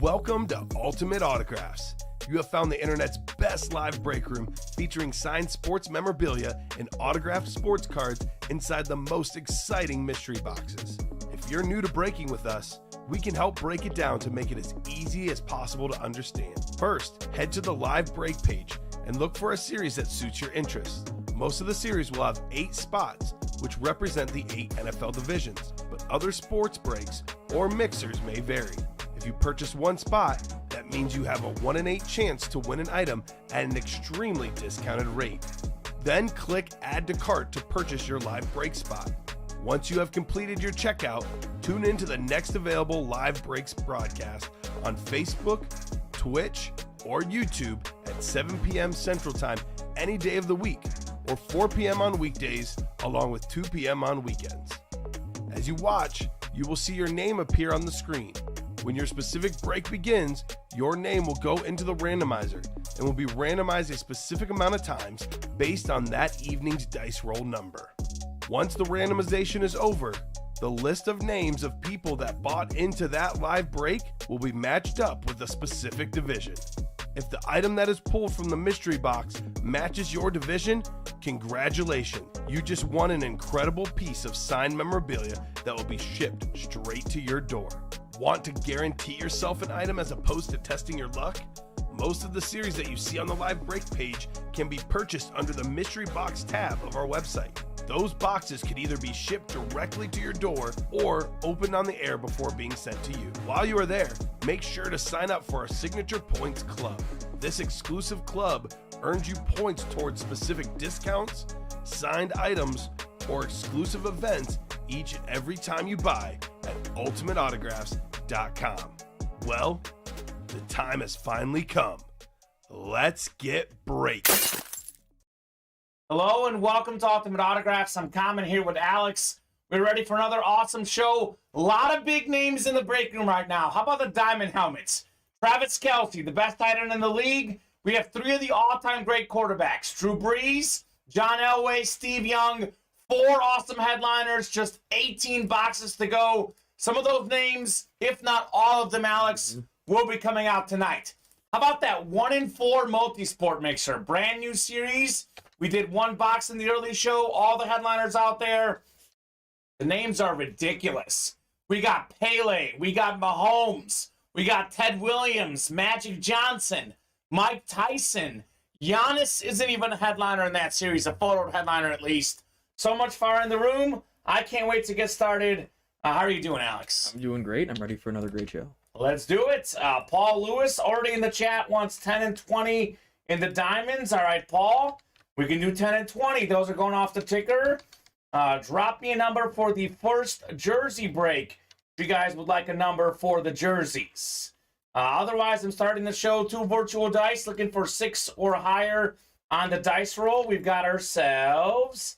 Welcome to Ultimate Autographs. You have found the internet's best live break room featuring signed sports memorabilia and autographed sports cards inside the most exciting mystery boxes. If you're new to breaking with us, we can help break it down to make it as easy as possible to understand. First, head to the live break page and look for a series that suits your interest. Most of the series will have 8 spots, which represent the 8 NFL divisions, but other sports breaks or mixers may vary. If you purchase one spot, that means you have a 1 in 8 chance to win an item at an extremely discounted rate. Then click Add to Cart to purchase your live break spot. Once you have completed your checkout, tune in to the next available live breaks broadcast on Facebook, Twitch, or YouTube at 7 p.m. Central Time any day of the week, or 4 p.m. on weekdays, along with 2 p.m. on weekends. As you watch, you will see your name appear on the screen. When your specific break begins, your name will go into the randomizer and will be randomized a specific amount of times based on that evening's dice roll number. Once the randomization is over, the list of names of people that bought into that live break will be matched up with a specific division. If the item that is pulled from the mystery box matches your division, congratulations, you just won an incredible piece of signed memorabilia that will be shipped straight to your door. Want to guarantee yourself an item as opposed to testing your luck? Most of the series that you see on the live break page can be purchased under the mystery box tab of our website. Those boxes could either be shipped directly to your door or opened on the air before being sent to you. While you are there, make sure to sign up for our Signature Points Club. This exclusive club earns you points towards specific discounts, signed items, or exclusive events each and every time you buy at ultimateautographs.com. Well, the time has finally come. Let's get breaking. Hello and welcome to Ultimate Autographs. I'm Kamen here with Alex. We're ready for another awesome show. A lot of big names in the break room right now. How about the diamond helmets? Travis Kelce, the best tight end in the league. We have 3 of the all-time great quarterbacks. Drew Brees, John Elway, Steve Young. 4 awesome headliners, just 18 boxes to go. Some of those names, if not all of them, Alex, will be coming out tonight. How about that 1 in 4 multi-sport mixer? Brand new series. We did 1 box in the early show. All the headliners out there. The names are ridiculous. We got Pele. We got Mahomes. We got Ted Williams, Magic Johnson, Mike Tyson. Giannis isn't even a headliner in that series, a photo headliner at least. So much fire in the room. I can't wait to get started. How are you doing, Alex? I'm doing great. I'm ready for another great show. Let's do it. Paul Lewis already in the chat wants 10 and 20 in the diamonds. All right, Paul. We can do 10 and 20. Those are going off the ticker. Drop me a number for the first jersey break if you guys would like a number for the jerseys. Otherwise, I'm starting the show 2 virtual dice, looking for 6 or higher on the dice roll. We've got ourselves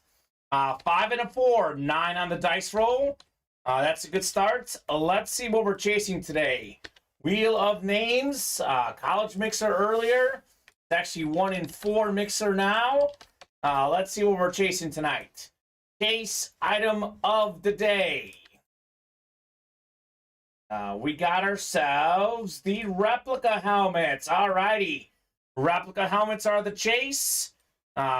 5 and a 4, 9 on the dice roll. That's a good start. Let's see what we're chasing today. Wheel of Names, college mixer earlier. It's actually 1 in 4 mixer now. Let's see what we're chasing tonight. Case item of the day. We got ourselves the replica helmets. Alrighty. Replica helmets are the chase.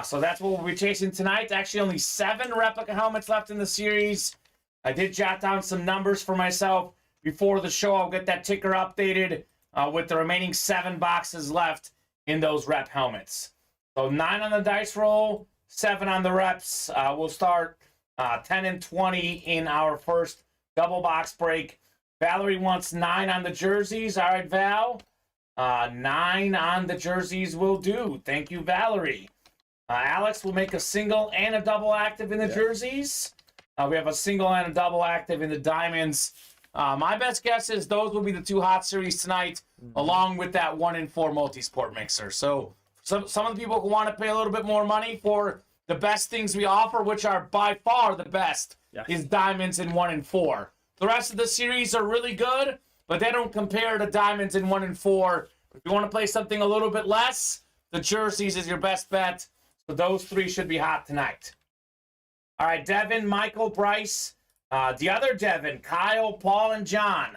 So that's what we'll be chasing tonight. Actually, only 7 replica helmets left in the series. I did jot down some numbers for myself before the show. I'll get that ticker updated with the remaining 7 boxes left in those rep helmets. So 9 on the dice roll, 7 on the reps. We'll start 10 and 20 in our first double box break. Valerie wants 9 on the jerseys. All right, Val. 9 on the jerseys will do. Thank you, Valerie. Alex will make a single and a double active in the jerseys. We have a single and a double active in the diamonds. My best guess is those will be the 2 hot series tonight, along with that 1 in 4 multi-sport mixer. So some of the people who want to pay a little bit more money for the best things we offer, which are by far the best, is diamonds in 1 in 4. The rest of the series are really good, but they don't compare to diamonds in 1 in 4. If you want to play something a little bit less, the jerseys is your best bet. So those 3 should be hot tonight. All right, Devin, Michael, Bryce, the other Devin, Kyle, Paul, and John.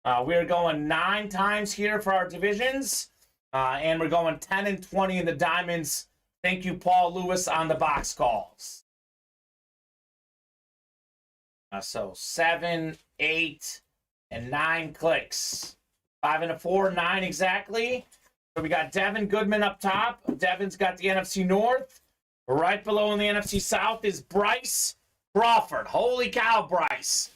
We're going 9 times here for our divisions, and we're going 10 and 20 in the diamonds. Thank you, Paul Lewis, on the box calls. So 7, 8, and 9 clicks. 5 and a 4, 9 exactly. So we got Devin Goodman up top. Devin's got the NFC North. Right below in the NFC South is Bryce Crawford. Holy cow, Bryce.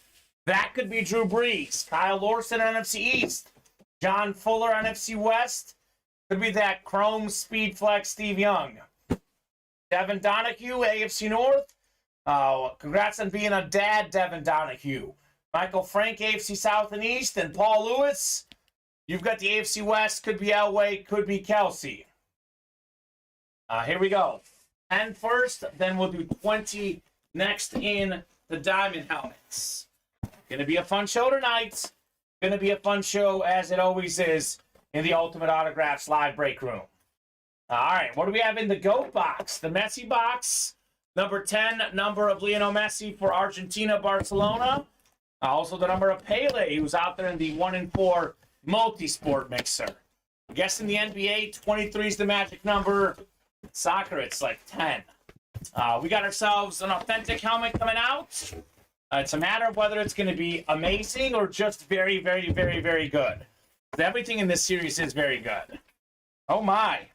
That could be Drew Brees. Kyle Lorson, NFC East. John Fuller, NFC West. Could be that Chrome Speed Flex Steve Young. Devin Donahue, AFC North. Congrats on being a dad, Devin Donahue. Michael Frank, AFC South and East. And Paul Lewis, you've got the AFC West. Could be Elway, could be Kelsey. Here we go. 10 first, then we'll do 20 next in the diamond helmets. Gonna be a fun show tonight. Gonna be a fun show, as it always is, in the Ultimate Autographs live break room. All right, what do we have in the GOAT box? The Messi box. Number 10, number of Lionel Messi for Argentina, Barcelona. Also the number of Pele, who's out there in the 1 and 4 multi-sport mixer. I'm guessing the NBA, 23 is the magic number. Soccer, it's like 10. We got ourselves an authentic helmet coming out. It's a matter of whether it's going to be amazing or just very, very, very, very good. Everything in this series is very good. Oh my.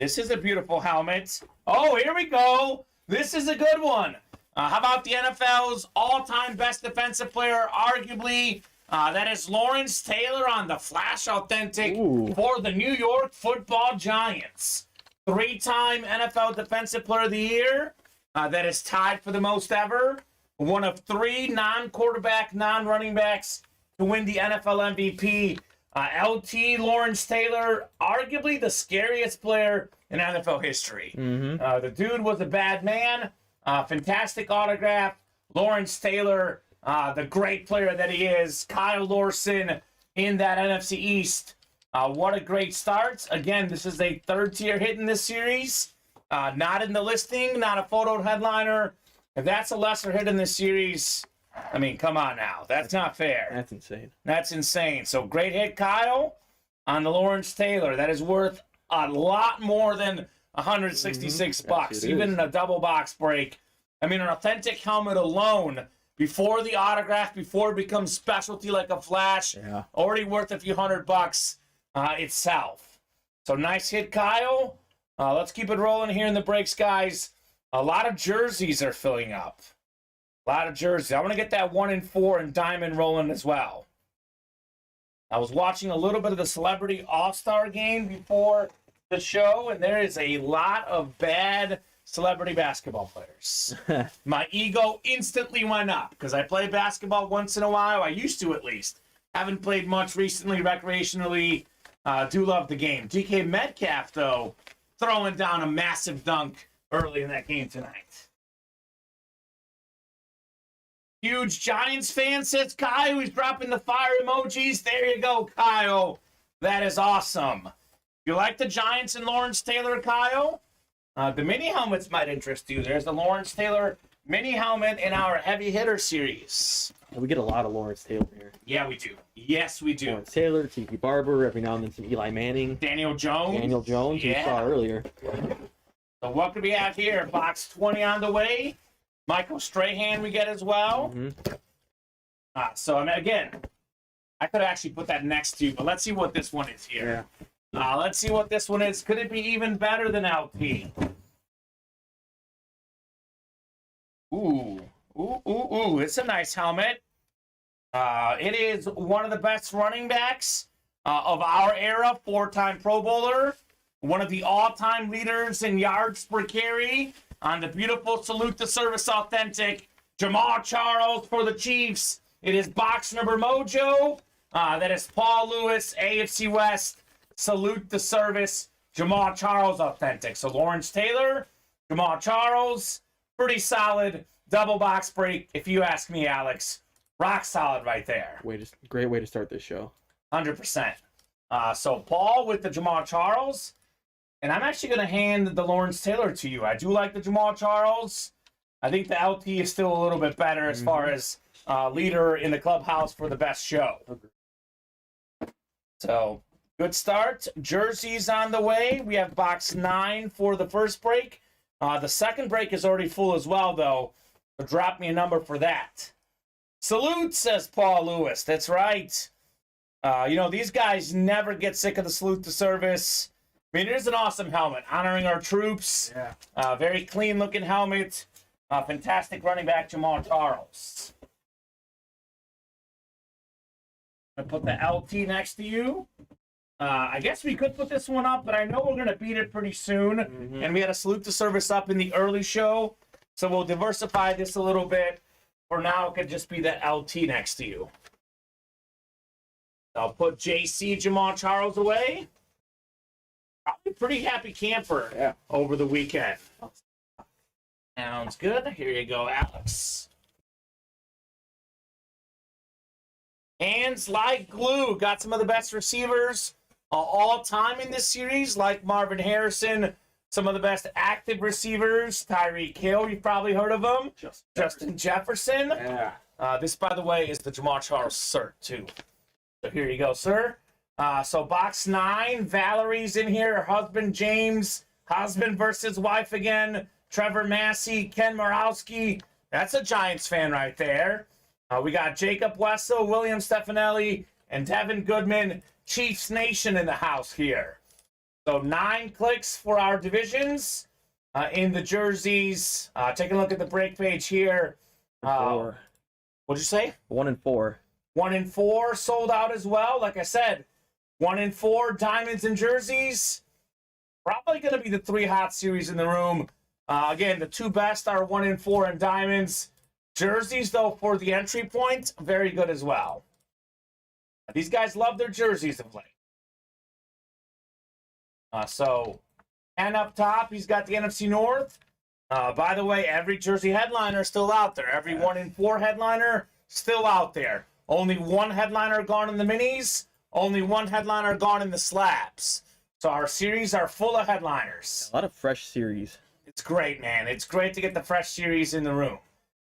This is a beautiful helmet. Oh, here we go. This is a good one. How about the NFL's all-time best defensive player, arguably? That is Lawrence Taylor on the Flash Authentic for the New York Football Giants. 3-time NFL Defensive Player of the Year. That is tied for the most ever. One of 3 non-quarterback, non-running backs to win the NFL MVP. LT Lawrence Taylor, arguably the scariest player in NFL history. The dude was a bad man. Fantastic autograph. Lawrence Taylor, the great player that he is. Kyle Lorson in that NFC East. What a great start. Again, this is a 3rd-tier hit in this series. Not in the listing, not a photo headliner. If that's a lesser hit in this series, I mean, come on now. That's not fair. That's insane. That's insane. So great hit, Kyle, on the Lawrence Taylor. That is worth a lot more than 166 bucks, even in a double box break. I mean, an authentic helmet alone, before the autograph, before it becomes specialty like a Flash, already worth a few $100 itself. So nice hit, Kyle. Let's keep it rolling here in the breaks, guys. A lot of jerseys are filling up. A lot of jerseys. I want to get that 1 and 4 and diamond rolling as well. I was watching a little bit of the Celebrity All-Star game before the show, and there is a lot of bad celebrity basketball players. My ego instantly went up because I play basketball once in a while. I used to, at least. Haven't played much recently recreationally. Do love the game. DK Metcalf, though, throwing down a massive dunk early in that game tonight. Huge Giants fan, says Kyle. He's dropping the fire emojis. There you go, Kyle. That is awesome. You like the Giants and Lawrence Taylor, Kyle? The mini helmets might interest you. There's the Lawrence Taylor mini helmet in our heavy hitter series. Yeah, we get a lot of Lawrence Taylor here. Yeah, we do. Yes, we do. Lawrence Taylor, Tiki Barber, every now and then some Eli Manning. Daniel Jones. Daniel Jones, who we saw earlier. So what could we have here? Box 20 on the way. Michael Strahan we get as well. So, I mean, again, I could actually put that next to you, but let's see what this one is here. Let's see what this one is. Could it be even better than LP? Ooh. It's a nice helmet. It is one of the best running backs of our era, 4-time Pro Bowler. One of the all-time leaders in yards per carry on the beautiful Salute the Service Authentic. Jamal Charles for the Chiefs. It is box number mojo. That is Paul Lewis, AFC West. Salute the Service. Jamal Charles Authentic. So Lawrence Taylor, Jamal Charles. Pretty solid double box break, if you ask me, Alex. Rock solid right there. Great way to start this show. 100%. So Paul with the Jamal Charles. And I'm actually going to hand the Lawrence Taylor to you. I do like the Jamal Charles. I think the LT is still a little bit better as far as leader in the clubhouse for the best show. So, good start. Jerseys on the way. We have box 9 for the first break. The second break is already full as well, though. So drop me a number for that. Salute, says Paul Lewis. That's right. These guys never get sick of the salute to service. I mean, it is an awesome helmet, honoring our troops. Yeah. Very clean-looking helmet. Fantastic running back, Jamal Charles. I'm going to put the LT next to you. I guess we could put this one up, but I know we're going to beat it pretty soon. And we had a salute to service up in the early show. So we'll diversify this a little bit. For now, it could just be the LT next to you. I'll put JC Jamal Charles away. Probably a pretty happy camper over the weekend. Sounds good. Here you go, Alex. Hands like glue. Got some of the best receivers all time in this series, like Marvin Harrison. Some of the best active receivers. Tyreek Hill, you've probably heard of him. Justin Jefferson. Yeah. This, by the way, is the Jamal Charles cert, too. So here you go, sir. So box 9, Valerie's in here. Her husband, James. Husband versus wife again. Trevor Massey, Ken Morawski. That's a Giants fan right there. We got Jacob Wessel, William Stefanelli, and Devin Goodman. Chiefs Nation in the house here. So 9 clicks for our divisions in the jerseys. Take a look at the break page here. 4. What'd you say? 1 and 4. 1 and 4 sold out as well. Like I said, 1 and 4 diamonds and jerseys. Probably going to be the 3 hot series in the room. Again, the 2 best are 1 and 4 and diamonds. Jerseys, though, for the entry point, very good as well. These guys love their jerseys of late. So, and up top, he's got the NFC North. By the way, every jersey headliner is still out there. Every 1 and 4 headliner still out there. Only 1 headliner gone in the minis. Only 1 headliner gone in the slabs. So our series are full of headliners. A lot of fresh series. It's great, man. It's great to get the fresh series in the room.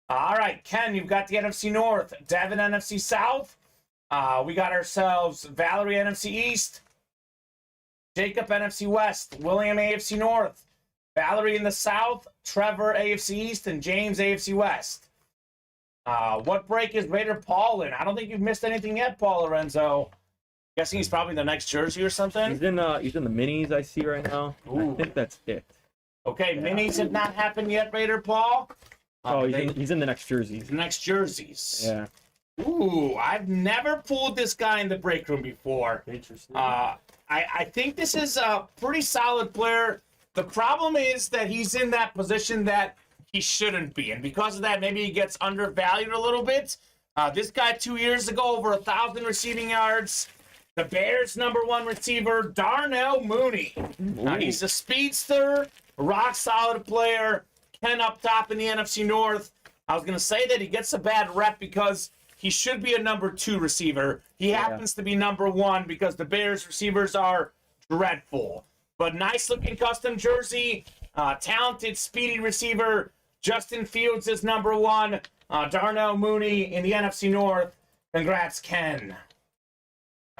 All right, Ken, you've got the NFC North. Devin, NFC South. We got ourselves Valerie, NFC East. Jacob, NFC West. William, AFC North. Valerie in the South. Trevor, AFC East. And James, AFC West. What break is Raider Paul in? I don't think you've missed anything yet, Paul Lorenzo. Guessing he's probably in the next jersey or something. He's in the minis I see right now. Ooh. I think that's it. Okay, minis have not happened yet, Raider Paul. He's in the next jerseys. The next jerseys. Yeah. Ooh, I've never pulled this guy in the break room before. Interesting. I think this is a pretty solid player. The problem is that he's in that position that he shouldn't be. And because of that, maybe he gets undervalued a little bit. This guy 2 years ago, over 1,000 receiving yards. The Bears' #1 receiver, Darnell Mooney. He's a speedster, rock solid player. Ken up top in the NFC North. I was going to say that he gets a bad rep because he should be a #2 receiver. He happens to be #1 because the Bears receivers are dreadful. But nice looking custom jersey, talented, speedy receiver. Justin Fields is #1. Darnell Mooney in the NFC North. Congrats, Ken.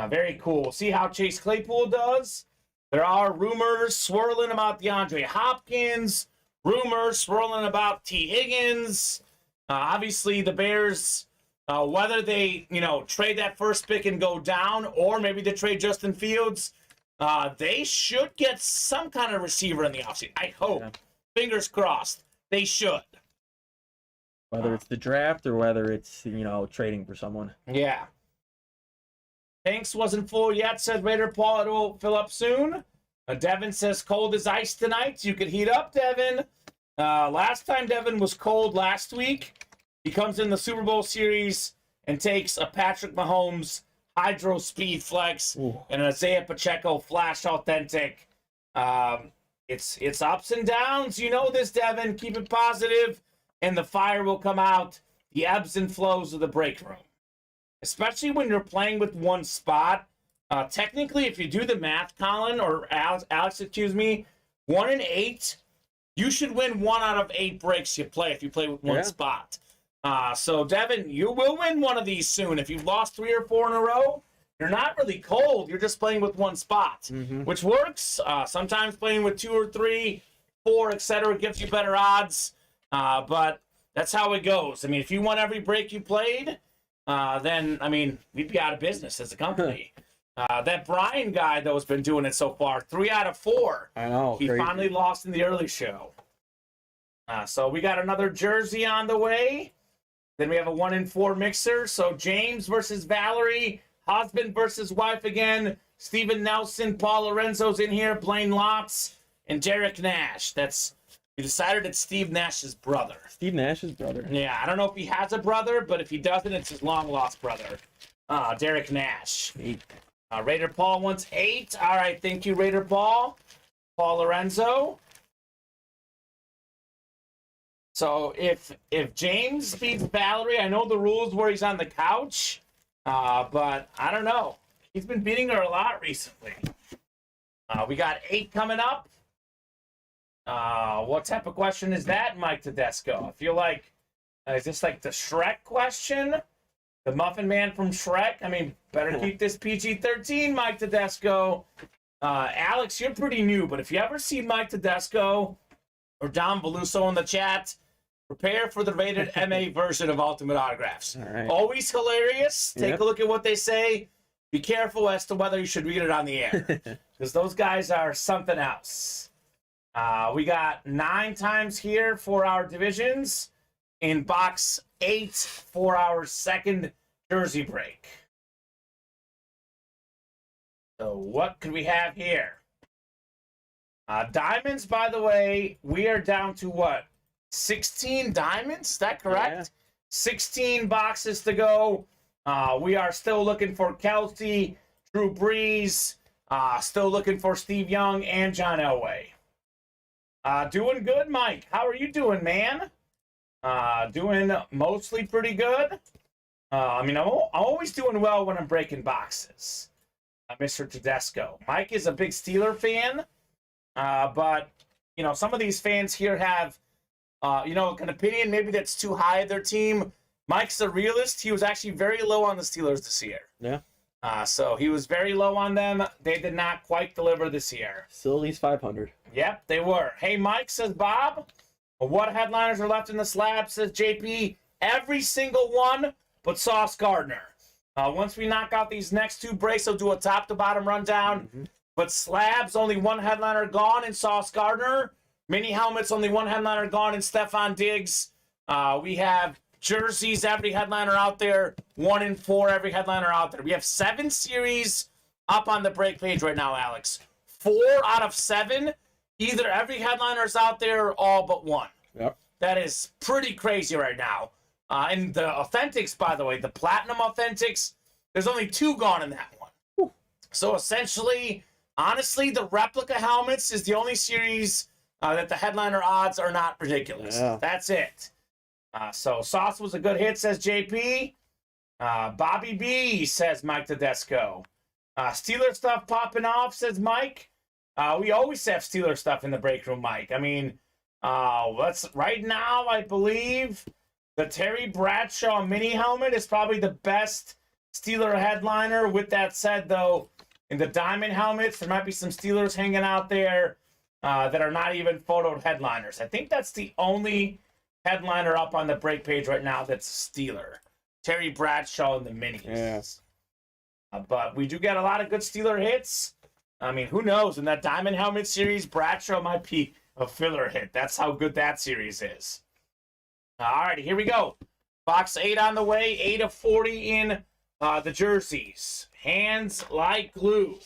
Very cool. We'll see how Chase Claypool does. There are rumors swirling about DeAndre Hopkins. Rumors swirling about T. Higgins. Obviously, the Bears, whether they, trade that first pick and go down, or maybe they trade Justin Fields, they should get some kind of receiver in the offseason. I hope. Yeah. Fingers crossed. They should. Whether it's the draft or whether it's, trading for someone. Yeah. Tanks wasn't full yet, said Raider Paul. It will fill up soon. Devin says cold as ice tonight. You could heat up, Devin. Last time Devin was cold last week. He comes in the Super Bowl series and takes a Patrick Mahomes Hydro Speed Flex and an Isaiah Pacheco Flash Authentic. It's ups and downs. You know this, Devin. Keep it positive, and the fire will come out. The ebbs and flows of the break room. Especially when you're playing with one spot. Technically, if you do the math, Colin, or Alex, excuse me, 1 and 8, you should win 1 out of 8 breaks you play if you play with one spot. So, Devin, you will win one of these soon. If you've lost 3 or 4 in a row, you're not really cold. You're just playing with one spot, Mm-hmm. which works. Sometimes playing with 2 or 3, 4, etc. gives you better odds. But that's how it goes. I mean, if you won every break you played, then, I mean, we'd be out of business as a company. That Brian guy, though, has been doing it so far. 3 out of 4. I know. He crazy. finally lost in the early show. So we got another jersey on the way. Then we have a 1 in 4 mixer. So James versus Valerie. Husband versus wife again. Steven Nelson, Paul Lorenzo's in here. Blaine Lotz and Derek Nash. We decided it's Steve Nash's brother. Steve Nash's brother. Yeah, I don't know if he has a brother, but if he doesn't, it's his long-lost brother, Derek Nash. 8. Raider Paul wants 8. All right, thank you, Raider Paul. Paul Lorenzo. So if James beats Valerie, I know the rules where he's on the couch, but I don't know. He's been beating her a lot recently. We got 8 coming up. What type of question is that, Mike Tedesco? I feel like, is this like the Shrek question? The Muffin Man from Shrek? I mean, better keep this PG-13, Mike Tedesco. Alex, you're pretty new, but if you ever see Mike Tedesco or Dom Veluso in the chat, prepare for the rated MA version of Ultimate Autographs. All right. Always hilarious. Take Yep. a look at what they say. Be careful as to whether you should read it on the air, because those guys are something else. We got 9 times here for our divisions. In box 8 for our second jersey break. So what could we have here? Diamonds, by the way, we are down to what? 16 diamonds? Is that correct? Yeah. 16 boxes to go. We are still looking for Kelsey, Drew Brees, still looking for Steve Young and John Elway. Doing good, Mike. How are you doing, man? Doing mostly pretty good. I mean, I'm always doing well when I'm breaking boxes, Mr. Tedesco. Mike is a big Steeler fan, but, you know, some of these fans here have, you know, an opinion maybe that's too high of their team. Mike's a realist. He was actually very low on the Steelers this year. Yeah. So he was very low on them. They did not quite deliver this year. Still at least 500. Yep, they were. Hey, Mike, says Bob. What headliners are left in the slab, says JP? Every single one but Sauce Gardner. Once we knock out these next 2 breaks, I'll do a top-to-bottom rundown. Mm-hmm. But slabs, only 1 headliner gone in Sauce Gardner. Mini helmets, only 1 headliner gone in Stephon Diggs. We have jerseys, every headliner out there. 1 in 4, every headliner out there. We have 7 series up on the break page right now, Alex. 4 out of 7. Either every headliner's out there or all but 1. Yep. That is pretty crazy right now. And the Authentics, by the way, the Platinum Authentics, there's only 2 gone in that one. Whew. So essentially, honestly, the replica helmets is the only series that the headliner odds are not ridiculous. Yeah. That's it. So Sauce was a good hit, says JP. Bobby B, says Mike Tedesco. Steeler stuff popping off, says Mike. We always have Steeler stuff in the break room, Mike. I mean, right now, I believe the Terry Bradshaw mini helmet is probably the best Steeler headliner. With that said, though, in the diamond helmets, there might be some Steelers hanging out there that are not even photoed headliners. I think that's the only headliner up on the break page right now that's Steeler. Terry Bradshaw in the minis. Yeah. But we do get a lot of good Steeler hits. I mean, who knows? In that Diamond Helmet series, Bradshaw might be a filler hit. That's how good that series is. All righty, here we go. Box 8 on the way. 8 of 40 in the jerseys. Hands like glue.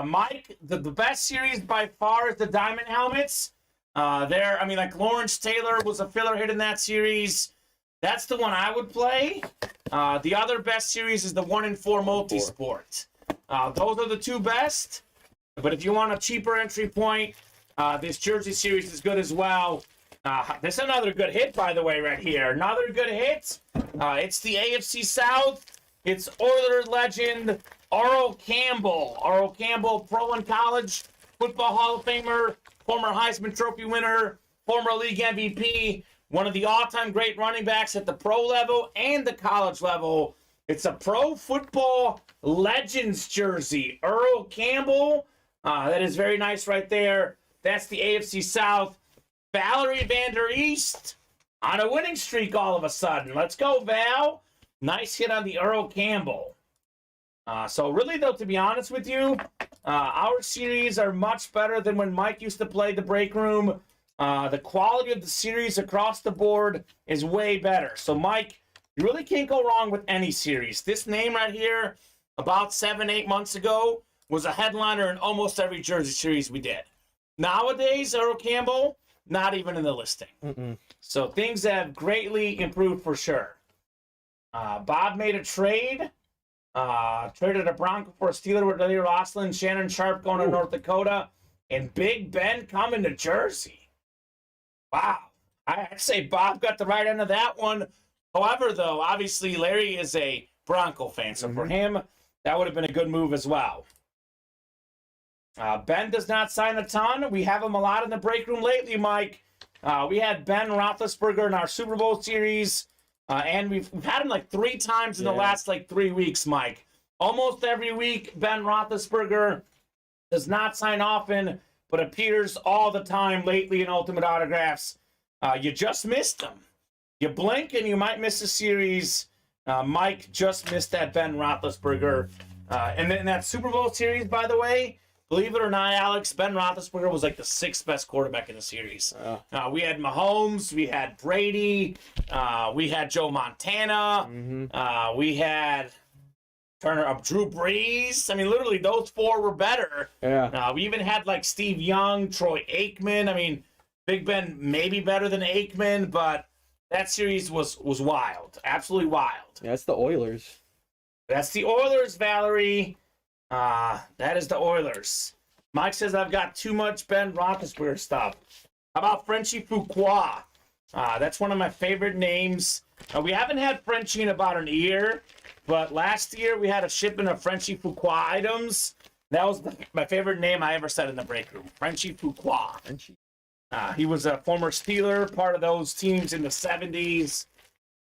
Mike, the best series by far is the Diamond Helmets. I mean, like Lawrence Taylor was a filler hit in that series. That's the one I would play. The other best series is the 1 in 4 multi-sport. Those are the 2 best. But if you want a cheaper entry point, this jersey series is good as well. This is another good hit, by the way, right here. Another good hit. It's the AFC South. It's Oilers legend Arl Campbell. Arl Campbell, pro and college football Hall of Famer, former Heisman Trophy winner, former league MVP, one of the all-time great running backs at the pro level and the college level. It's a Pro Football Legends jersey. Earl Campbell. That is very nice right there. That's the AFC South. Valerie Vander East on a winning streak all of a sudden. Let's go, Val. Nice hit on the Earl Campbell. So really, though, to be honest with you, our series are much better than when Mike used to play the break room. The quality of the series across the board is way better. So, Mike, you really can't go wrong with any series. This name right here, about 7-8 months ago, was a headliner in almost every jersey series we did. Nowadays, Earl Campbell, not even in the listing. So things have greatly improved for sure. Bob made a trade. Traded a Bronco for a Steeler with Lily Rosslyn, Shannon Sharp going to North Dakota, and Big Ben coming to Jersey. Wow. I'd say Bob got the right end of that one. However, though, obviously Larry is a Bronco fan, so for him, that would have been a good move as well. Ben does not sign a ton. We have him a lot in the break room lately, Mike. We had Ben Roethlisberger in our Super Bowl series. And we've had him like 3 times in the last like 3 weeks, Mike. Almost every week, Ben Roethlisberger does not sign often, but appears all the time lately in Ultimate Autographs. You just missed him. You blink and you might miss a series. Mike just missed that Ben Roethlisberger. And then that Super Bowl series, by the way, believe it or not, Alex, Ben Roethlisberger was like the 6th best quarterback in the series. We had Mahomes, we had Brady, we had Joe Montana, we had Drew Brees. I mean, literally, those 4 were better. We even had like Steve Young, Troy Aikman. I mean, Big Ben maybe better than Aikman, but that series was wild, absolutely wild. Yeah, it's the Oilers. That's the Oilers, Valerie. That is the Oilers. Mike says I've got too much Ben Roethlisberger stuff. How about Frenchie Fuqua? That's one of my favorite names. We haven't had Frenchie in about an year, but last year we had a shipment of Frenchie Fuqua items. That was my favorite name I ever said in the break room. Frenchie Fuqua. He was a former Steeler, part of those teams in the 70s.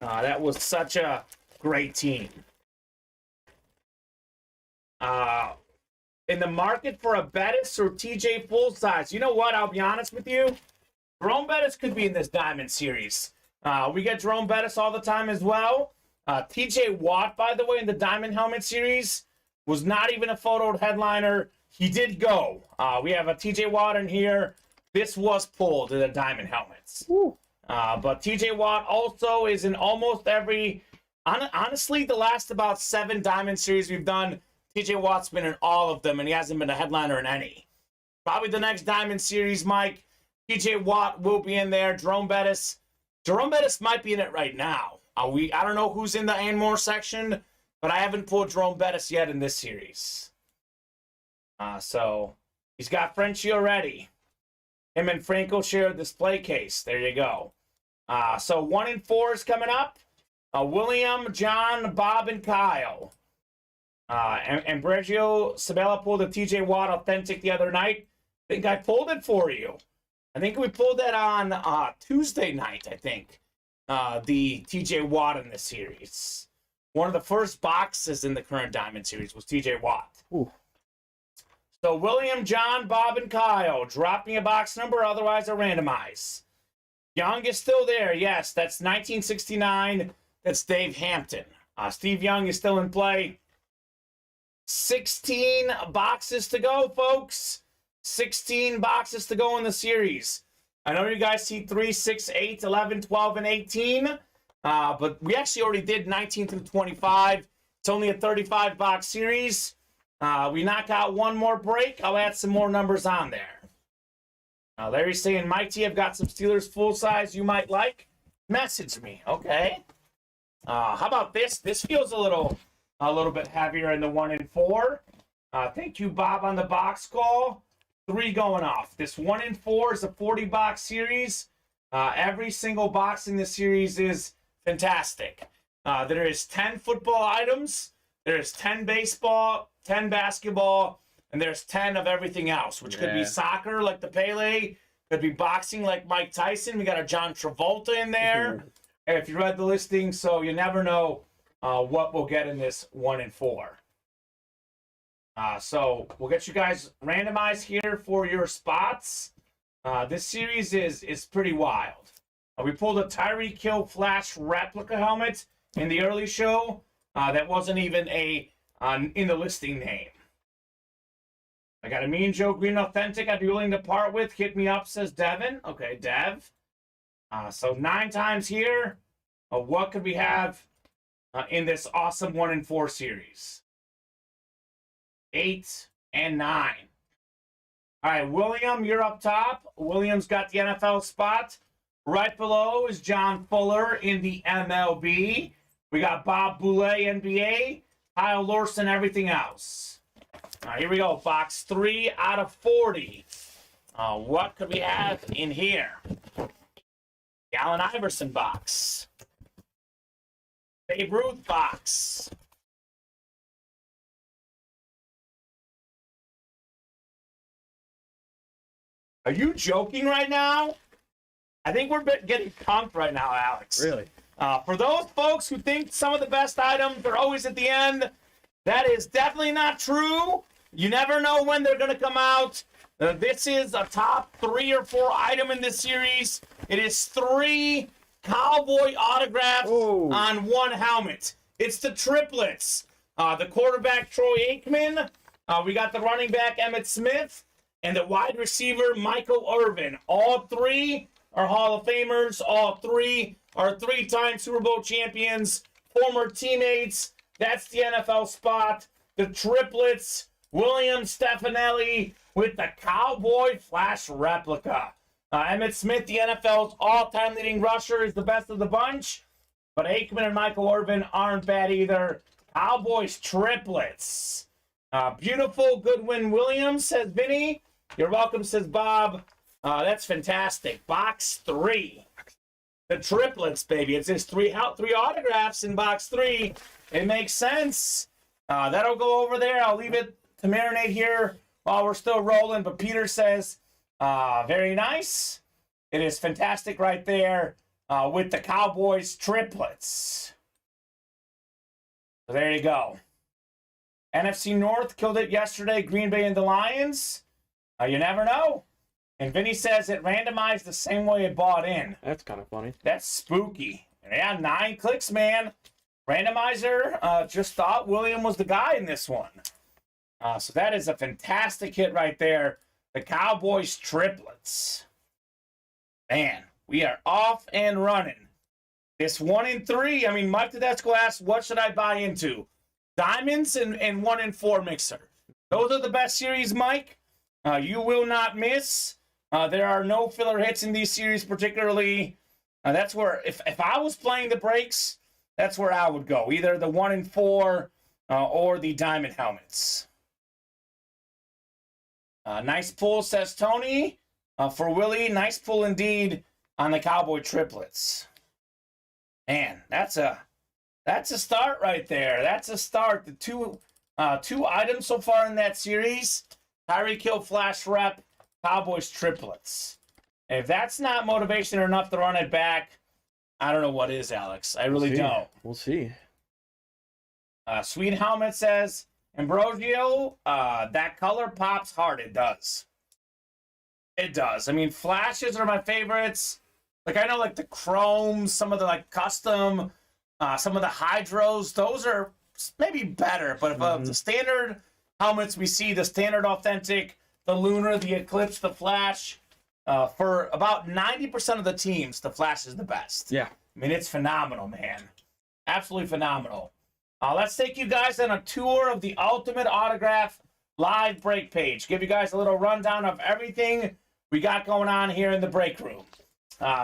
That was such a great team. In the market for a Bettis or TJ full size. You know what? I'll be honest with you. Jerome Bettis could be in this Diamond series. We get Jerome Bettis all the time as well. TJ Watt, by the way, in the Diamond Helmet series was not even a photoed headliner. He did go. We have a TJ Watt in here. This was pulled in the Diamond Helmets. But TJ Watt also is in almost every... Honestly, the last about 7 Diamond series we've done, TJ Watt's been in all of them, and he hasn't been a headliner in any. Probably the next Diamond series, Mike, TJ Watt will be in there. Jerome Bettis might be in it right now. I don't know who's in the Anmore section, but I haven't pulled Jerome Bettis yet in this series. So he's got Frenchie already. Him and Franco share a display case. There you go. So 1 and 4 is coming up. William, John, Bob, and Kyle. And Brigio Sabella pulled a TJ Watt Authentic the other night. I think I pulled it for you. I think we pulled that on Tuesday night, I think. The TJ Watt in this series. One of the first boxes in the current Diamond series was TJ Watt. Ooh. So William, John, Bob, and Kyle. Drop me a box number, otherwise I'll randomize. Young is still there. Yes, that's 1969. That's Dave Hampton. Steve Young is still in play. 16 boxes to go, folks. 16 boxes to go in the series. I know you guys see 3, 6, 8, 11, 12, and 18. But we actually already did 19 through 25. It's only a 35-box series. We knock out one more break. I'll add some more numbers on there. Larry's saying, Mike T, I've got some Steelers full size you might like. Message me. Okay. How about this? This feels a little bit heavier in the 1 and 4. Thank you, Bob, on the box call. 3 going off. This 1 and 4 is a 40-box series. Every single box in this series is fantastic. There is 10 football items. There is 10 baseball, 10 basketball, and there's 10 of everything else, which could be soccer like the Pele, could be boxing like Mike Tyson. We got a John Travolta in there. If you read the listing, so you never know what we'll get in this 1 and 4. So we'll get you guys randomized here for your spots. This series is pretty wild. We pulled a Tyreek Hill Flash replica helmet in the early show. That wasn't even in the listing name. I got a Mean Joe Green Authentic I'd be willing to part with. Hit me up, says Devin. Okay, Dev. So 9 times here. What could we have in this awesome 1 and 4 series? 8 and 9. All right, William, you're up top. William's got the NFL spot. Right below is John Fuller in the MLB. We got Bob Boulay, NBA. Kyle Lorson, everything else. All right, here we go. Box 3 out of 40. What could we have in here? The Allen Iverson box. Babe Ruth box. Are you joking right now? I think we're getting punked right now, Alex. Really? For those folks who think some of the best items are always at the end, that is definitely not true. You never know when they're going to come out. This is a top 3 or 4 item in this series. It is 3 Cowboy autographs on 1 helmet. It's the triplets. The quarterback, Troy Aikman. We got the running back, Emmitt Smith. And the wide receiver, Michael Irvin. All 3 are Hall of Famers. All 3 are 3-time Super Bowl champions, former teammates. That's the NFL spot. The triplets, William Stefanelli with the Cowboy Flash replica. Emmitt Smith, the NFL's all-time leading rusher, is the best of the bunch. But Aikman and Michael Irvin aren't bad either. Cowboys triplets. Beautiful Goodwin Williams, says Vinny. You're welcome, says Bob. That's fantastic. Box 3. The triplets, baby. It's just 3 autographs in box 3. It makes sense. That'll go over there. I'll leave it to marinate here while we're still rolling. But Peter says, very nice. It is fantastic right there with the Cowboys triplets. So there you go. NFC North killed it yesterday. Green Bay and the Lions. You never know. And Vinny says it randomized the same way it bought in. That's kind of funny. That's spooky. Yeah, 9 clicks, man. Randomizer just thought William was the guy in this one. So that is a fantastic hit right there. The Cowboys triplets. Man, we are off and running. This 1 and 3. I mean, Mike Tedesco asked, what should I buy into? Diamonds and 1 and 4 mixer. Those are the best series, Mike. You will not miss. There are no filler hits in these series particularly. That's where, if I was playing the breaks, that's where I would go. Either the 1 and 4 or the diamond helmets. Nice pull, says Tony. For Willie, nice pull indeed on the Cowboy triplets. Man, that's a start right there. That's a start. The two items so far in that series. Tyreek Hill Flash Rep, Cowboys triplets. And if that's not motivation enough to run it back, I don't know what is, Alex. I really don't. We'll see. Sweet Helmet says, Ambrosio, that color pops hard. It does. It does. I mean, flashes are my favorites. Like, I know, like, the chromes, some of the, like, custom, some of the hydros, those are maybe better. But if the standard helmets we see, the standard authentic, the lunar, the eclipse, the flash, for about 90% of the teams, the flash is the best. Yeah. I mean, it's phenomenal, man. Absolutely phenomenal. Let's take you guys on a tour of the Ultimate Autograph live break page. Give you guys a little rundown of everything we got going on here in the break room.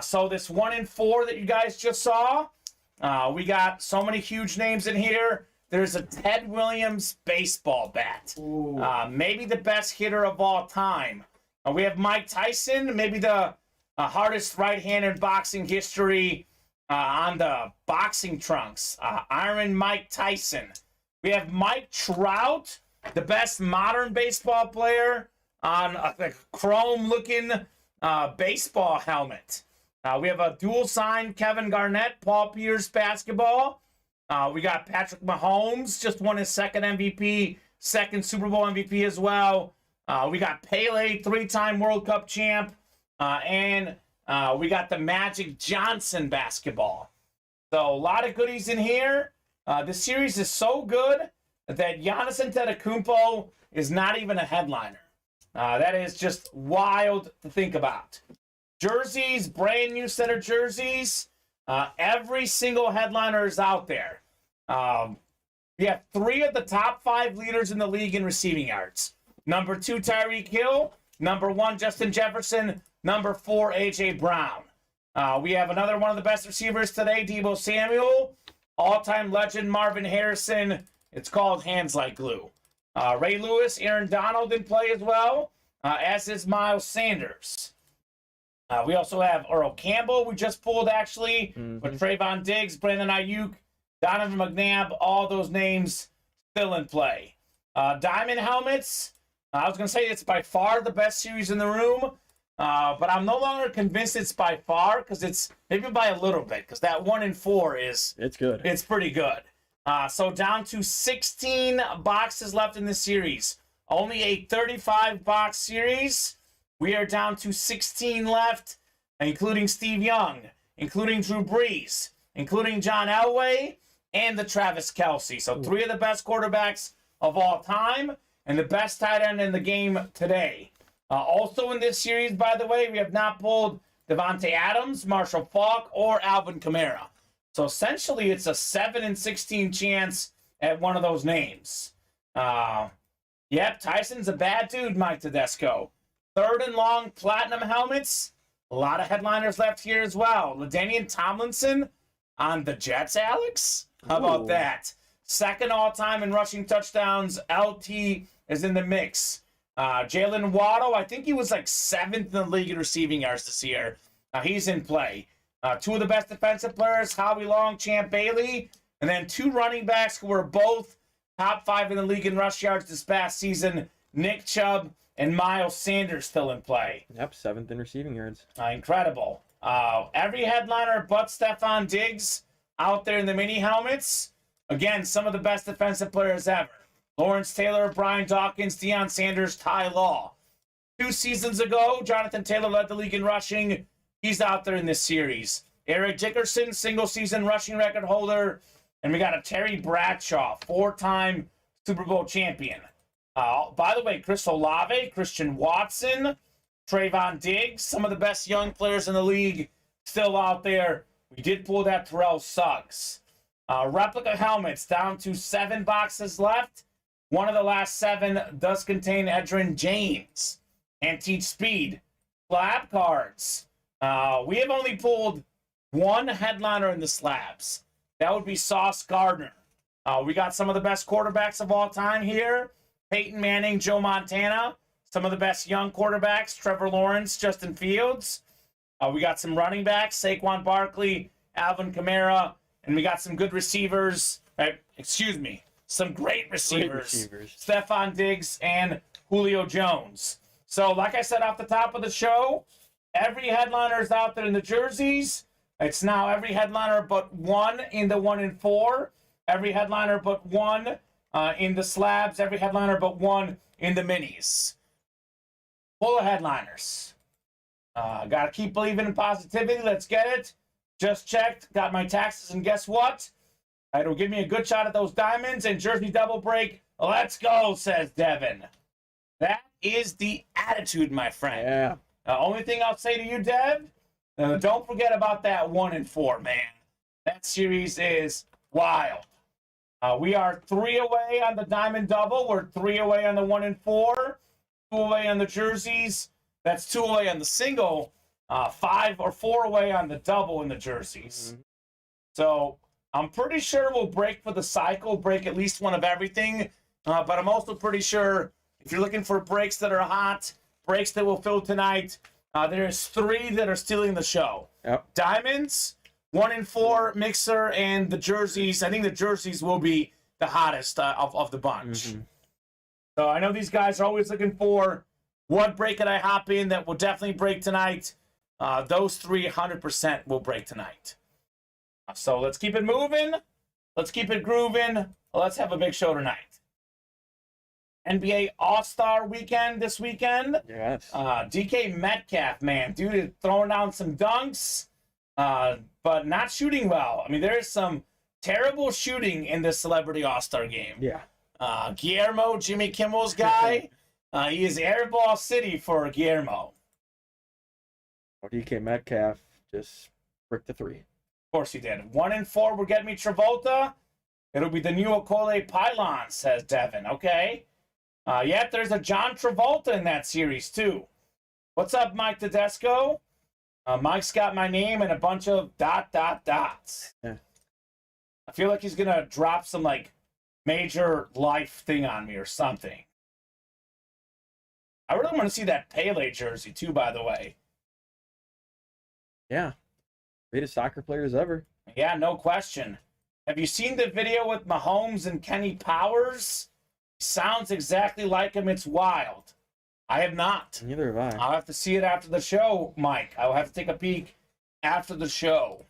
So this 1 and 4 that you guys just saw, we got so many huge names in here. There's a Ted Williams baseball bat. Maybe the best hitter of all time. We have Mike Tyson, maybe the hardest right hand in boxing history on the boxing trunks. Iron Mike Tyson. We have Mike Trout, the best modern baseball player on a chrome-looking baseball helmet. We have a dual sign Kevin Garnett, Paul Pierce basketball. We got Patrick Mahomes, just won his second MVP, second Super Bowl MVP as well. We got Pele, 3-time World Cup champ. And we got the Magic Johnson basketball. So a lot of goodies in here. This series is so good that Giannis Antetokounmpo is not even a headliner. That is just wild to think about. Jerseys, brand new set of jerseys. Every single headliner is out there. We have 3 of the top 5 leaders in the league in receiving yards. Number 2, Tyreek Hill. Number 1, Justin Jefferson. Number 4, A.J. Brown. We have another one of the best receivers today, Deebo Samuel. All-time legend, Marvin Harrison. It's called Hands Like Glue. Ray Lewis, Aaron Donald in play as well, as is Miles Sanders. We also have Earl Campbell, we just pulled actually, with Trayvon Diggs, Brandon Ayuk, Donovan McNabb, all those names still in play. Diamond helmets, I was going to say it's by far the best series in the room, but I'm no longer convinced it's by far, because it's maybe by a little bit, because that 1 in 4 is... It's good. It's pretty good. So down to 16 boxes left in this series. Only a 35-box series. We are down to 16 left, including Steve Young, including Drew Brees, including John Elway, and the Travis Kelce. So 3 of the best quarterbacks of all time, and the best tight end in the game today. Also in this series, by the way, we have not pulled Devontae Adams, Marshall Faulk, or Alvin Kamara. So essentially, it's a 7 in 16 chance at one of those names. Yep, Tyson's a bad dude, Mike Tedesco. 3rd and long platinum helmets. A lot of headliners left here as well. LaDainian Tomlinson on the Jets, Alex? How about that? 2nd all-time in rushing touchdowns. LT is in the mix. Jalen Waddle, I think he was like 7th in the league in receiving yards this year. He's in play. 2 of the best defensive players, Howie Long, Champ Bailey, and then 2 running backs who were both top 5 in the league in rush yards this past season, Nick Chubb and Miles Sanders still in play. Yep, 7th in receiving yards. Incredible. Every headliner but Stephon Diggs out there in the mini helmets. Again, some of the best defensive players ever. Lawrence Taylor, Brian Dawkins, Deion Sanders, Ty Law. 2 seasons ago, Jonathan Taylor led the league in rushing. He's out there in this series. Eric Dickerson, single-season rushing record holder. And we got a Terry Bradshaw, 4-time Super Bowl champion. By the way, Chris Olave, Christian Watson, Trayvon Diggs, some of the best young players in the league still out there. We did pull that Terrell Suggs. Replica helmets down to 7 boxes left. One of the last 7 does contain Edgerrin James. Antique Speed. Slab cards. We have only pulled 1 headliner in the slabs. That would be Sauce Gardner. We got some of the best quarterbacks of all time here. Peyton Manning, Joe Montana. Some of the best young quarterbacks. Trevor Lawrence, Justin Fields. We got some running backs. Saquon Barkley, Alvin Kamara. And we got some good receivers. Some great receivers. Stephon Diggs and Julio Jones. So, like I said off the top of the show, every headliner is out there in the jerseys. It's now every headliner but 1 in the 1 in 4. Every headliner but 1 in the slabs. Every headliner but 1 in the minis. Full of headliners. Got to keep believing in positivity. Let's get it. Just checked. Got my taxes, and guess what? It'll give me a good shot at those diamonds and jersey double break. Let's go, says Devin. That is the attitude, my friend. Yeah. Only thing I'll say to you, Dev, don't forget about that 1 in 4, man. That series is wild. We are 3 away on the diamond double. We're 3 away on the 1 in 4. 2 away on the jerseys. That's 2 away on the single. 5 or 4 away on the double in the jerseys. So I'm pretty sure we'll break for the cycle, break at least one of everything. But I'm also pretty sure if you're looking for breaks that are hot, breaks that will fill tonight, there's 3 that are stealing the show. Yep. Diamonds, 1 in 4 mixer, and the jerseys. I think the jerseys will be the hottest of the bunch. So I know these guys are always looking for what break could I hop in that will definitely break tonight. Those 3 100% will break tonight. So let's keep it moving. Let's keep it grooving. Let's have a big show tonight. NBA All-Star Weekend this weekend. Yes. DK Metcalf, man, dude is throwing down some dunks, but not shooting well. I mean, there is some terrible shooting in this Celebrity All-Star game. Yeah. Guillermo, Jimmy Kimmel's guy, he is airball city for Guillermo. DK Metcalf just bricked the 3. Of course he did. 1-4 will get me Travolta. It'll be the new Okole Pylon, says Devin. Okay. Yet there's a John Travolta in that series, too. What's up, Mike Tedesco? Mike's got my name and a bunch of dots. Yeah. I feel like he's going to drop some, like, major life thing on me or something. I really want to see that Pele jersey, too, by the way. Yeah. Greatest soccer players ever. Yeah, no question. Have you seen the video with Mahomes and Kenny Powers? Sounds exactly like him. It's wild. I have not. Neither have I. I'll have to see it after the show, Mike. I'll have to take a peek after the show.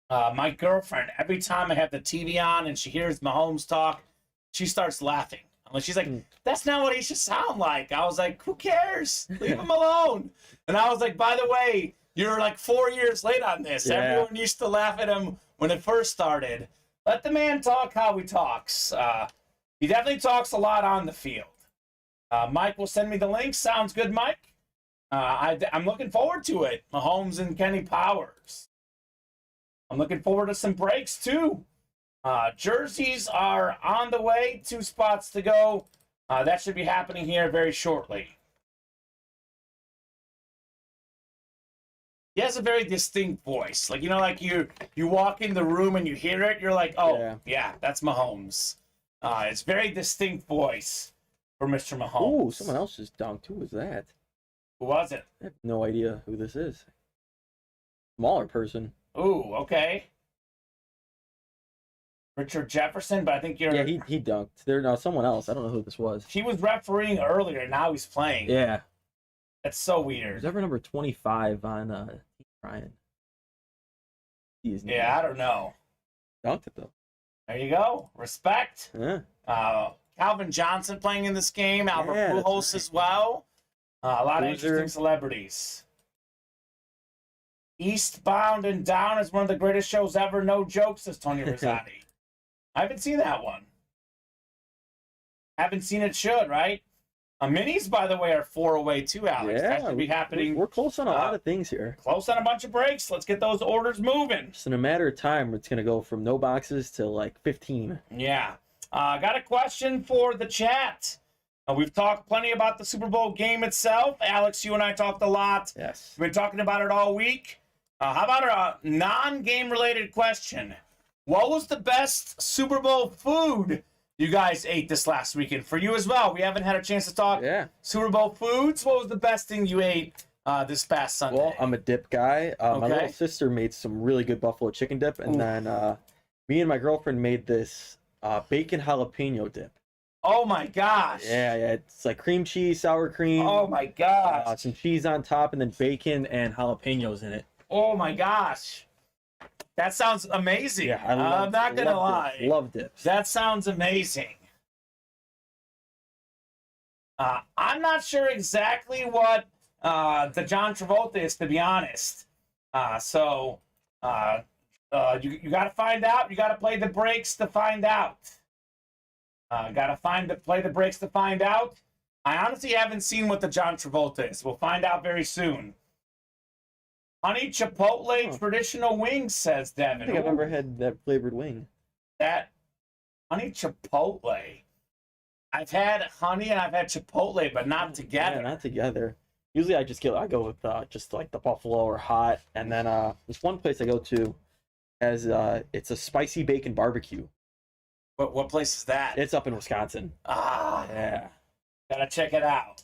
My girlfriend, every time I have the TV on and she hears Mahomes talk, she starts laughing. She's like, that's not what he should sound like. I was like, who cares? Leave him alone. And I was like, by the way, you're like 4 years late on this. Yeah. Everyone used to laugh at him when it first started. Let the man talk how he talks. He definitely talks a lot on the field. Mike will send me the link. Sounds good, Mike. I'm looking forward to it. Mahomes and Kenny Powers. I'm looking forward to some breaks, too. Jerseys are on the way. 2 spots to go. That should be happening here very shortly. He has a very distinct voice. Like, you know, like you walk in the room and you hear it, you're like, oh, yeah that's Mahomes. It's very distinct voice for Mr. Mahomes. Ooh, someone else just dunked. Who was that? Who was it? I have no idea who this is. Smaller person. Ooh, okay. Richard Jefferson, but I think you're... Yeah, he dunked. No, someone else. I don't know who this was. He was refereeing earlier, now he's playing. Yeah. That's so weird. There's ever number 25 on Ryan. Yeah, I don't know. Dunked it, though. There you go. Respect. Yeah. Calvin Johnson playing in this game. Albert Pujols right. as well. A lot of Loser. interesting celebrities. Eastbound and Down is one of the greatest shows ever. No joke, says Tony Rosati. I haven't seen that one. Haven't seen it, should, right? Minis, by the way, are 4 away too, Alex. Yeah, that should be happening. We're close on a lot of things here. Close on a bunch of breaks. Let's get those orders moving. Just in a matter of time, it's going to go from no boxes to like 15. Yeah. Got a question for the chat. We've talked plenty about the Super Bowl game itself. Alex, you and I talked a lot. Yes. We've been talking about it all week. How about a non-game related question? What was the best Super Bowl food you guys ate this last weekend? For you as well. We haven't had a chance to talk Super Bowl foods. What was the best thing you ate this past Sunday? Well, I'm a dip guy. My little sister made some really good buffalo chicken dip, and then me and my girlfriend made this bacon jalapeno dip. Oh my gosh. Yeah, it's like cream cheese, sour cream. Oh my gosh. Some cheese on top, and then bacon and jalapenos in it. Oh my gosh. That sounds amazing. Yeah, I'm not going to lie. Love dips. That sounds amazing. I'm not sure exactly what the John Travolta is, to be honest. So you got to find out. You got to play the breaks to find out. Play the breaks to find out. I honestly haven't seen what the John Travolta is. We'll find out very soon. Honey Chipotle traditional wings, says Devin. I think I've never had that flavored wing. That honey Chipotle. I've had honey and I've had Chipotle, but not together. Yeah, not together. Usually I go with just like the buffalo or hot, and then there's one place I go to as it's a spicy bacon barbecue. What place is that? It's up in Wisconsin. Yeah. Gotta check it out.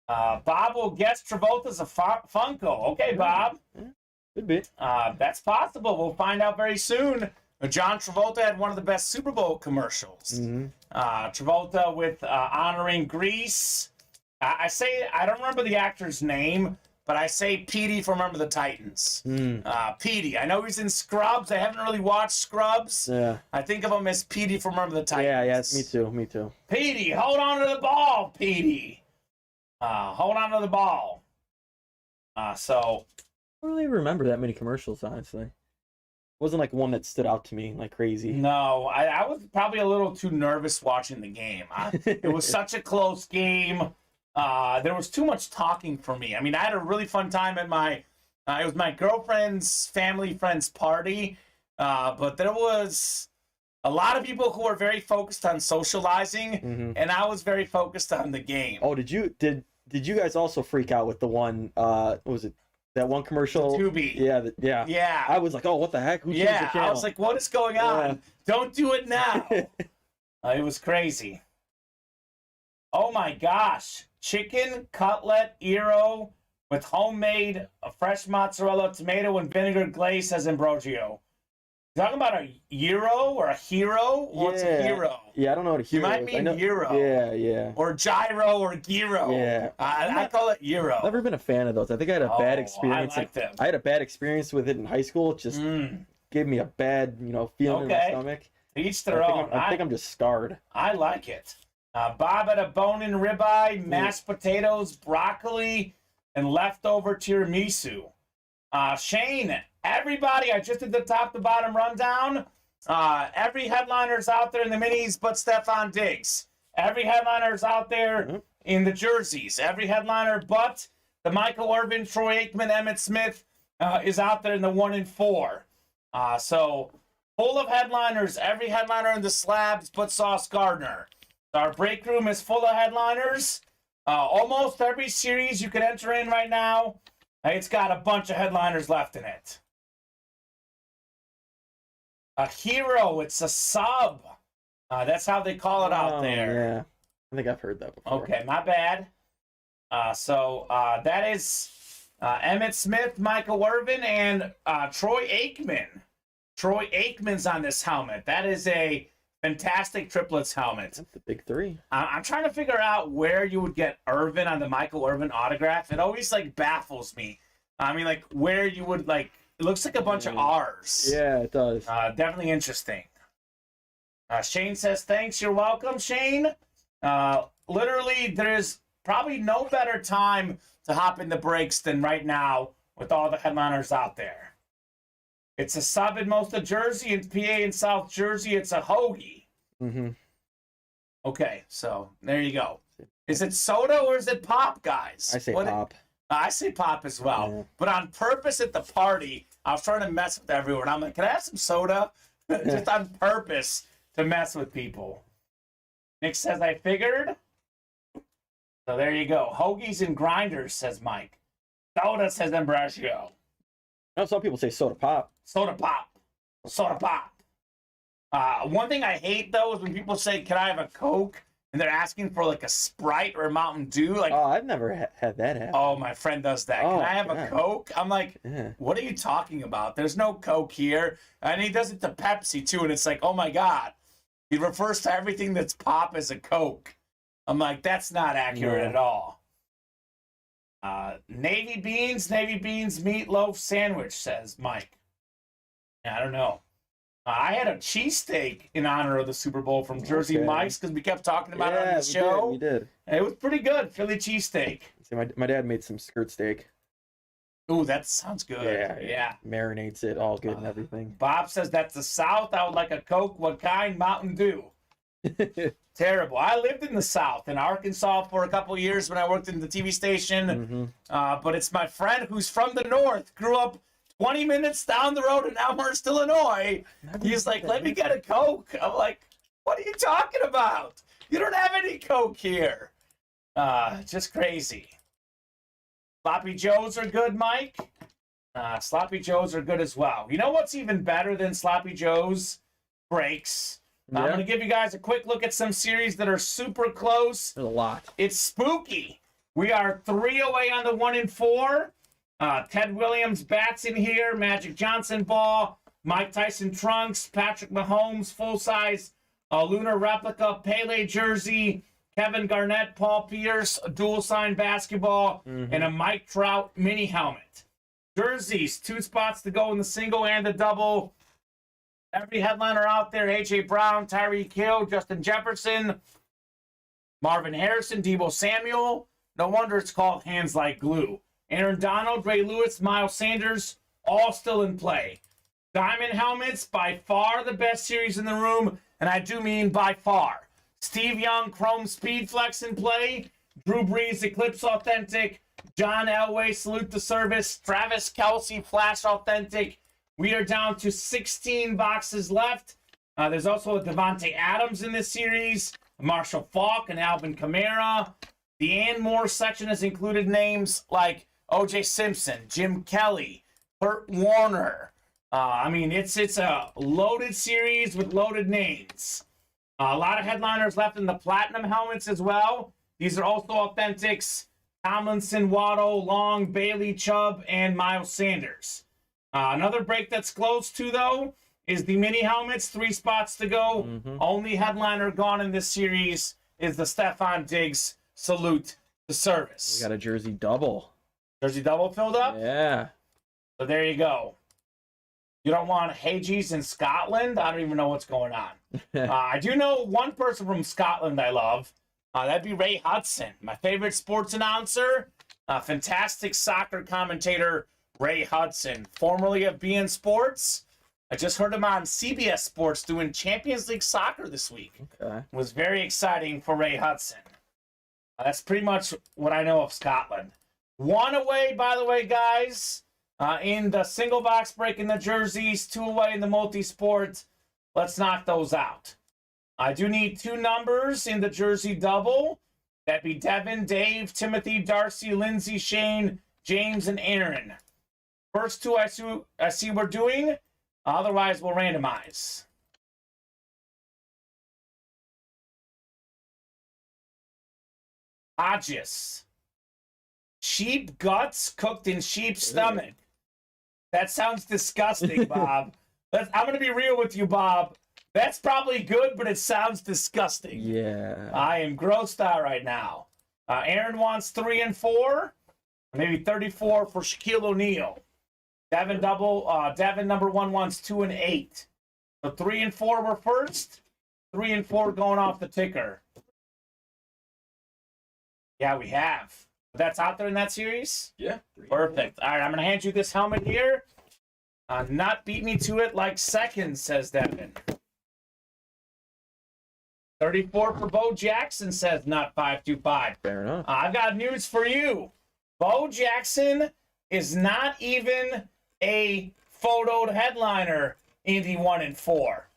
Bob will guess Travolta's a Funko. Okay, Bob. Yeah, could be. That's possible. We'll find out very soon. John Travolta had one of the best Super Bowl commercials. Mm-hmm. Travolta with honoring Greece. I don't remember the actor's name, but I say Petey from Remember the Titans. Mm. Petey. I know he's in Scrubs. I haven't really watched Scrubs. Yeah. I think of him as Petey from Remember the Titans. Yeah, me too. Petey, hold on to the ball, Petey. Hold on to the ball. So I don't really remember that many commercials, honestly. It wasn't like one that stood out to me like crazy. no, I was probably a little too nervous watching the game. It was such a close game. There was too much talking for me. I mean, I had a really fun time at my, it was my girlfriend's family friend's party, but there was a lot of people who were very focused on socializing, and I was very focused on the game. Oh, did you guys also freak out with the one? What was it? That one commercial? Tubi. Yeah. Yeah. I was like, oh, what the heck? Who changed the Yeah, channel? I was like, what is going on? Yeah. Don't do it now. It was crazy. Oh my gosh. Chicken cutlet gyro with homemade fresh mozzarella, tomato, and vinegar glaze, says Ambrogio. You talking about a gyro or a hero? What's a hero? Yeah, I don't know what a You hero might is. mean I know, gyro. Yeah. Or gyro or gyro. Yeah. I call it gyro. Never been a fan of those. I think I had a bad Oh, experience. I like them. I had a bad experience with it in high school. It just gave me a bad, feeling in my Okay. stomach. Each their own. I think I'm just scarred. I like it. Bob had a bone-in ribeye, mashed potatoes, broccoli, and leftover tiramisu. Shane, everybody, I just did the top to bottom rundown. Every headliner's out there in the minis but Stefan Diggs. Every headliner's out there in the jerseys. Every headliner but the Michael Irvin, Troy Aikman, Emmitt Smith is out there in the 1 and 4. So full of headliners. Every headliner in the slabs but Sauce Gardner. Our break room is full of headliners. Almost every series you can enter in right now, it's got a bunch of headliners left in it. A hero, it's a sub. That's how they call it out there. Yeah, I think I've heard that before. Okay, my bad. So that is Emmitt Smith, Michael Irvin, and Troy Aikman. Troy Aikman's on this helmet. That is a fantastic triplets helmet. That's the big three. I'm trying to figure out where you would get Irvin on the Michael Irvin autograph. It always baffles me. I mean, where you would it looks like a bunch of R's. Yeah, it does. Definitely interesting. Shane says, thanks, you're welcome, Shane. Literally, there's probably no better time to hop in the breaks than right now with all the headliners out there. It's a sub in most of Jersey, in PA and South Jersey, it's a hoagie. Okay, so there you go. Is it soda or is it pop, guys? I say pop. I say pop as well. Yeah. But on purpose at the party, I was trying to mess with everyone. I'm like, can I have some soda? Just on purpose to mess with people. Nick says, I figured. So there you go. Hoagies and grinders, says Mike. Soda, says Ambrosio. Some people say soda pop. Soda pop. Soda pop. One thing I hate, though, is when people say, can I have a Coke? And they're asking for a Sprite or a Mountain Dew. Oh, I've never had that happen. Oh, my friend does that. Can I have a Coke? I'm like, Yeah. what are you talking about? There's no Coke here. And he does it to Pepsi, too. And it's like, oh, my God. He refers to everything that's pop as a Coke. I'm like, that's not accurate at all. Navy beans, meatloaf sandwich, says Mike. I don't know. I had a cheesesteak in honor of the Super Bowl from Jersey Mike's because we kept talking about it on the show. We did. It was pretty good, Philly cheesesteak. See, my dad made some skirt steak. Ooh, that sounds good. Yeah. Marinates it all good and everything. Bob says that's the South. I would like a Coke. What kind? Mountain Dew. Terrible. I lived in the South, in Arkansas, for a couple of years when I worked in the TV station. But it's my friend who's from the North, grew up 20 minutes down the road in Elmhurst, Illinois. He's like, let me get a Coke. I'm like, what are you talking about? You don't have any Coke here. Just crazy. Sloppy Joes are good, Mike. Sloppy Joes are good as well. You know what's even better than Sloppy Joes? Breaks. I'm going to give you guys a quick look at some series that are super close. There's a lot. It's spooky. We are 3 away on the 1 and 4. Ted Williams bats in here. Magic Johnson ball. Mike Tyson trunks. Patrick Mahomes full-size lunar replica Pele jersey. Kevin Garnett, Paul Pierce, a dual sign basketball, and a Mike Trout mini helmet. Jerseys, 2 spots to go in the single and the double. Every headliner out there: A.J. Brown, Tyreek Hill, Justin Jefferson, Marvin Harrison, Deebo Samuel. No wonder it's called Hands Like Glue. Aaron Donald, Ray Lewis, Miles Sanders, all still in play. Diamond helmets, by far the best series in the room, and I do mean by far. Steve Young, Chrome Speed Flex in play. Drew Brees, Eclipse Authentic. John Elway, Salute the Service. Travis Kelce, Flash Authentic. We are down to 16 boxes left. There's also a Devontae Adams in this series, Marshall Faulk, and Alvin Kamara. The and more section has included names like O.J. Simpson, Jim Kelly, Kurt Warner. I mean, it's a loaded series with loaded names. A lot of headliners left in the platinum helmets as well. These are also authentics: Tomlinson, Waddle, Long, Bailey, Chubb, and Miles Sanders. Another break that's close to, though, is the mini helmets. 3 spots to go. Only headliner gone in this series is the Stephon Diggs Salute the Service. We got a jersey double. Jersey double filled up? Yeah. So there you go. You don't want Hages in Scotland? I don't even know what's going on. I do know one person from Scotland I love. That'd be Ray Hudson, my favorite sports announcer. Fantastic soccer commentator, Ray Hudson, formerly of BN Sports. I just heard him on CBS Sports doing Champions League soccer this week. Okay. It was very exciting for Ray Hudson. That's pretty much what I know of Scotland. 1 away, by the way, guys, in the single box break in the jerseys. 2 away in the multi-sport. Let's knock those out. I do need 2 numbers in the jersey double. That'd be Devin, Dave, Timothy, Darcy, Lindsay, Shane, James, and Aaron. First 2 I see we're doing. Otherwise, we'll randomize. Hodges. Sheep guts cooked in sheep's stomach. That sounds disgusting, Bob. I'm going to be real with you, Bob. That's probably good, but it sounds disgusting. Yeah. I am grossed out right now. Aaron wants 3 and 4. Maybe 34 for Shaquille O'Neal. Devin number 1 wants 2 and 8. So 3 and 4 were first. 3 and 4 going off the ticker. Yeah, we have. That's out there in that series? Yeah. Perfect. All right, I'm going to hand you this helmet here. Not beat me to it like seconds, says Devin. 34 for Bo Jackson, says not 525. Fair enough. I've got news for you. Bo Jackson is not even a photoed headliner in the 1 and 4.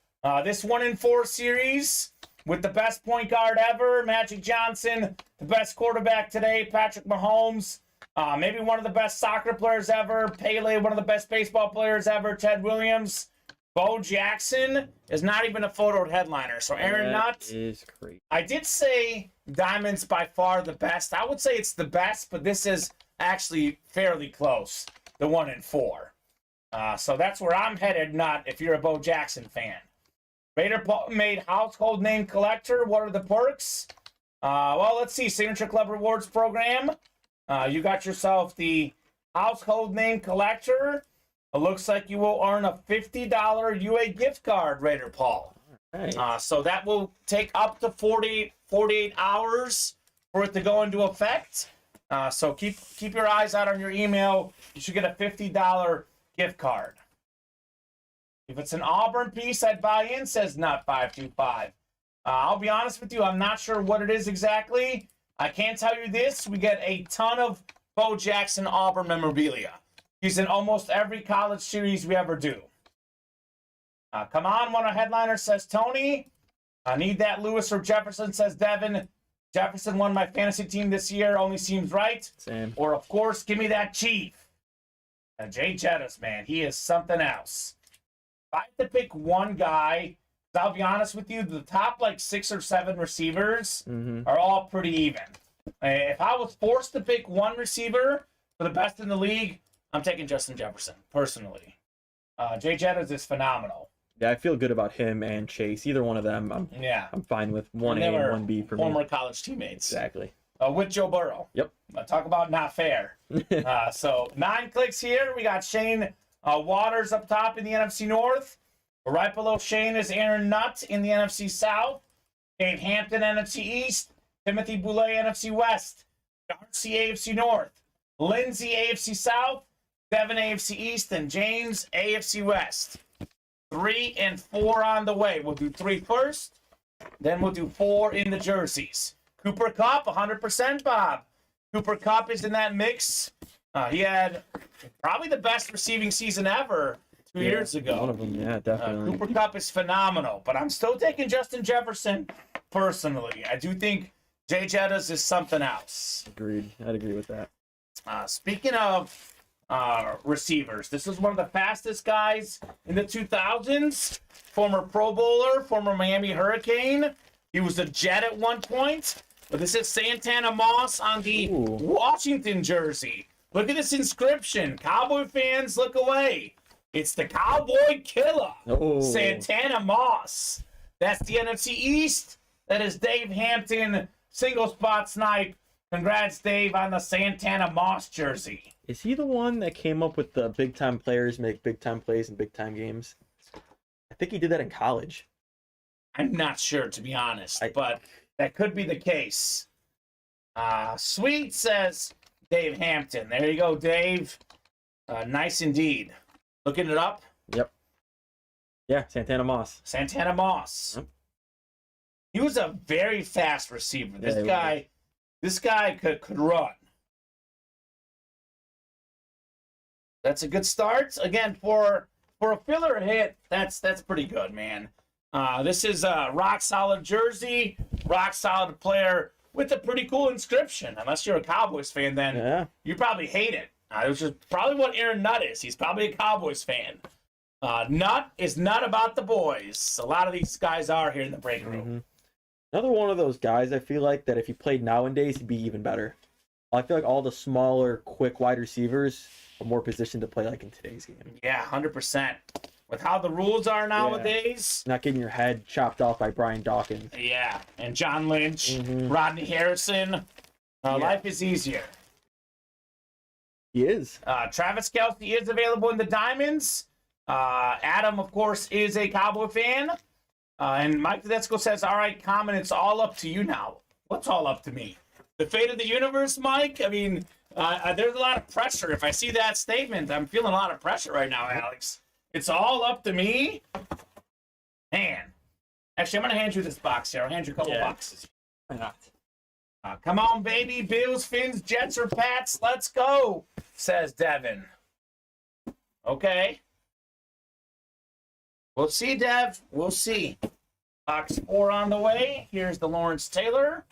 This 1 and 4 series with the best point guard ever, Magic Johnson, the best quarterback today, Patrick Mahomes, maybe one of the best soccer players ever, Pele, one of the best baseball players ever, Ted Williams. Bo Jackson is not even a photoed headliner. So Aaron Nutt is crazy. I did say Diamond's by far the best. I would say it's the best, but this is actually fairly close, the 1 and 4. So that's where I'm headed, not if you're a Bo Jackson fan. Raider made household name collector. What are the perks? Well, let's see. Signature Club Rewards Program. You got yourself the household name collector. It looks like you will earn a $50 UA gift card, Raider Paul. Right. So that will take up to 48 hours for it to go into effect. So keep your eyes out on your email. You should get a $50 gift card. If it's an Auburn piece, I'd buy in, says not 525. I'll be honest with you, I'm not sure what it is exactly. I can tell you this, we get a ton of Bo Jackson Auburn memorabilia. He's in almost every college series we ever do. Come on, one of headliners, says Tony. I need that Lewis or Jefferson, says Devin. Jefferson won my fantasy team this year, only seems right. Same. Or, of course, give me that Chief. Jay Jettis, man, he is something else. If I had to pick one guy, I'll be honest with you, the top, 6 or 7 receivers are all pretty even. If I was forced to pick one receiver for the best in the league, I'm taking Justin Jefferson, personally. Jay Jettis is phenomenal. Yeah, I feel good about him and Chase. Either one of them, I'm fine with 1A and 1B for me. Former college teammates. Exactly. With Joe Burrow. Yep. Talk about not fair. So 9 clicks here. We got Shane Waters up top in the NFC North. Right below Shane is Aaron Nutt in the NFC South. Dave Hampton, NFC East. Timothy Boulay, NFC West. Darcy, AFC North. Lindsay, AFC South. Devin, AFC East. And James, AFC West. 3 and 4 on the way. We'll do 3 first. Then we'll do 4 in the jerseys. Cooper Kupp, 100%, Bob. Cooper Kupp is in that mix. He had probably the best receiving season ever 2 years ago. One of them, yeah, definitely. Cooper Kupp is phenomenal, but I'm still taking Justin Jefferson personally. I do think Jay Jettas is something else. Agreed. I'd agree with that. Speaking of receivers, this is one of the fastest guys in the 2000s. Former Pro Bowler, former Miami Hurricane. He was a Jet at one point. But this is Santana Moss on the Washington jersey. Look at this inscription. Cowboy fans, look away. It's the Cowboy Killer, Santana Moss. That's the NFC East. That is Dave Hampton, single spot snipe. Congrats, Dave, on the Santana Moss jersey. Is he the one that came up with the big-time players make big-time plays in big-time games? I think he did that in college. I'm not sure, to be honest, but that could be the case. Sweet, says Dave Hampton. There you go, Dave. Nice indeed. Looking it up? Yep. Yeah, Santana Moss. Santana Moss. Yep. He was a very fast receiver. This guy could run. That's a good start. Again, for a filler hit, that's pretty good, man. This is a rock solid jersey, rock solid player with a pretty cool inscription. Unless you're a Cowboys fan, then you probably hate it. Which is probably what Aaron Nutt is. He's probably a Cowboys fan. Nutt is not about the boys. A lot of these guys are here in the break room. Mm-hmm. Another one of those guys, I feel like, that if he played nowadays, he'd be even better. I feel like all the smaller, quick wide receivers are more positioned to play like in today's game. Yeah, 100%. With how the rules are nowadays. Not getting your head chopped off by Brian Dawkins. Yeah, and John Lynch, Rodney Harrison. Life is easier. He is. Travis Kelce is available in the Diamonds. Adam, of course, is a Cowboy fan. And Mike Tedesco says, all right, Kamen, it's all up to you now. What's all up to me? The fate of the universe, Mike? I mean, there's a lot of pressure. If I see that statement, I'm feeling a lot of pressure right now, Alex. It's all up to me? Man. Actually, I'm going to hand you this box here. I'll hand you a couple boxes. Why not? Come on, baby. Bills, Fins, Jets, or Pats. Let's go, says Devin. Okay. We'll see, Dev. We'll see. Box 4 on the way. Here's the Lawrence Taylor.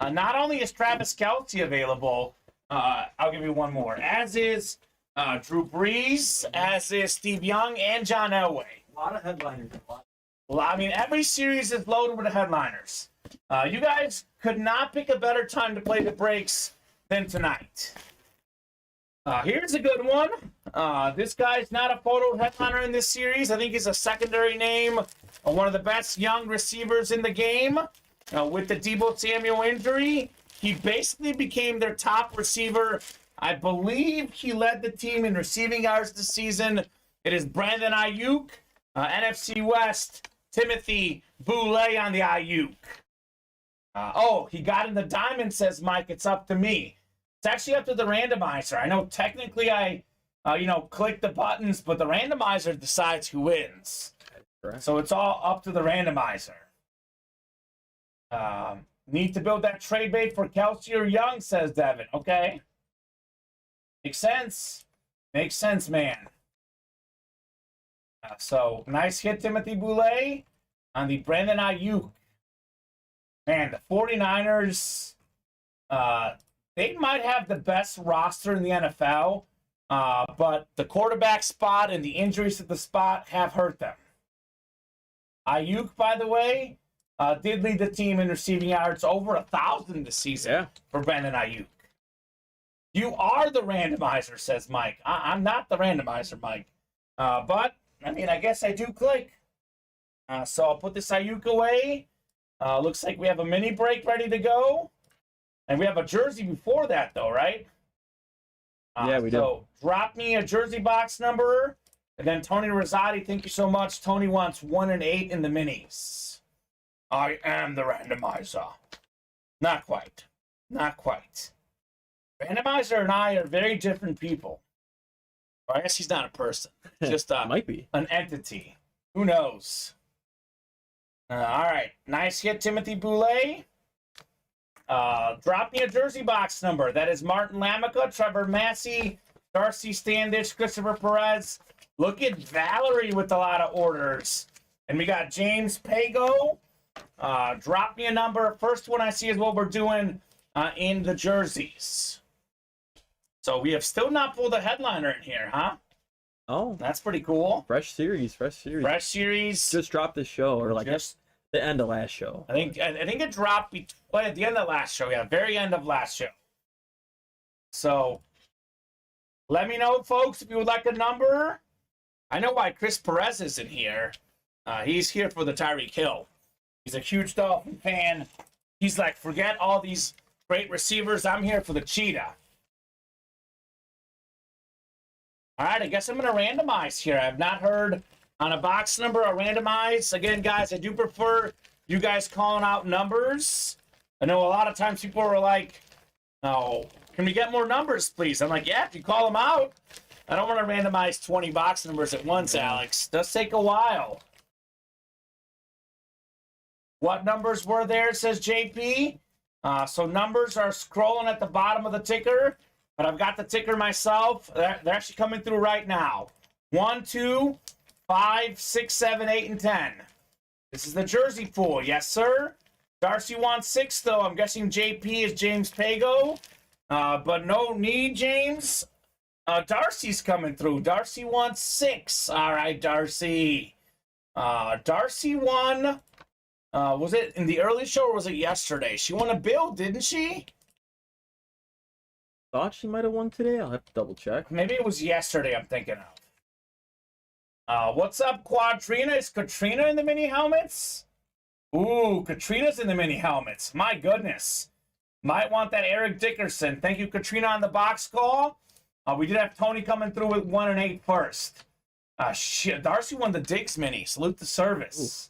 Not only is Travis Kelce available, I'll give you one more. As is Drew Brees, as is Steve Young, and John Elway. A lot of headliners. Well, I mean, every series is loaded with headliners. You guys could not pick a better time to play the breaks than tonight. Here's a good one. This guy's not a photo headliner in this series. I think he's a secondary name of one of the best young receivers in the game. With the Deebo Samuel injury, he basically became their top receiver. I believe he led the team in receiving yards this season. It is Brandon Ayuk, NFC West, Timothy Boulay on the Ayuk. He got in the diamond, says Mike. It's up to me. It's actually up to the randomizer. I know technically I, click the buttons, but the randomizer decides who wins. So it's all up to the randomizer. Need to build that trade bait for Kelce or Young, says Devin. Okay. Makes sense. Makes sense, man. So, nice hit, Timothy Boulay, on the Brandon Ayuk. Man, the 49ers, they might have the best roster in the NFL, but the quarterback spot and the injuries at the spot have hurt them. Ayuk, by the way, did lead the team in receiving yards over 1,000 this season for Brandon Ayuk. You are the randomizer, says Mike. I'm not the randomizer, Mike. But I mean, I guess I do click. So I'll put this Ayuk away. Looks like we have a mini break ready to go. And we have a jersey before that, though, right? Yeah, we do. So drop me a jersey box number. And then Tony Rosati, thank you so much. Tony wants 1 and 8 in the minis. I am the randomizer. Not quite. Not quite. Randomizer and I are very different people. Or I guess he's not a person. Just Might be an entity. Who knows? All right. Nice hit, Timothy Boulay. Drop me a jersey box number. That is Martin Lamica, Trevor Massey, Darcy Standish, Christopher Perez. Look at Valerie with a lot of orders. And we got James Pago. Drop me a number. First one I see is what we're doing in the jerseys. So we have still not pulled a headliner in here, huh? Oh, That's pretty cool. fresh series. Fresh series. Just dropped the show, or like Just the end of last show. I think it dropped at the end of last show. Yeah, very end of last show. So let me know, folks, if you would like a number. I know why Chris Perez isn't here. He's here for the Tyreek Hill. He's a huge Dolphin fan. He's like, forget all these great receivers. I'm here for the cheetah. All right, I guess I'm going to randomize here. I've not heard on a box number or randomize. Again, guys, I do prefer you guys calling out numbers. I know a lot of times people are like, oh, can we get more numbers, please? I'm like, yeah, if you call them out. I don't want to randomize 20 box numbers at once, Alex. It does take a while. What numbers were there, says JP? So numbers are scrolling at the bottom of the ticker, but I've got the ticker myself. They're actually coming through right now. 1, 2, 5, 6, 7, 8, and 10. This is the jersey pool. Yes, sir. Darcy wants 6, though. I'm guessing JP is James Pago. But no need, James. Darcy's coming through. Darcy wants 6. All right, Darcy. Darcy won. Was it in the early show or was it yesterday? She won a bill, didn't she? Thought she might have won today. I'll have to double check. Maybe it was yesterday I'm thinking of. What's up, Quadrina? Is Katrina in the mini helmets? Ooh, Katrina's in the mini helmets. My goodness. Might want that Eric Dickerson. Thank you, Katrina, on the box call. We did have Tony coming through with 1 and 8 first. Shit, Darcy won the Diggs mini. Salute the service.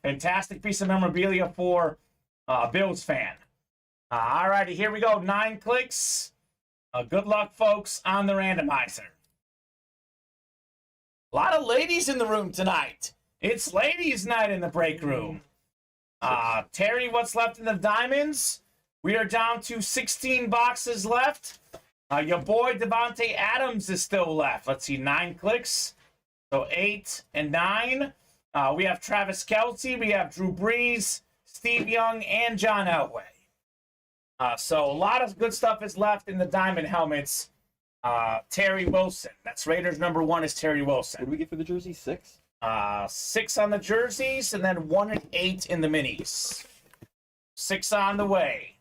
Fantastic piece of memorabilia for Bills fan. All righty, here we go. 9 clicks. Good luck, folks, on the randomizer. A lot of ladies in the room tonight. It's ladies' night in the break room. Terry, what's left in the diamonds? We are down to 16 boxes left. Your boy Devontae Adams is still left. Let's see, 9 clicks. So 8 and 9. We have Travis Kelce, we have Drew Brees, Steve Young, and John Elway. So a lot of good stuff is left in the diamond helmets. Terry Wilson. That's Raiders number 1 is Terry Wilson. What did we get for the jersey? 6? 6 on the jerseys, and then 1 and 8 in the minis. 6 on the way.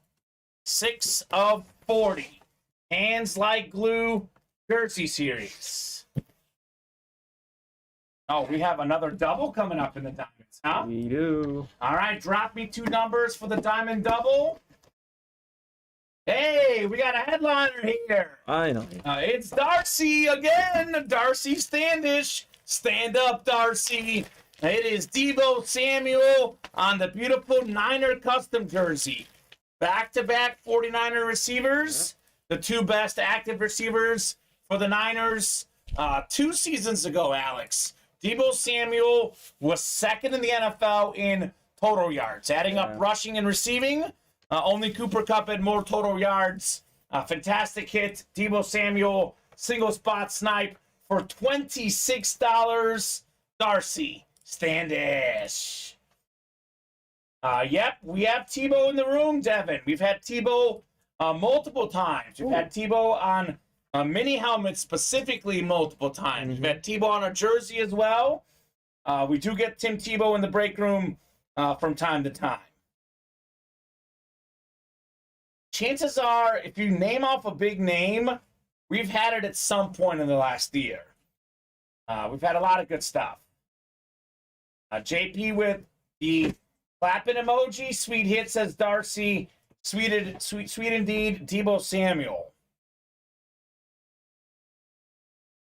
6 of 40. Hands like glue jersey series. Oh, we have another double coming up in the diamonds, huh? We do. All right, drop me 2 numbers for the diamond double. Hey, we got a headliner here. I know. It's Darcy again. Darcy Standish. Stand up, Darcy. It is Deebo Samuel on the beautiful Niner custom jersey. Back-to-back 49er receivers. The 2 best active receivers for the Niners 2 seasons ago, Alex. Deebo Samuel was 2nd in the NFL in total yards, adding up rushing and receiving. Only Cooper Kupp had more total yards. Fantastic hit. Deebo Samuel, single spot snipe for $26. Darcy Standish. Yep, we have Tebow in the room, Devin. We've had Tebow multiple times. We've had Tebow on a mini helmet specifically multiple times. We've had Tebow on a jersey as well. We do get Tim Tebow in the break room from time to time. Chances are, if you name off a big name, we've had it at some point in the last year. We've had a lot of good stuff. JP with the clapping emoji. Sweet hit, says Darcy. Sweet indeed. Deebo Samuel.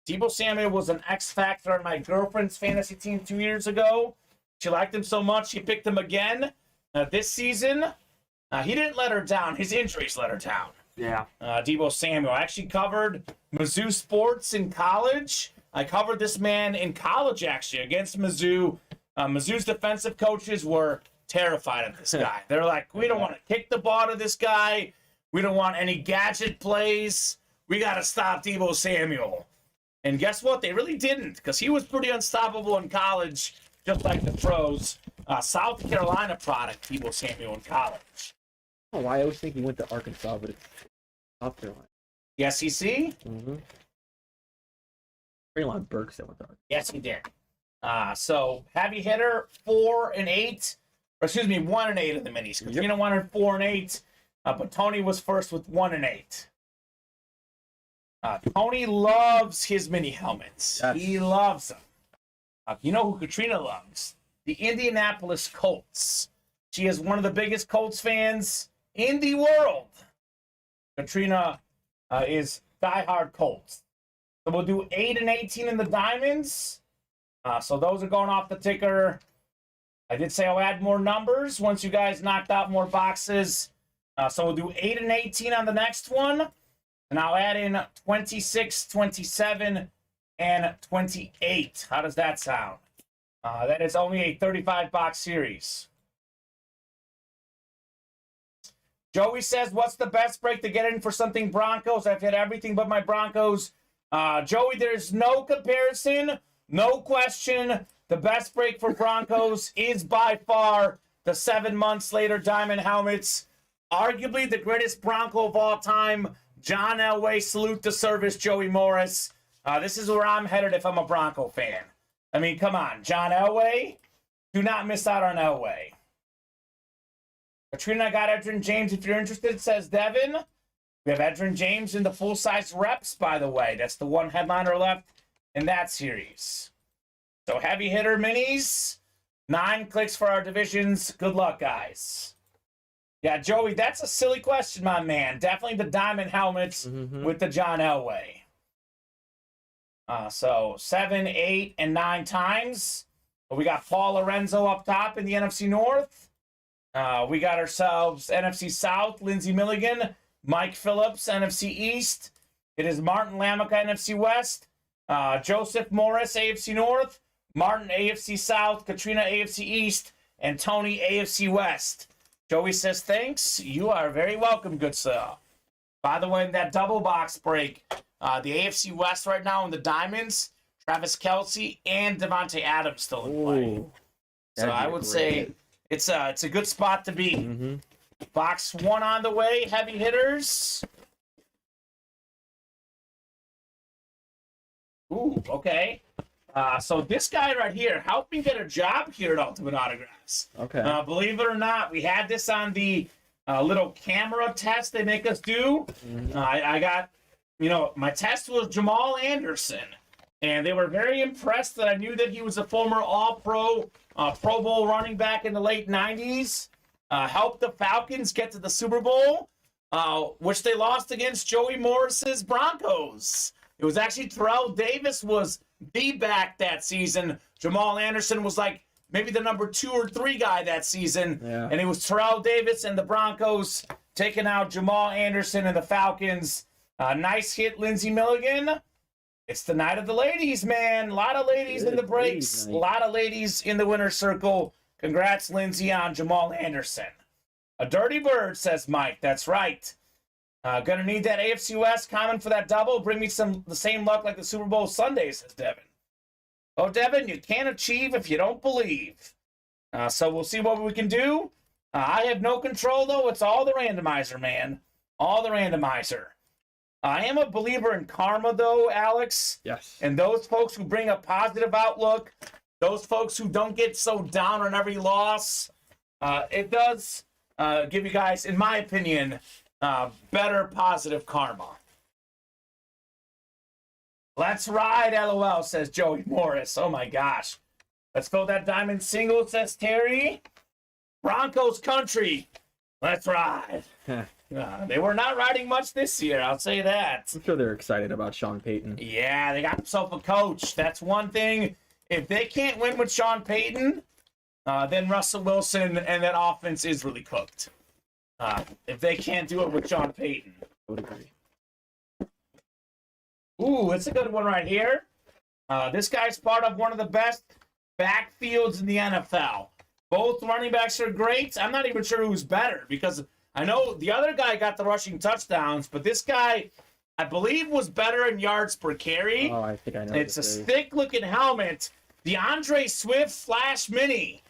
Deebo Samuel was an X factor on my girlfriend's fantasy team 2 years ago. She liked him so much, she picked him again. This season, he didn't let her down. His injuries let her down. Yeah. Deebo Samuel. I actually covered Mizzou sports in college. I covered this man in college, actually, against Mizzou. Mizzou's defensive coaches were terrified of this guy. They're like, we don't want to kick the ball to this guy. We don't want any gadget plays. We got to stop Deebo Samuel. And guess what? They really didn't, because he was pretty unstoppable in college, just like the pros. South Carolina product, Deebo Samuel in college. I don't know why I always think he went to Arkansas, but it's South Carolina. The SEC? Mm-hmm. Traylon Burks that went to Arkansas. Yes, he did. So heavy hitter 4 and 8, or excuse me, 1 and 8 in the minis. Katrina wanted 4 and 8, but Tony was first with 1 and 8. Tony loves his mini helmets. Yes. He loves them. You know who Katrina loves? The Indianapolis Colts. She is one of the biggest Colts fans in the world. Katrina is diehard Colts. So we'll do 8 and 18 in the diamonds. So those are going off the ticker. I did say I'll add more numbers once you guys knocked out more boxes. So we'll do 8 and 18 on the next one. And I'll add in 26, 27, and 28. How does that sound? That is only a 35-box series. Joey says, what's the best break to get in for something Broncos? I've hit everything but my Broncos. Joey, there's no comparison, no question. The best break for Broncos is by far the 7 months later diamond helmets. Arguably the greatest Bronco of all time. John Elway, salute to service, Joey Morris. This is where I'm headed if I'm a Bronco fan. I mean, come on. John Elway, do not miss out on Elway. Katrina, I got Edrin James if you're interested, says Devin. We have Edrin James in the full-size reps, by the way. That's the one headliner left in that series. So heavy hitter minis, 9 clicks for our divisions. Good luck, guys. Yeah, Joey, that's a silly question, my man. Definitely the diamond helmets with the John Elway. So 7, 8, and 9 times. We got Paul Lorenzo up top in the NFC North. We got ourselves NFC South, Lindsey Milligan, Mike Phillips, NFC East. It is Martin Lamica, NFC West. Joseph Morris, AFC North. Martin, AFC South. Katrina, AFC East. And Tony, AFC West. Joey says, thanks. You are very welcome, good sir. By the way, in that double box break, the AFC West right now in the Diamonds, Travis Kelce and Devontae Adams still in play. So I would say it's a good spot to be. Box 1 on the way, heavy hitters. Ooh, okay. So this guy right here helped me get a job here at Ultimate Autographs. Okay. Believe it or not, we had this on the little camera test they make us do. I got, my test was Jamal Anderson. And they were very impressed that I knew that he was a former All-Pro, Pro Bowl running back in the late 90s. Helped the Falcons get to the Super Bowl, which they lost against Joey Morris's Broncos. It was actually Terrell Davis was the back that season. Jamal Anderson was like maybe the number 2 or 3 guy that season. Yeah. And it was Terrell Davis and the Broncos taking out Jamal Anderson and the Falcons. Nice hit, Lindsey Milligan. It's the night of the ladies, man. A lot of ladies in the breaks. A lot of ladies in the winner's circle. Congrats, Lindsey, on Jamal Anderson. A dirty bird, says Mike. That's right. Gonna need that AFC West common for that double. Bring me the same luck like the Super Bowl Sunday, says Devin. Oh, Devin, you can't achieve if you don't believe. So we'll see what we can do. I have no control, though. It's all the randomizer, man. All the randomizer. I am a believer in karma, though, Alex. Yes. And those folks who bring a positive outlook, those folks who don't get so down on every loss, it does give you guys, in my opinion, better positive karma. Let's ride, LOL, says Joey Morris. Oh, my gosh. Let's fill that diamond single, says Terry. Broncos country. Let's ride. They were not riding much this year, I'll say that. I'm sure they're excited about Sean Payton. Yeah, they got themselves a coach. That's one thing. If they can't win with Sean Payton, then Russell Wilson and that offense is really cooked. If they can't do it with Sean Payton. I would agree. Ooh, it's a good one right here. This guy's part of one of the best backfields in the NFL. Both running backs are great. I'm not even sure who's better because I know the other guy got the rushing touchdowns, but this guy, I believe, was better in yards per carry. Oh, I think I know. It's a thick-looking helmet. DeAndre Swift Flash Mini,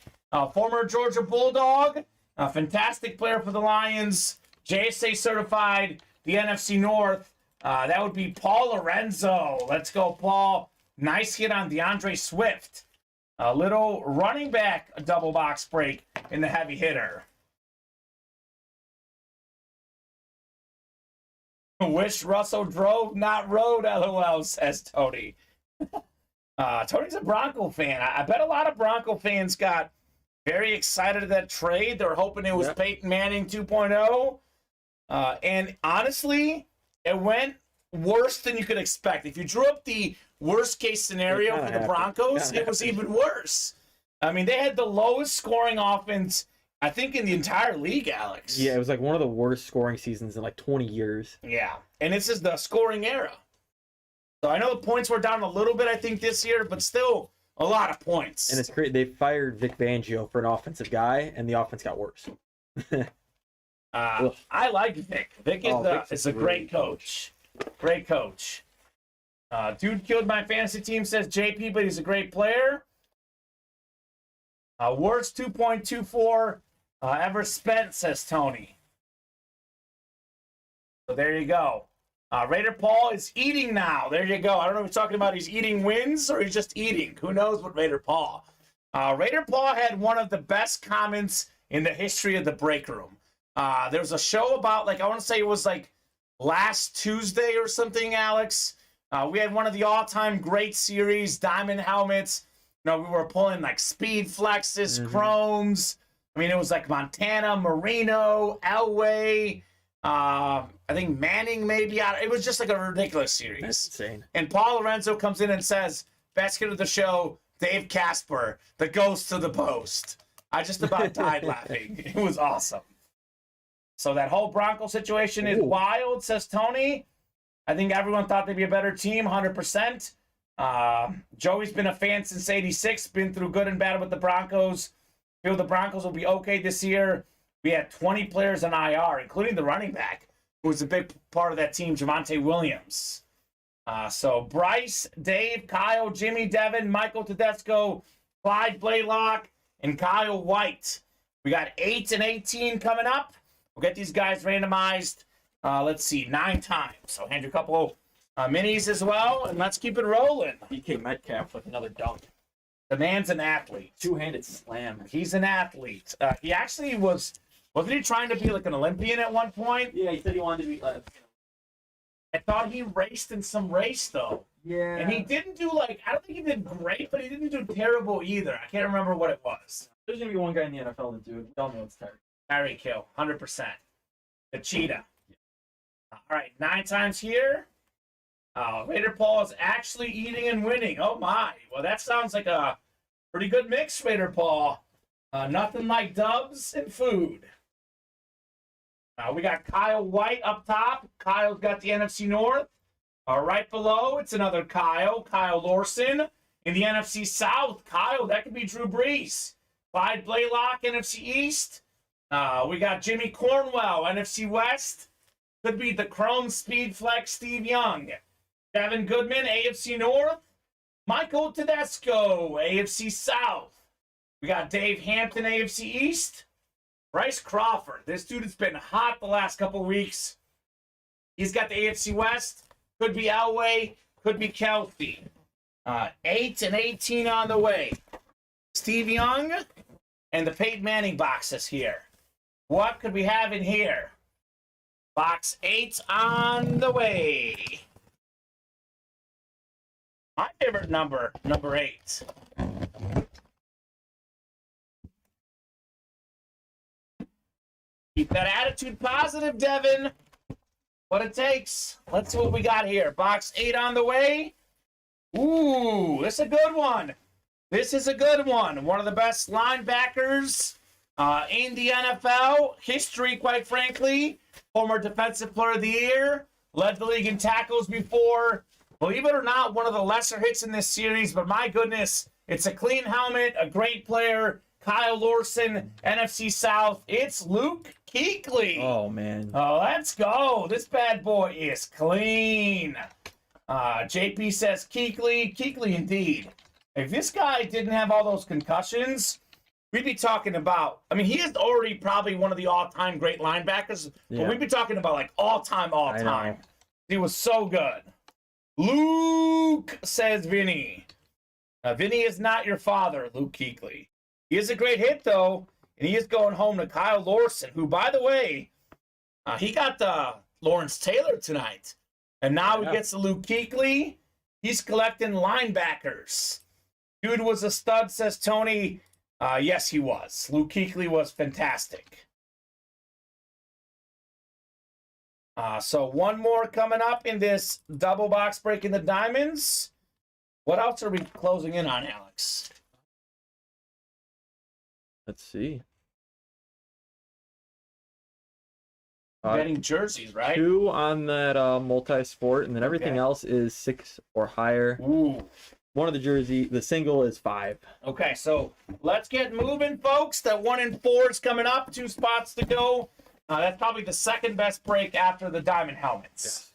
former Georgia Bulldog, a fantastic player for the Lions, JSA certified, the NFC North. That would be Paul Lorenzo. Let's go, Paul. Nice hit on DeAndre Swift. A little running back double box break in the heavy hitter. Wish Russell drove, not rode, LOL, says Tony. Tony's a Bronco fan. I bet a lot of Bronco fans got very excited at that trade. They're hoping it was Peyton Manning 2.0. And honestly, it went worse than you could expect. If you drew up the worst case scenario for the Broncos, it was even worse. I mean, they had the lowest scoring offense, I think, in the entire league, Alex. Yeah, it was like one of the worst scoring seasons in like 20 years. Yeah, and this is the scoring era. So I know the points were down a little bit, I think, this year, but still a lot of points. And it's great. They fired Vic Fangio for an offensive guy, and the offense got worse. I like Vic. Vic is a great coach. Great coach. Dude killed my fantasy team, says JP, but he's a great player. Worst 2.24 ever spent, says Tony. So there you go. Raider Paul is eating now. There you go. I don't know if he's talking about he's eating wins or he's just eating. Who knows what Raider Paul. Raider Paul had one of the best comments in the history of the break room. There was a show about, I want to say it was last Tuesday or something, Alex. We had one of the all-time great series, Diamond Helmets. We were pulling speed flexes, chromes. I mean, it was Montana, Marino, Elway, I think Manning maybe. It was just a ridiculous series. That's insane. And Paul Lorenzo comes in and says, best hit of the show, Dave Casper, the ghost of the post. I just about died laughing. It was awesome. So that whole Bronco situation is wild, says Tony. I think everyone thought they'd be a better team, 100%. Joey's been a fan since 86, been through good and bad with the Broncos. Feel the Broncos will be okay this year. We had 20 players on IR, including the running back, who was a big part of that team, Javonte Williams. So Bryce, Dave, Kyle, Jimmy, Devin, Michael Tedesco, Clyde Blaylock, and Kyle White. We got 8 and 18 coming up. We'll get these guys randomized, 9 times. So hand you a couple minis as well, and let's keep it rolling. DK Metcalf with another dunk. The man's an athlete. Two-handed slam. He's an athlete. He actually wasn't he trying to be an Olympian at one point? Yeah, he said he wanted to be. I thought he raced in some race, though. Yeah. And he didn't do, I don't think he did great, but he didn't do terrible either. I can't remember what it was. There's going to be one guy in the NFL that do it. We all know it's Tyreek Hill, 100%. The cheetah. All right, 9 times here. Raider Paul is actually eating and winning. Oh, my. Well, that sounds like a pretty good mix, Raider Paul. Nothing like dubs and food. We got Kyle White up top. Kyle's got the NFC North. Right below, it's another Kyle Lorson. In the NFC South, Kyle, that could be Drew Brees. Clyde Blaylock, NFC East. We got Jimmy Cornwell, NFC West. Could be the Chrome Speed Flex Steve Young. Devin Goodman, AFC North. Michael Tedesco, AFC South. We got Dave Hampton, AFC East. Bryce Crawford. This dude has been hot the last couple weeks. He's got the AFC West. Could be Elway. Could be Kelsey. 8 and 18 on the way. Steve Young and the Peyton Manning boxes here. What could we have in here? Box 8 on the way. My favorite number 8. Keep that attitude positive, Devin. What it takes. Let's see what we got here. Box 8 on the way. Ooh, this is a good one. This is a good one. One of the best linebackers in the NFL history, quite frankly. Former Defensive Player of the Year. Led the league in tackles before. Believe it or not, one of the lesser hits in this series, but my goodness, it's a clean helmet, a great player. Kyle Larson, NFC South. It's Luke Kuechly. Oh, man. Oh, let's go. This bad boy is clean. JP says Kuechly. Kuechly indeed. If this guy didn't have all those concussions, we'd be talking about, I mean, he is already probably one of the all-time great linebackers, but we'd be talking about like all-time. He was so good. Luke, says Vinny. Vinny is not your father, Luke Kuechly. He is a great hit, though, and he is going home to Kyle Larson, who, by the way, he got the Lawrence Taylor tonight. And now he gets the Luke Kuechly. He's collecting linebackers. Dude was a stud, says Tony. Yes, he was. Luke Kuechly was fantastic. So one more coming up in this double box breaking the diamonds. What else are we closing in on, Alex? Let's see. Getting jerseys, right? 2 on that multi-sport, and then everything else is 6 or higher. Ooh. One of the single is 5. Okay, so let's get moving, folks. That 1 in 4 is coming up. 2 spots to go. That's probably the second best break after the diamond helmets.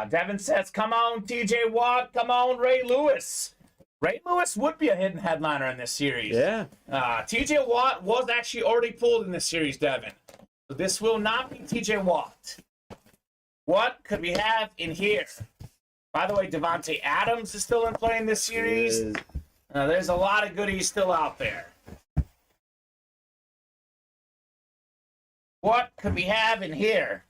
Devin says, come on, TJ Watt. Come on, Ray Lewis. Ray Lewis would be a hidden headliner in this series. Yeah. TJ Watt was actually already pulled in this series, Devin. So this will not be TJ Watt. What could we have in here? By the way, Devontae Adams is still in play in this series. There's a lot of goodies still out there. What could we have in here?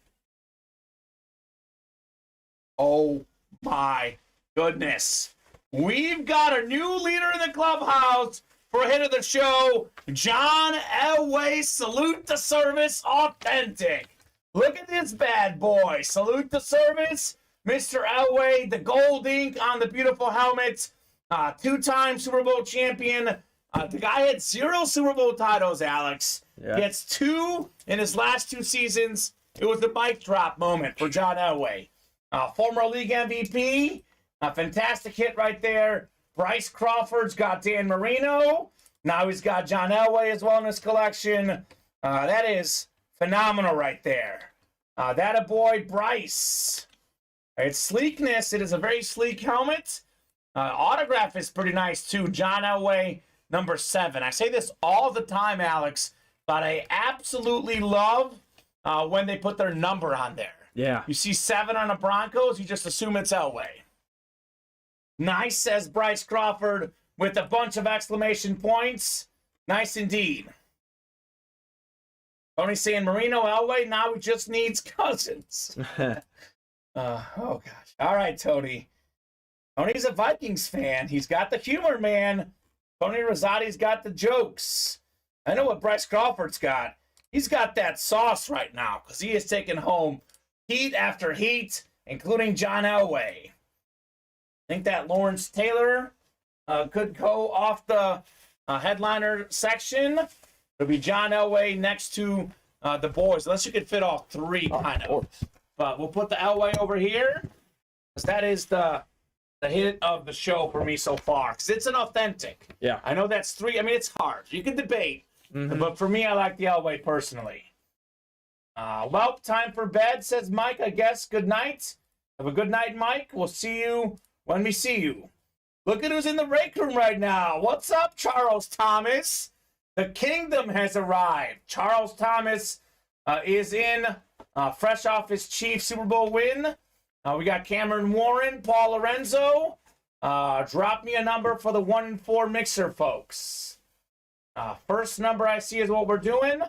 Oh my goodness. We've got a new leader in the clubhouse for a hit of the show. John Elway, Salute the Service Authentic. Look at this bad boy. Salute the Service. Mr. Elway, the gold ink on the beautiful helmet. 2-time Super Bowl champion. The guy had 0 Super Bowl titles, Alex. Yeah. He gets 2 in his last 2 seasons. It was the mic drop moment for John Elway. Former league MVP. A fantastic hit right there. Bryce Crawford's got Dan Marino. Now he's got John Elway as well in his collection. That is phenomenal right there. That a boy, Bryce. It's sleekness. It is a very sleek helmet. Autograph is pretty nice too. John Elway, number 7. I say this all the time, Alex, but I absolutely love when they put their number on there. Yeah. You see 7 on the Broncos, you just assume it's Elway. Nice, says Bryce Crawford, with a bunch of exclamation points. Nice indeed. Tony saying Marino, Elway, now he just needs Cousins. Oh, gosh. All right, Tony. Tony's a Vikings fan. He's got the humor, man. Tony Rosati's got the jokes. I know what Bryce Crawford's got. He's got that sauce right now because he is taking home heat after heat, including John Elway. I think that Lawrence Taylor could go off the headliner section. It'll be John Elway next to the boys, unless you could fit all 3, kind of. But we'll put the Elway over here, because that is the hit of the show for me so far, because it's an authentic. Yeah. I know that's 3. I mean, it's hard. You can debate. But for me, I like the Elway personally. Well, time for bed, says Mike, I guess. Good night. Have a good night, Mike. We'll see you when we see you. Look at who's in the break room right now. What's up, Charles Thomas? The kingdom has arrived. Charles Thomas is in, fresh off his Chiefs Super Bowl win. We got Cameron Warren, Paul Lorenzo. Drop me a number for the 1 in 4 mixer, folks. First number I see is what we're doing.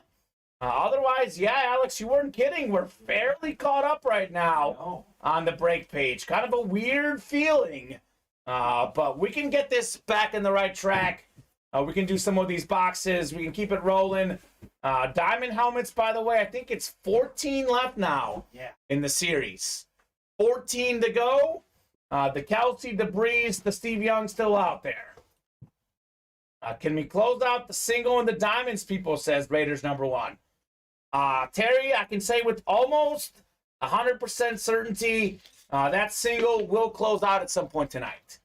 Otherwise, yeah, Alex, you weren't kidding. We're fairly caught up right now on the break page. Kind of a weird feeling But we can get this back in the right track. We can do some of these boxes. We can keep it rolling. Diamond helmets, by the way, I think it's 14 left now in the series. 14 to go. The Kelsey, the Breeze, the Steve Young still out there. Can we close out the single and the diamonds, people, says Raiders #1. Terry, I can say with almost 100% certainty, that single will close out at some point tonight.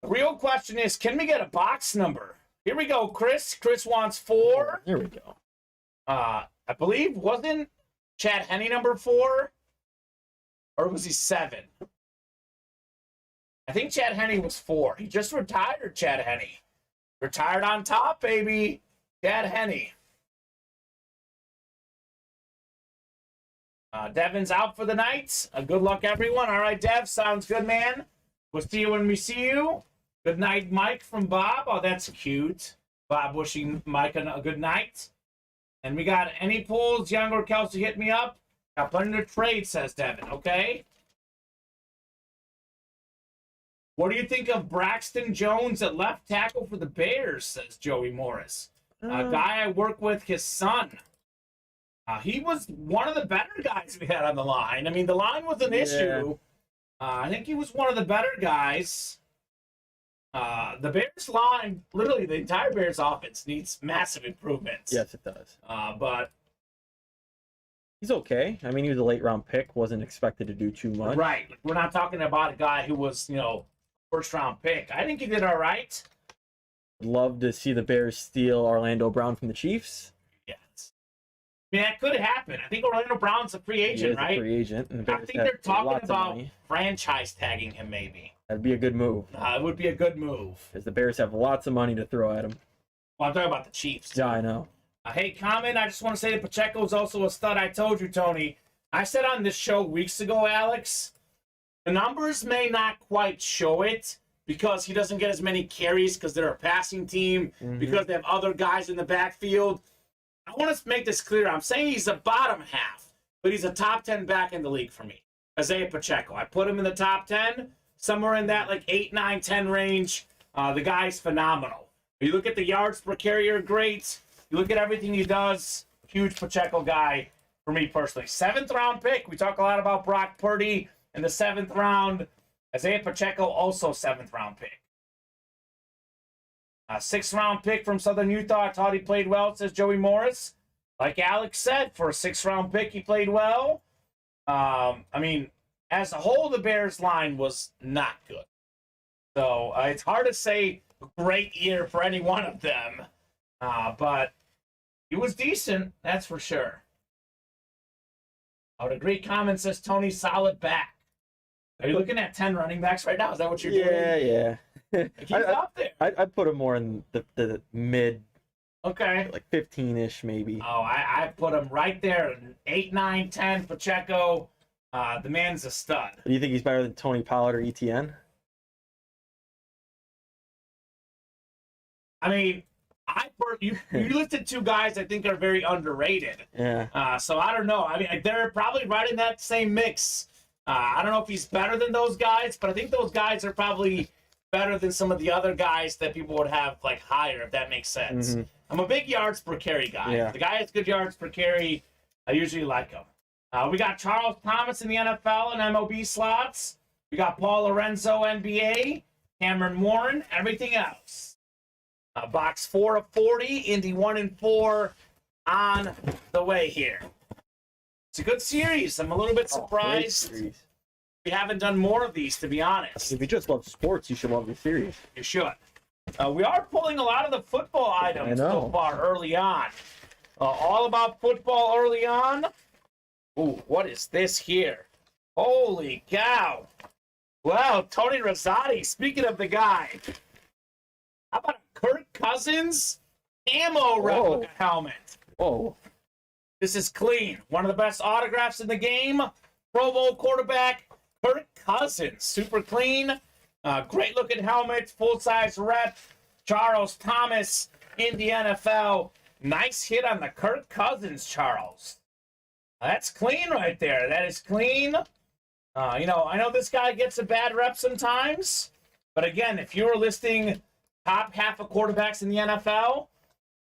The real question is, can we get a box number? Here we go, Chris. Chris wants 4. Here we go. I believe, wasn't Chad Henne number 4? Or was he 7? I think Chad Henne was 4. He just retired, Chad Henne. Retired on top, baby. Chad Henne. Devin's out for the night. Good luck, everyone. All right, Dev, sounds good, man. We'll see you when we see you. Good night, Mike, from Bob. Oh, that's cute. Bob wishing Mike a good night. And we got any pulls, Young or Kelsey, hit me up. Got plenty to trade, says Devin. Okay. What do you think of Braxton Jones at left tackle for the Bears, says Joey Morris. A guy I work with, his son. He was one of the better guys we had on the line. I mean, the line was an issue. I think he was one of the better guys. The Bears line, literally the entire Bears offense needs massive improvements. Yes, it does. But he's okay. I mean, he was a late round pick. Wasn't expected to do too much. right, we're not talking about a guy who was, first round pick. I think he did all right. Love to see the Bears steal Orlando Brown from the Chiefs. Yes. I mean, that could happen. I think Orlando Brown's a free agent, He is right? a free agent. And the I Bears think have they're talking lots of about money. franchise tagging him, maybe. That'd be a good move. It would be a good move. Because the Bears have lots of money to throw at him. Well, I'm talking about the Chiefs. Yeah, I know. Hey, Kamen, I just want to say that Pacheco's also a stud. I told you, Tony. I said on this show weeks ago, Alex, the numbers may not quite show it because he doesn't get as many carries because they're a passing team, because they have other guys in the backfield. I want to make this clear. I'm saying he's a bottom half, but he's a top 10 back in the league for me. Isaiah Pacheco. I put him in the top 10, somewhere in that 8, 9, 10 range. The guy's phenomenal. You look at the yards per carrier, great. You look at everything he does, huge Pacheco guy for me personally. 7th round pick. We talk a lot about Brock Purdy in the 7th round. Isaiah Pacheco, also 7th round pick. 6th round pick from Southern Utah. I thought he played well, says Joey Morris. Like Alex said, for a 6th round pick, he played well. I mean, as a whole, the Bears line was not good. So it's hard to say great year for any one of them. But he was decent, that's for sure. I would agree. Comment says Tony, solid back. Are you looking at 10 running backs right now? Is that what you're doing? Yeah. He's up there. I'd put him more in the mid, Okay. 15-ish maybe. Oh, I put him right there. 8, 9, 10, Pacheco. The man's a stud. Do you think he's better than Tony Pollard or ETN? I mean, you listed 2 guys I think are very underrated. Yeah. So I don't know. I mean, they're probably right in that same mix. I don't know if he's better than those guys, but I think those guys are probably better than some of the other guys that people would have higher, if that makes sense. I'm a big yards per carry guy. Yeah. If the guy has good yards per carry, I usually like him. We got Charles Thomas in the NFL and MLB slots. We got Paul Lorenzo, NBA, Cameron Warren, everything else. Box 4 of 40, Indy 1 and 4 on the way here. It's a good series. I'm a little bit surprised we haven't done more of these, to be honest. If you just love sports, you should love the series. You should. We are pulling a lot of the football items so far early on. All about football early on. Ooh, what is this here? Holy cow. Wow, Tony Rosati, speaking of the guy. How about a Kirk Cousins camo replica helmet? Whoa. This is clean. One of the best autographs in the game. Pro Bowl quarterback, Kirk Cousins. Super clean. Great looking helmet. Full-size rep. Charles Thomas in the NFL. Nice hit on the Kirk Cousins, Charles. That's clean right there. That is clean. I know this guy gets a bad rep sometimes, but again, if you were listing top half of quarterbacks in the NFL,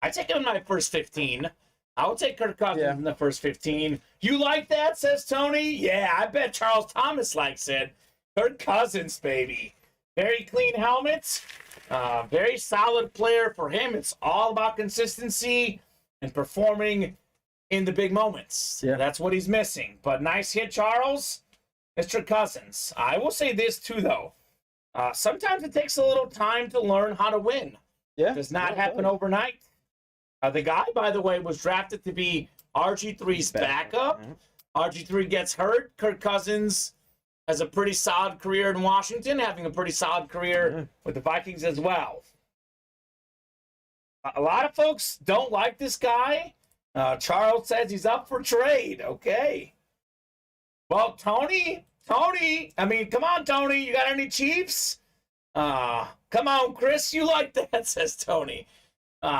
I take him in my first 15. I would take Kirk Cousins in the first 15. You like that, says Tony? Yeah, I bet Charles Thomas likes it. Kirk Cousins, baby. Very clean helmet. Very solid player for him. It's all about consistency and performing in the big moments. Yeah. That's what he's missing. But nice hit, Charles. Mr. Cousins. I will say this, too, though. Sometimes it takes a little time to learn how to win. Yeah. It does not happen overnight. The guy, by the way, was drafted to be RG3's backup. RG3 gets hurt. Kirk Cousins has a pretty solid career in Washington, having a pretty solid career with the Vikings as well. A lot of folks don't like this guy. Charles says he's up for trade. Okay. Well, Tony, I mean, come on, Tony. You got any Chiefs? Come on, Chris. You like that, says Tony.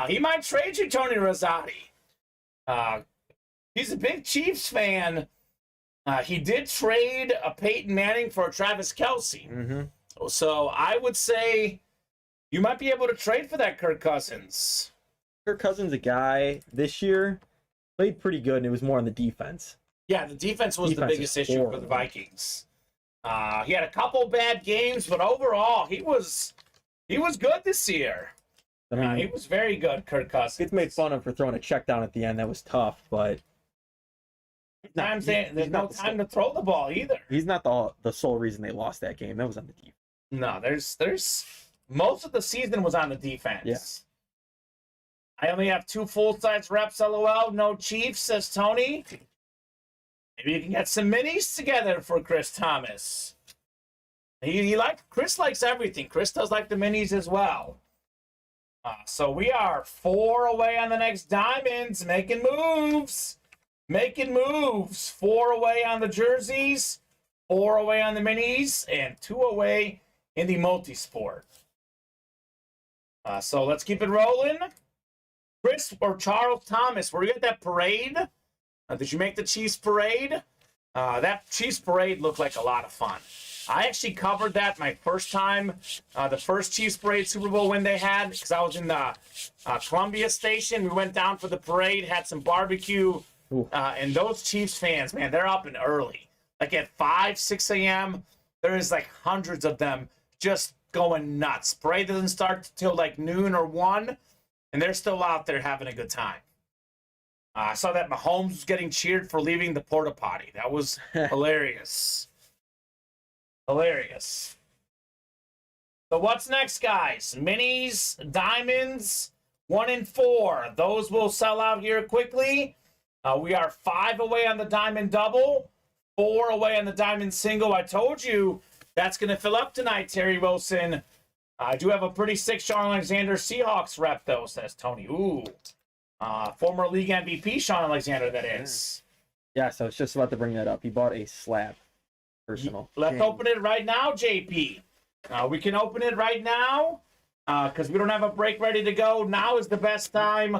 He might trade you, Tony Rosati. He's a big Chiefs fan. He did trade a Peyton Manning for a Travis Kelce. So I would say you might be able to trade for that Kirk Cousins. Kirk Cousins, a guy this year, played pretty good, and it was more on the defense. Yeah, the defense was the biggest issue for the Vikings. He had a couple bad games, but overall, he was good this year. I mean, he was very good, Kirk Cousins. It's made fun of for throwing a check down at the end. That was tough, but there's no time to throw the ball either. He's not the sole reason they lost that game. That was on the defense. No, there's most of the season was on the defense. Yeah. I only have 2 full-size reps, LOL. No Chiefs, says Tony. Maybe you can get some minis together for Chris Thomas. Chris likes everything. Chris does like the minis as well. So we are 4 away on the next diamonds, making moves. 4 away on the jerseys, 4 away on the minis, and 2 away in the multi-sport. So let's keep it rolling. Chris or Charles Thomas, were you at that parade? Did you make the Chiefs parade? That Chiefs parade looked like a lot of fun. I actually covered that my first time, the first Chiefs parade Super Bowl win they had, because I was in the Columbia station. We went down for the parade, had some barbecue, and those Chiefs fans, man, they're up and early. Like at 5, 6 a.m., there is like hundreds of them just going nuts. Parade doesn't start till like noon or 1, and they're still out there having a good time. I saw that Mahomes was getting cheered for leaving the porta potty. That was hilarious. Hilarious. So what's next, guys? Minis, diamonds, 1 and 4. Those will sell out here quickly. We are 5 away on the diamond double, 4 away on the diamond single. I told you that's going to fill up tonight, Terry Wilson. I do have a pretty sick Sean Alexander Seahawks rep, though, says Tony. Ooh. Former league MVP Sean Alexander, that is. Yeah, so I was just about to bring that up. He bought a slab. Personal. Let's open it right now, JP. We can open it right now because we don't have a break ready to go. Now is the best time.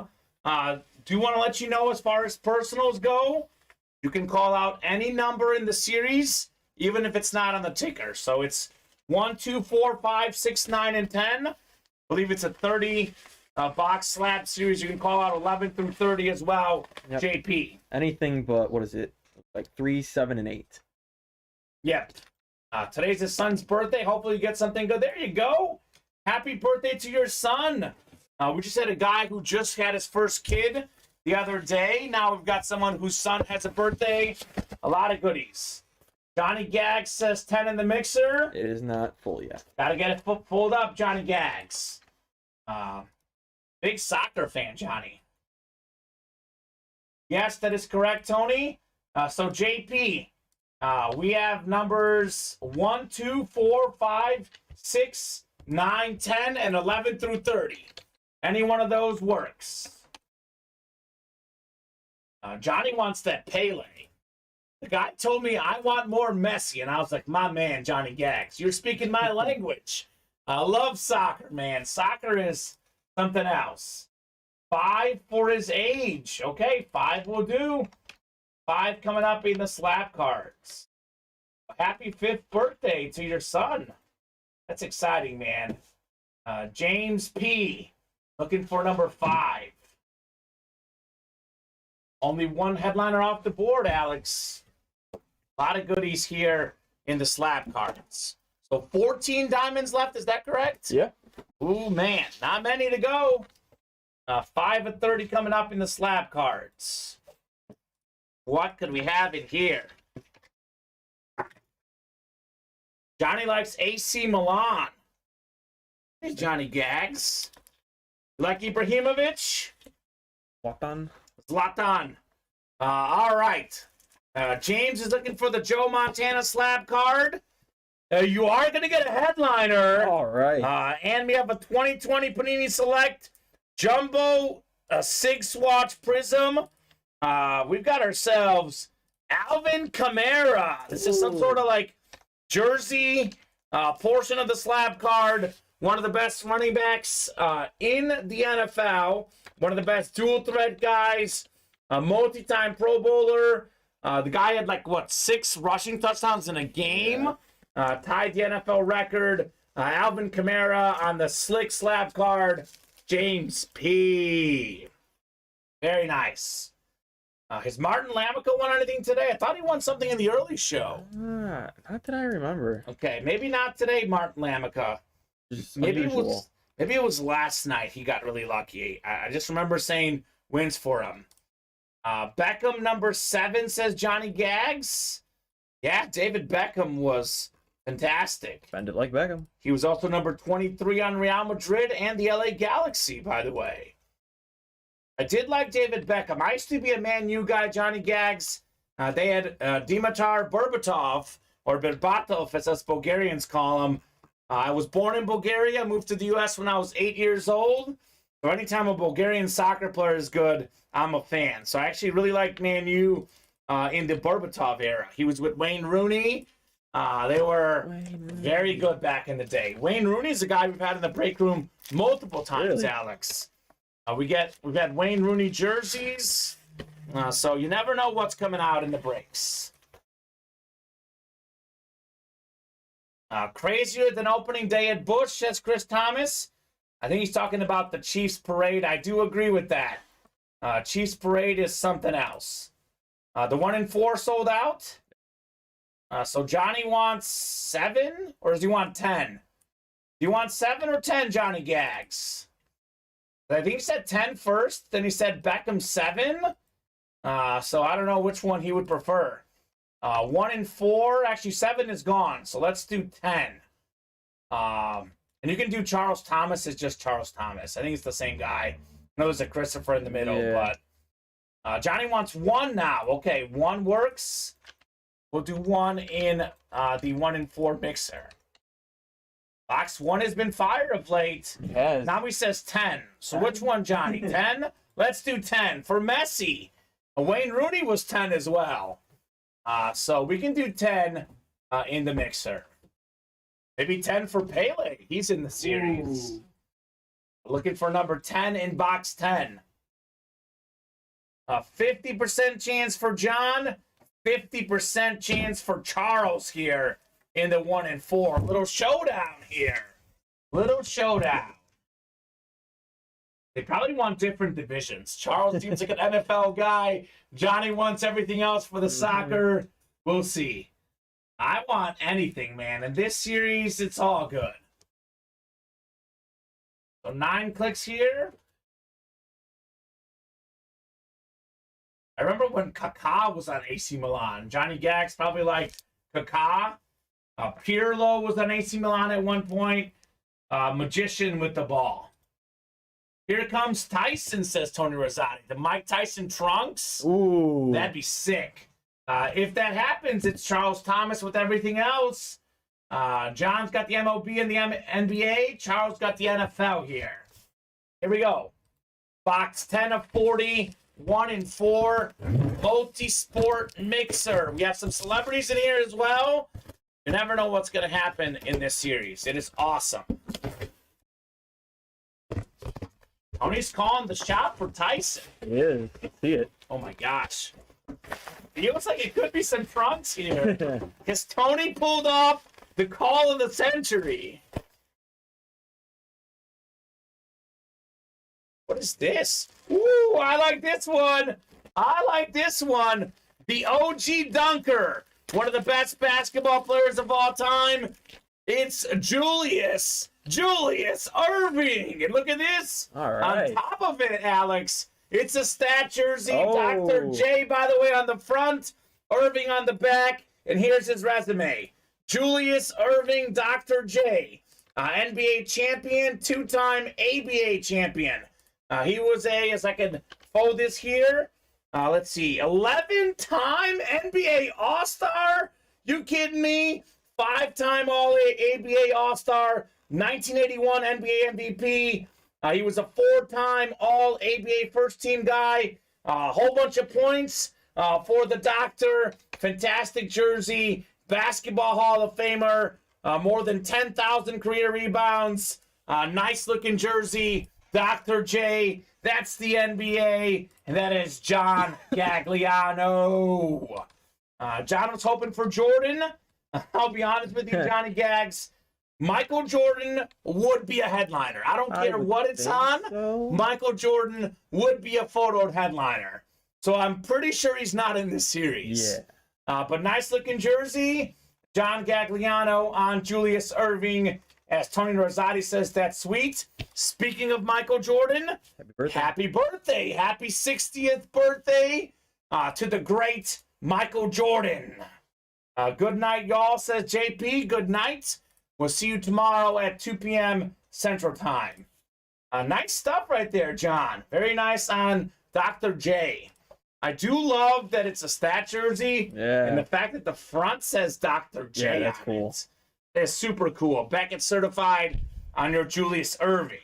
Do want to let you know as far as personals go, you can call out any number in the series, even if it's not on the ticker. So it's 1, 2, 4, 5, 6, 9, and 10. I believe it's a 30 box slab series. You can call out 11 through 30 as well, yep. JP. Anything but, what is it? Like 3, 7, and 8. Yep. Today's his son's birthday. Hopefully you get something good. There you go. Happy birthday to your son. We just had a guy who just had his first kid the other day. Now we've got someone whose son has a birthday. A lot of goodies. Johnny Gags says 10 in the mixer. It is not full yet. Gotta get it pulled up, Johnny Gags. Big soccer fan, Johnny. Yes, that is correct, Tony. So JP, we have numbers 1, 2, 4, 5, 6, 9, 10, and 11 through 30. Any one of those works. Johnny wants that Pele. The guy told me I want more Messi, and I was like, my man, Johnny Gags, you're speaking my language. I love soccer, man. Soccer is something else. 5 for his age. Okay, 5 will do. 5 coming up in the slap cards. Happy 5th birthday to your son. That's exciting, man. James P. Looking for number 5. Only one headliner off the board, Alex. A lot of goodies here in the slab cards. So 14 diamonds left, is that correct? Yeah. Ooh, man, not many to go. 5 of 30 coming up in the slab cards. What could we have in here? Johnny likes AC Milan. Hey, Johnny Gags. You like Ibrahimovic? Zlatan. All right. James is looking for the Joe Montana slab card. You are going to get a headliner. All right. And we have a 2020 Panini Select Jumbo Sig Swatch Prism. We've got ourselves Alvin Kamara. This is some sort of like jersey portion of the slab card. One of the best running backs in the NFL. One of the best dual threat guys. A multi-time Pro Bowler. The guy had 6 rushing touchdowns in a game. Tied the NFL record. Alvin Kamara on the slick slab card. James P. Very nice. Has Martin Lamico won anything today? I thought he won something in the early show. Not that I remember. Okay, maybe not today, Martin Lamica. Maybe it was last night he got really lucky. I just remember saying wins for him. Beckham number 7 says Johnny Gags. Yeah, David Beckham was fantastic. Bend it like Beckham. He was also number 23 on Real Madrid and the LA Galaxy, by the way. I did like David Beckham. I used to be a Man U guy, Johnny Gags. They had Dimitar Berbatov, or Berbatov, as us Bulgarians call him. I was born in Bulgaria, moved to the U.S. when I was 8 years old. So anytime a Bulgarian soccer player is good, I'm a fan. So I actually really liked Man U in the Berbatov era. He was with Wayne Rooney. They were very good back in the day. Wayne Rooney is a guy we've had in the break room multiple times, Really? Alex. We've had Wayne Rooney jerseys. So you never know what's coming out in the breaks. Crazier than opening day at Busch, says Chris Thomas. I think he's talking about the Chiefs parade. I do agree with that. Chiefs parade is something else. The 1 in 4 sold out. So Johnny wants 7, or does he want 10? Do you want 7 or 10, Johnny Gags? I think he said 10 first, then he said Beckham 7. So I don't know which one he would prefer. 1 in 4, actually 7 is gone, so let's do 10. And you can do Charles Thomas, it's just Charles Thomas. I think it's the same guy. I know there's a Christopher in the middle, but Johnny wants 1 now. Okay, 1 works. We'll do 1 in the 1 in 4 mixer. Box 1 has been fired of late. Yes. Now he says 10. So which one, Johnny? 10? Let's do 10 for Messi. Wayne Rooney was 10 as well. So we can do 10 in the mixer. Maybe 10 for Pele. He's in the series. Ooh. Looking for number 10 in box 10. 50% chance for John. 50% chance for Charles here in the 1 in 4. Little showdown here. Little showdown. They probably want different divisions. Charles seems like an NFL guy. Johnny wants everything else for the soccer. We'll see. I want anything, man. In this series, it's all good. So 9 clicks here. I remember when Kaká was on AC Milan. Johnny Gags probably liked Kaká. Pirlo was on AC Milan at one point. Magician with the ball. Here comes Tyson, says Tony Rosati. The Mike Tyson trunks? Ooh. That'd be sick. If that happens, it's Charles Thomas with everything else. John's got the MLB and the NBA. Charles got the NFL here. Here we go. Box 10 of 40. 1 in 4. Multi-sport mixer. We have some celebrities in here as well. You never know what's going to happen in this series. It is awesome. Tony's calling the shot for Tyson. He is. I see it. Oh my gosh. Feels like it could be some trunks here. Because Tony pulled off the call of the century. What is this? Ooh, I like this one. I like this one. The OG dunker. One of the best basketball players of all time. It's Julius Irving. And look at this. All right. On top of it, Alex, it's a stat jersey. Oh. Dr. J, by the way, on the front. Irving on the back. And here's his resume. Julius Irving, Dr. J. NBA champion, two-time ABA champion. He was as I can fold this here. Let's see, 11-time NBA All-Star? You kidding me? 5-time All-ABA All-Star, 1981 NBA MVP. He was a 4-time All-ABA first-team guy. A whole bunch of points for the doctor. Fantastic jersey. Basketball Hall of Famer. More than 10,000 career rebounds. Nice-looking jersey. Dr. J, that's the NBA, and that is John Gagliano. John was hoping for Jordan. I'll be honest with you, Johnny Gags. Michael Jordan would be a headliner. I don't care what it's on. So. Michael Jordan would be a photoed headliner. So I'm pretty sure he's not in this series. Yeah. But nice-looking jersey. John Gagliano on Julius Irving. As Tony Rosati says, that's sweet. Speaking of Michael Jordan, Happy birthday. happy birthday. Happy 60th birthday to the great Michael Jordan. Good night, y'all, says JP. Good night. We'll see you tomorrow at 2 p.m. Central Time. Nice stuff right there, John. Very nice on Dr. J. I do love that it's a stat jersey. Yeah. And the fact that the front says Dr. J. Yeah, that's on cool. it. It's super cool. Beckett certified on your Julius Irving.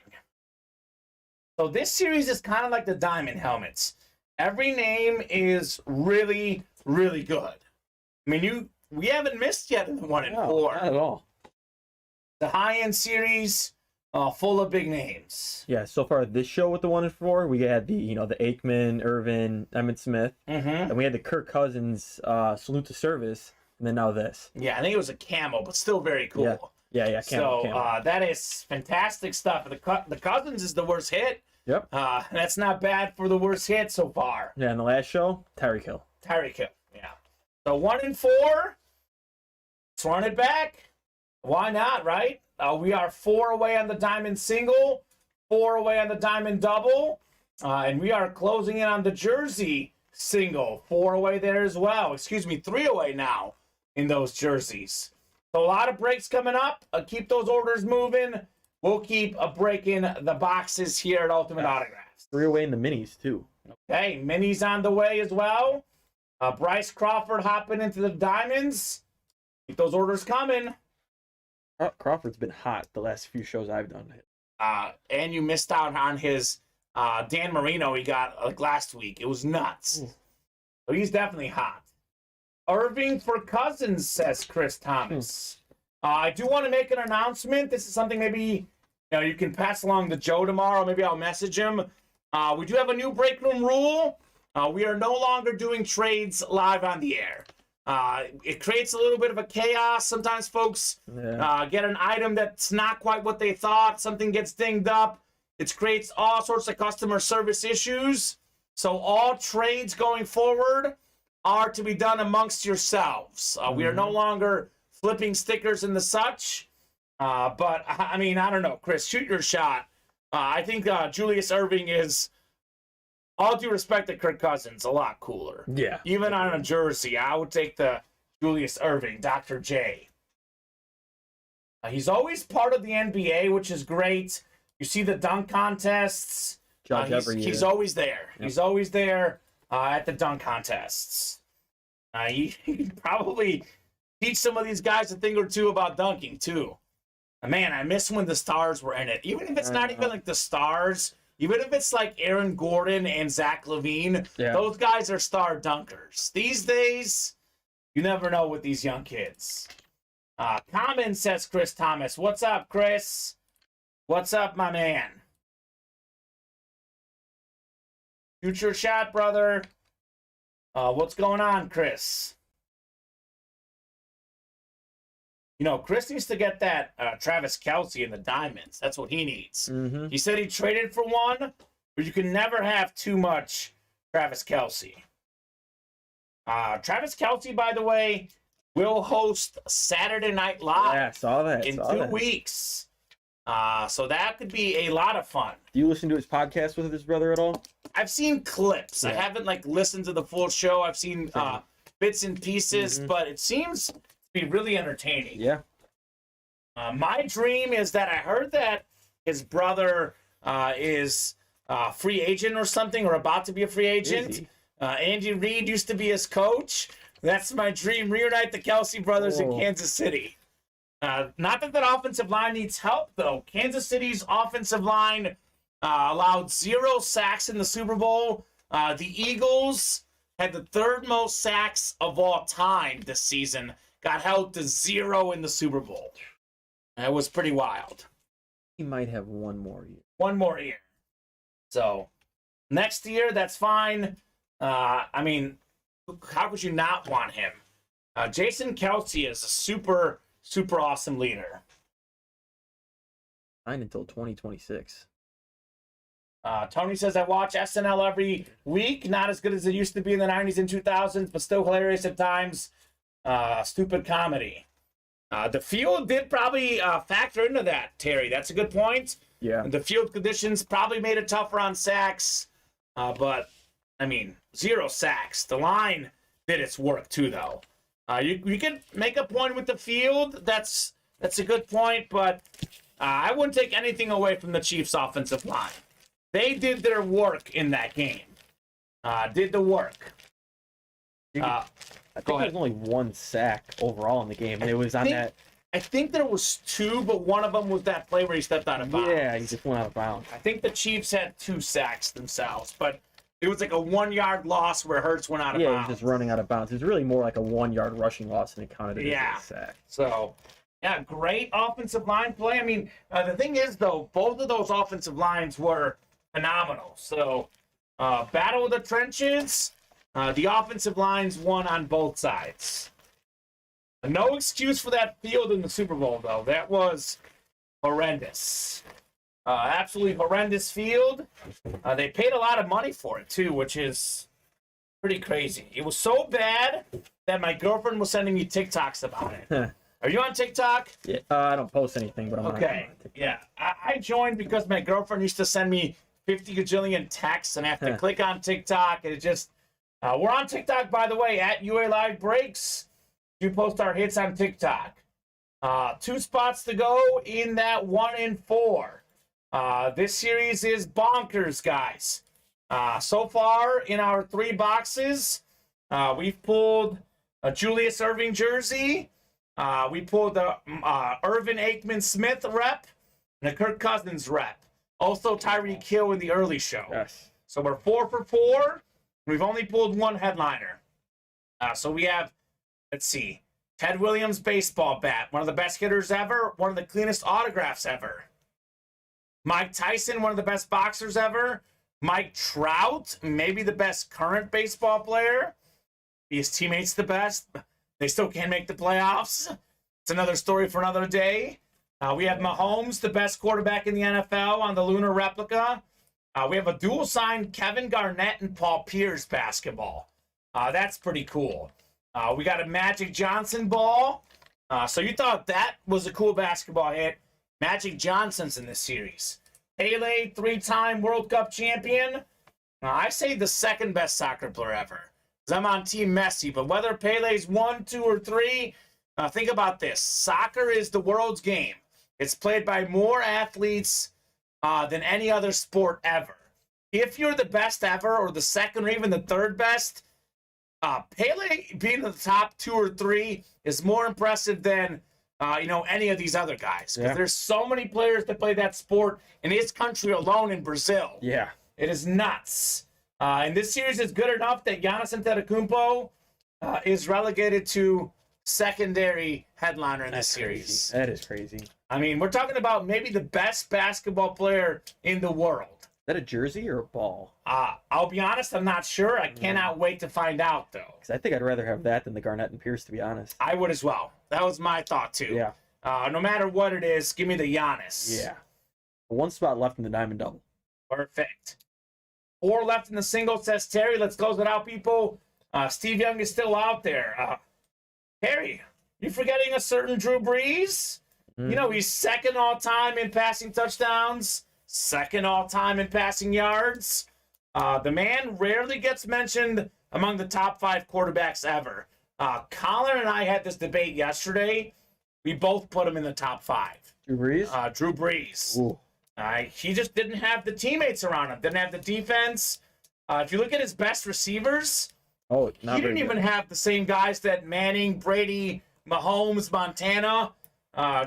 So this series is kind of like the Diamond helmets. Every name is really, really good. I mean, we haven't missed yet in the 1 and 4. Not at all. The high-end series, full of big names. Yeah, so far this show with the 1 and 4, we had the the Aikman, Irvin, Emmett Smith, Mm-hmm. and we had the Kirk Cousins salute to service, and then now this. Yeah, I think it was a camo, but still very cool. Yeah. So that is fantastic stuff. The Cousins is the worst hit. Yep. That's not bad for the worst hit so far. Yeah, in the last show, Tyreek Hill. Tyreek Hill, yeah. So 1 and 4. Let's run it back. Why not, right? We are 4 away on the Diamond single, 4 away on the Diamond double, and we are closing in on the Jersey single, 4 away there as well. 3 away now in those jerseys. So a lot of breaks coming up. Keep those orders moving. We'll keep breaking the boxes here at Ultimate Autographs. 3 away in the minis, too. Okay, minis on the way as well. Bryce Crawford hopping into the Diamonds. Keep those orders coming. Crawford's been hot the last few shows I've done. And you missed out on his Dan Marino he got last week. It was nuts. So he's definitely hot. Irving for Cousins, says Chris Thomas. I do want to make an announcement. This is something maybe you can pass along to Joe tomorrow. Maybe I'll message him. We do have a new break room rule. We are no longer doing trades live on the air. It creates a little bit of a chaos. Sometimes folks get an item that's not quite what they thought. Something gets dinged up. It creates all sorts of customer service issues. So all trades going forward are to be done amongst yourselves. We are no longer flipping stickers and the such. But, I mean, I don't know. Chris, shoot your shot. I think Julius Irving is, all due respect to Kirk Cousins, a lot cooler. Yeah. Even on a jersey, I would take the Julius Irving, Dr. J. He's always part of the NBA, which is great. You see the dunk contests. Judge every year. He's always there. Yep. He's always there at the dunk contests. He probably teach some of these guys a thing or two about dunking, too. Man, I miss when the stars were in it. Even if it's not even like the stars, even if it's like Aaron Gordon and Zach LaVine, those guys are star dunkers. These days, you never know with these young kids. Kamen, says Chris Thomas. What's up, Chris? What's up, my man? Shoot your shot, brother. What's going on, Chris? You know, Chris needs to get that Travis Kelce in the diamonds. That's what he needs. Mm-hmm. He said he traded for one, but you can never have too much Travis Kelce. Travis Kelce, by the way, will host Saturday Night Live Yeah, saw that. in saw 2 that. weeks. So that could be a lot of fun. Do you listen to his podcast with his brother at all? I've seen clips. I Yeah. haven't listened to the full show. I've seen bits and pieces, but it seems to be really entertaining. Yeah. My dream is that I heard that his brother is a free agent or something, or about to be a free Is agent. he? Andy Reid used to be his coach. That's my dream. Reunite the Kelce brothers in Whoa. Kansas City. Not that offensive line needs help, though. Kansas City's offensive line allowed 0 sacks in the Super Bowl. The Eagles had the 3rd most sacks of all time this season. Got held to 0 in the Super Bowl. It was pretty wild. He might have one more year. One more year. So, next year, that's fine. I mean, how could you not want him? Jason Kelce is a super, super awesome leader. Signed until 2026. Tony says, I watch SNL every week. Not as good as it used to be in the 90s and 2000s, but still hilarious at times. Stupid comedy. The field did probably factor into that, Terry. That's a good point. Yeah. The field conditions probably made it tougher on sacks. But, I mean, 0 sacks. The line did its work, too, though. You can make a point with the field. That's a good point, but I wouldn't take anything away from the Chiefs' offensive line. They did their work in that game. Did the work. I think there's only 1 sack overall in the game, and it was on that. I think there was 2, but one of them was that play where he stepped out of bounds. Yeah, he just went out of bounds. I think the Chiefs had 2 sacks themselves, but it was like a 1-yard loss where Hurts went out of Yeah, bounds. he was just running out of bounds. It was really more like a 1-yard rushing loss, and it counted as a sack. So, yeah, great offensive line play. I mean, the thing is, though, both of those offensive lines were phenomenal. So, battle of the trenches, the offensive lines won on both sides. No excuse for that field in the Super Bowl, though. That was horrendous. Absolutely horrendous field. They paid a lot of money for it, too, which is pretty crazy. It was so bad that my girlfriend was sending me TikToks about it. Are you on TikTok? Yeah, I don't post anything, but I'm Okay. on TikTok. Yeah. I joined because my girlfriend used to send me 50 gajillion texts, and I have to click on TikTok, and it just... we're on TikTok, by the way, at UA Live Breaks. You post our hits on TikTok. 2 spots to go in that 1 in 4. This series is bonkers, guys. So far, in our 3 boxes, we've pulled a Julius Erving jersey. We pulled the Irvin Aikman Smith rep and a Kirk Cousins rep. Also, Tyreek Hill in the early show. Yes. So we're 4 for 4. We've only pulled 1 headliner. So we have, let's see, Ted Williams baseball bat, one of the best hitters ever, one of the cleanest autographs ever. Mike Tyson, one of the best boxers ever. Mike Trout, maybe the best current baseball player. His teammates the best. They still can't make the playoffs. It's another story for another day. We have Mahomes, the best quarterback in the NFL, on the Lunar replica. We have a dual signed Kevin Garnett and Paul Pierce basketball. That's pretty cool. We got a Magic Johnson ball. So you thought that was a cool basketball hit. Magic Johnson's in this series. Pele, 3-time World Cup champion. I say the 2nd best soccer player ever. Because I'm on Team Messi. But whether Pele's 1, 2, or 3, think about this. Soccer is the world's game. It's played by more athletes than any other sport ever. If you're the best ever, or the 2nd, or even the 3rd best, Pele being in the top 2 or 3 is more impressive than any of these other guys. Because there's so many players that play that sport in his country alone, in Brazil. Yeah. It is nuts. And this series is good enough that Giannis Antetokounmpo is relegated to secondary headliner in this series. That is crazy. I mean, we're talking about maybe the best basketball player in the world. that a jersey or a ball? I'll be honest, I'm not sure. I cannot wait to find out, though. Because I think I'd rather have that than the Garnett and Pierce, to be honest. I would as well. That was my thought, too. Yeah. No matter what it is, give me the Giannis. Yeah. One spot left in the diamond double. Perfect. 4 left in the single, says Terry. Let's close it out, people. Steve Young is still out there. Terry, you forgetting a certain Drew Brees? You know, he's second all-time in passing touchdowns, second all-time in passing yards. The man rarely gets mentioned among the top 5 quarterbacks ever. Colin and I had this debate yesterday. We both put him in the top 5. Drew Brees? Drew Brees. Ooh. He just didn't have the teammates around him, didn't have the defense. If you look at his best receivers, Oh, he didn't even have the same guys that Manning, Brady, Mahomes, Montana.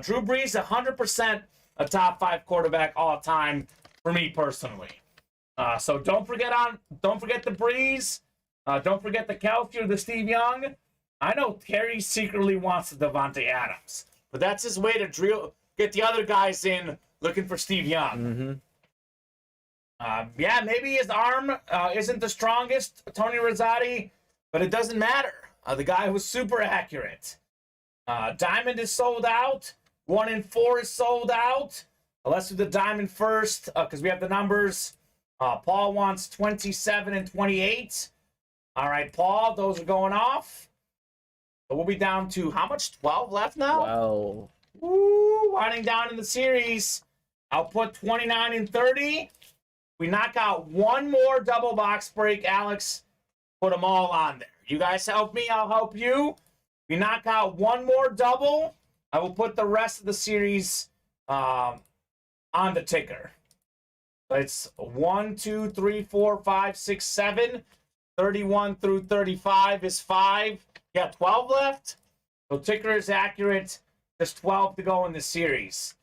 Drew Brees, 100% a top 5 quarterback all time for me personally. So don't forget the Brees. Don't forget the Kelsey or the Steve Young. I know Terry secretly wants the Devontae Adams, but that's his way to get the other guys in looking for Steve Young. Yeah, maybe his arm isn't the strongest, Tony Rosati, but it doesn't matter. The guy was super accurate. Diamond is sold out. 1 and 4 is sold out. Let's do the diamond first because we have the numbers. Paul wants 27 and 28. All right, Paul, those are going off. So we'll be down to how much? 12 left now? Wow. Woo, winding down in the series. I'll put 29 and 30. We knock out one more double box break, Alex. Put them all on there. You guys help me, I'll help you. We knock out one more double. I will put the rest of the series on the ticker. It's 1, 2, 3, 4, 5, 6, 7. 31 through 35 is 5. Yeah, 12 left. So ticker is accurate. There's 12 to go in the series.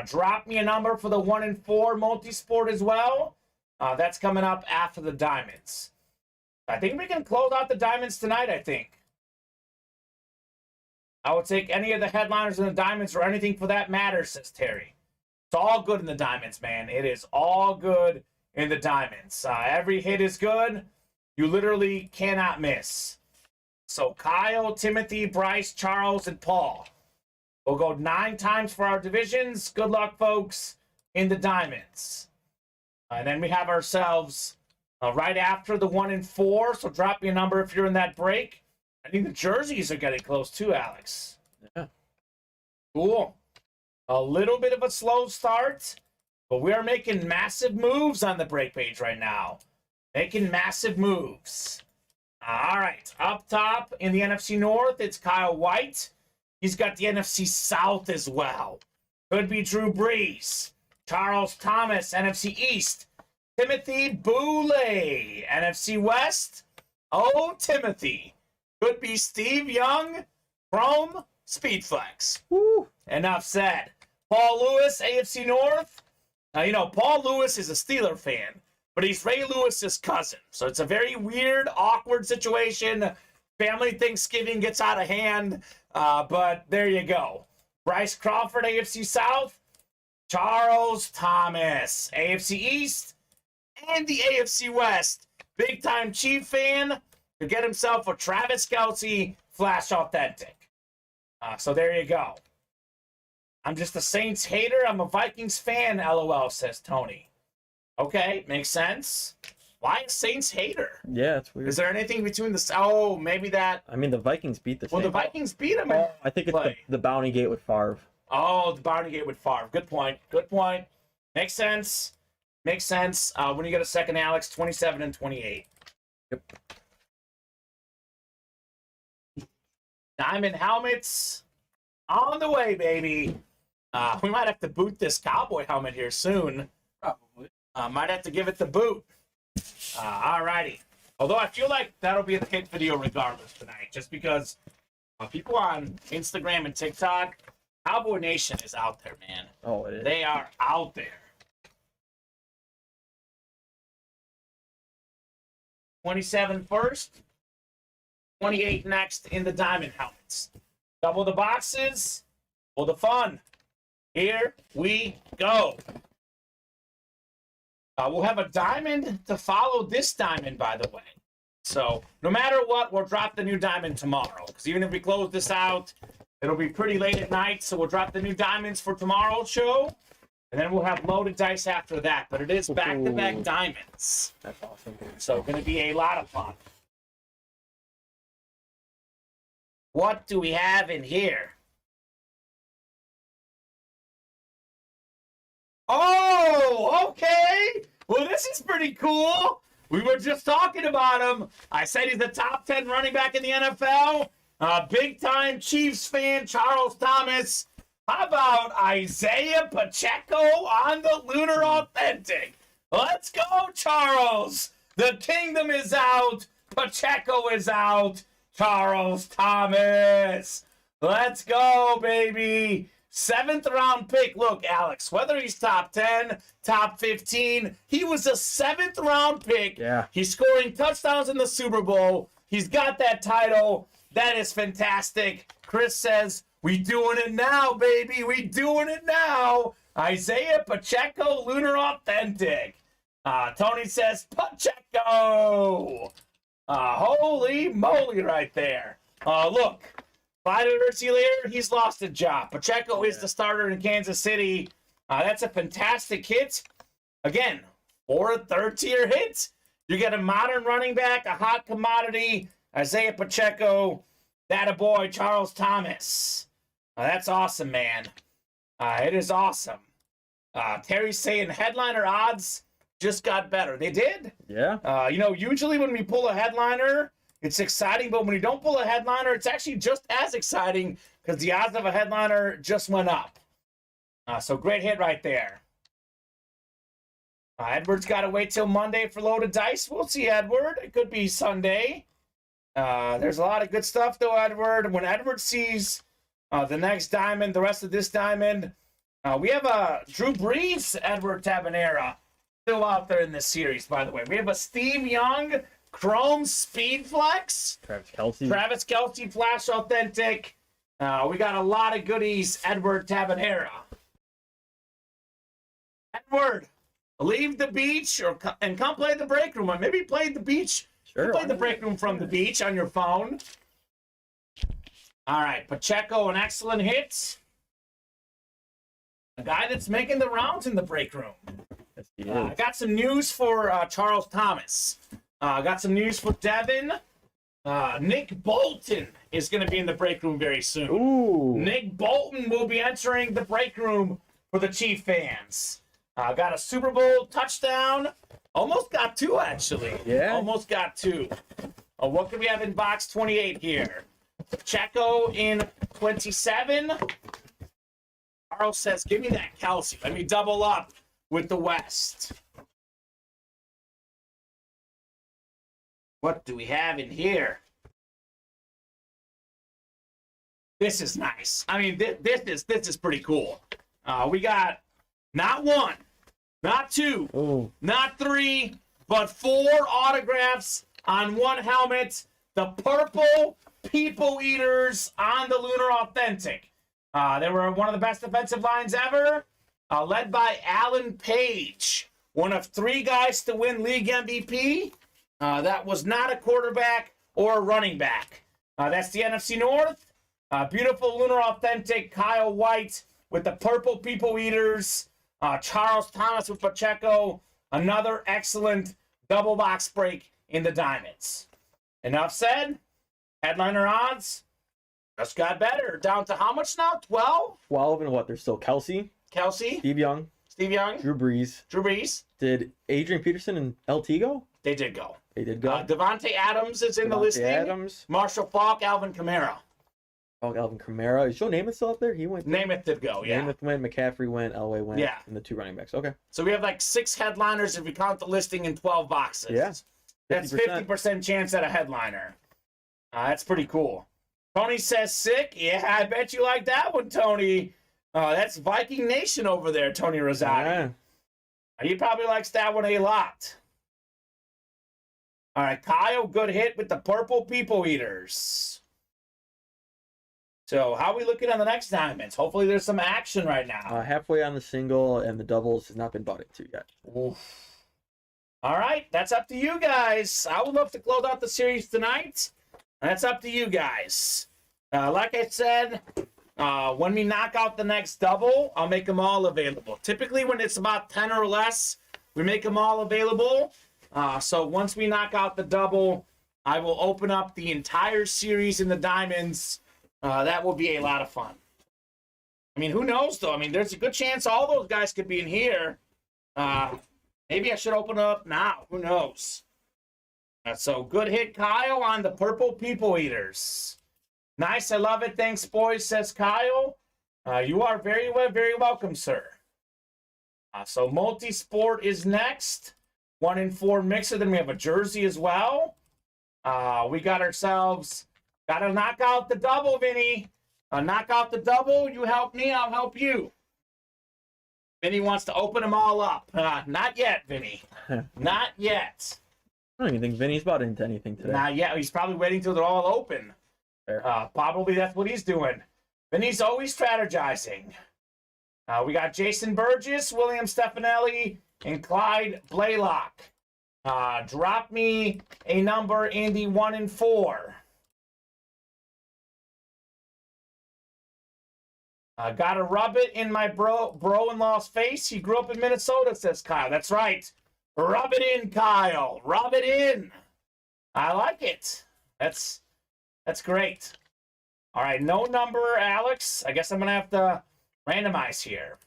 Drop me a number for the 1 and 4 multi-sport as well. That's coming up after the diamonds. I think we can close out the diamonds tonight, I think. I would take any of the headliners in the diamonds or anything for that matter, says Terry. It's all good in the diamonds, man. It is all good in the diamonds. Every hit is good. You literally cannot miss. So Kyle, Timothy, Bryce, Charles, and Paul. We'll go 9 times for our divisions. Good luck, folks, in the diamonds. And then we have ourselves right after the 1 and 4. So drop me a number if you're in that break. I think the jerseys are getting close too, Alex. Yeah. Cool. A little bit of a slow start, but we are making massive moves on the break page right now. Making massive moves. All right. Up top in the NFC North, it's Kyle White. He's got the NFC South as well. Could be Drew Brees. Charles Thomas, NFC East. Timothy Boulay, NFC West. Oh, Timothy. Could be Steve Young from Speedflex. Woo. Enough said. Paul Lewis, AFC North. Paul Lewis is a Steeler fan, but he's Ray Lewis's cousin. So it's a very weird, awkward situation. Family Thanksgiving gets out of hand, but there you go. Bryce Crawford, AFC South. Charles Thomas, AFC East. And the AFC West. Big-time Chief fan to get himself a Travis Kelce Flash Authentic. So there you go. I'm just a Saints hater. I'm a Vikings fan, LOL, says Tony. Okay, makes sense. Why a Saints hater? Yeah, it's weird. Is there anything between the... Oh, maybe that... I mean, the Vikings beat the Saints. Well, the Vikings beat them. I think it's the Bounty Gate with Favre. Oh, the Bounty Gate with Favre. Good point. Good point. Makes sense. Makes sense. When you get a second, Alex, 27 and 28. Yep. Diamond helmets on the way, baby. We might have to boot this cowboy helmet here soon. Probably. Might have to give it the boot. Alrighty. Although I feel like that'll be a hit video regardless tonight, just because people on Instagram and TikTok, Cowboy Nation is out there, man. Oh, it is. They are out there. 27 first, 28 next in the diamond helmets. Double the boxes for the fun. Here we go. We'll have a diamond to follow this diamond, by the way. So no matter what, we'll drop the new diamond tomorrow. Because even if we close this out, it'll be pretty late at night. So we'll drop the new diamonds for tomorrow's show. And then we'll have loaded dice after that. But it is back-to-back diamonds. That's awesome. So going to be a lot of fun. What do we have in here? Oh, okay. Well, this is pretty cool. We were just talking about him. I said he's the top 10 running back in the NFL. Big-time Chiefs fan, Charles Thomas. How about Isaiah Pacheco on the Lunar Authentic? Let's go, Charles. The kingdom is out. Pacheco is out. Charles Thomas. Let's go, baby. 7th round pick. Look, Alex, whether he's top 10, top 15, he was a 7th round pick. Yeah. He's scoring touchdowns in the Super Bowl. He's got that title. That is fantastic. Chris says, we doing it now, baby. We doing it now. Isaiah Pacheco, Lunar Authentic. Tony says, Pacheco. Holy moly right there. Look. 5 alerts later, he's lost a job. Pacheco is the starter in Kansas City. That's a fantastic hit. Again, for a third-tier hit, you get a modern running back, a hot commodity, Isaiah Pacheco, that a boy, Charles Thomas. That's awesome, man. It is awesome. Terry's saying headliner odds just got better. They did? Yeah. Usually when we pull a headliner, it's exciting, but when you don't pull a headliner, it's actually just as exciting because the odds of a headliner just went up. So great hit right there. Edward's got to wait till Monday for loaded dice. We'll see, Edward. It could be Sunday. There's a lot of good stuff, though, Edward. When Edward sees the next diamond, the rest of this diamond, we have a Drew Brees, Edward Tabanera, still out there in this series, by the way. We have a Steve Young Chrome Speed Flex. Travis Kelce Flash Authentic. We got a lot of goodies, Edward Tabanera. Edward, leave the beach and come play the break room. Or maybe play the beach. Sure. Play the break room from the beach on your phone. All right, Pacheco, an excellent hit. A guy that's making the rounds in the break room. Yes, I got some news for Charles Thomas. Got some news for Devin. Nick Bolton is going to be in the break room very soon. Ooh. Nick Bolton will be entering the break room for the Chief fans. Got a Super Bowl touchdown. Almost got 2, actually. Yeah. Almost got 2. What can we have in box 28 here? Pacheco in 27. Carl says, give me that Kelsey. Let me double up with the West. What do we have in here? This is nice. I mean, this is pretty cool. We got not 1, not 2, not 3, but 4 autographs on 1 helmet. The purple People Eaters on the Lunar Authentic. They were one of the best defensive lines ever, led by Alan Page, one of 3 guys to win league MVP. That was not a quarterback or a running back. That's the NFC North. Beautiful Lunar Authentic Kyle White with the purple People Eaters. Charles Thomas with Pacheco. Another excellent double box break in the diamonds. Enough said. Headliner odds just got better. Down to how much now? 12? 12 and what? There's still Kelsey, Steve Young, Drew Brees. Did Adrian Peterson and LT go? They did go. They did go. Devontae Adams is in the listing. Adams. Marshall Faulk, Alvin Kamara. Alvin Kamara. Is Joe Namath still up there? He went. Namath did go, yeah. Namath went, McCaffrey went, Elway went, and the 2 running backs. Okay. So we have like 6 headliners if we count the listing in 12 boxes. Yeah. That's 50% chance at a headliner. That's pretty cool. Tony says sick. Yeah, I bet you like that one, Tony. That's Viking Nation over there, Tony Rosati. Yeah. He probably likes that one a lot. All right, Kyle, good hit with the purple People Eaters. So how are we looking on the next diamonds? Hopefully there's some action right now. Halfway on the single, and the doubles has not been bought into yet. Oof. All right, that's up to you guys. I would love to close out the series tonight. That's up to you guys. Like I said, when we knock out the next double, I'll make them all available. Typically, when it's about 10 or less, we make them all available. So once we knock out the double, I will open up the entire series in the diamonds. That will be a lot of fun. I mean, who knows, though? I mean, there's a good chance all those guys could be in here. Maybe I should open up now. Who knows? So good hit, Kyle, on the purple people eaters. Nice, I love it. Thanks, boys, says Kyle. You are very welcome, sir. So multi-sport is next. 1 in 4 mixer. Then we have a jersey as well. We got ourselves. Got to knock out the double, Vinny. Knock out the double. You help me, I'll help you. Vinny wants to open them all up. Not yet, Vinny. Not yet. I don't even think Vinny's bought into anything today. Not yet. He's probably waiting till they're all open. Probably that's what he's doing. Vinny's always strategizing. We got Jason Burgess, William Stefanelli, and Clyde Blaylock. Drop me a number in the 1 in 4. Gotta rub it in my bro-in-law's face. He grew up in Minnesota, says Kyle. That's right. Rub it in, Kyle. Rub it in. I like it. That's great. All right, no number, Alex. I guess I'm going to have to randomize here.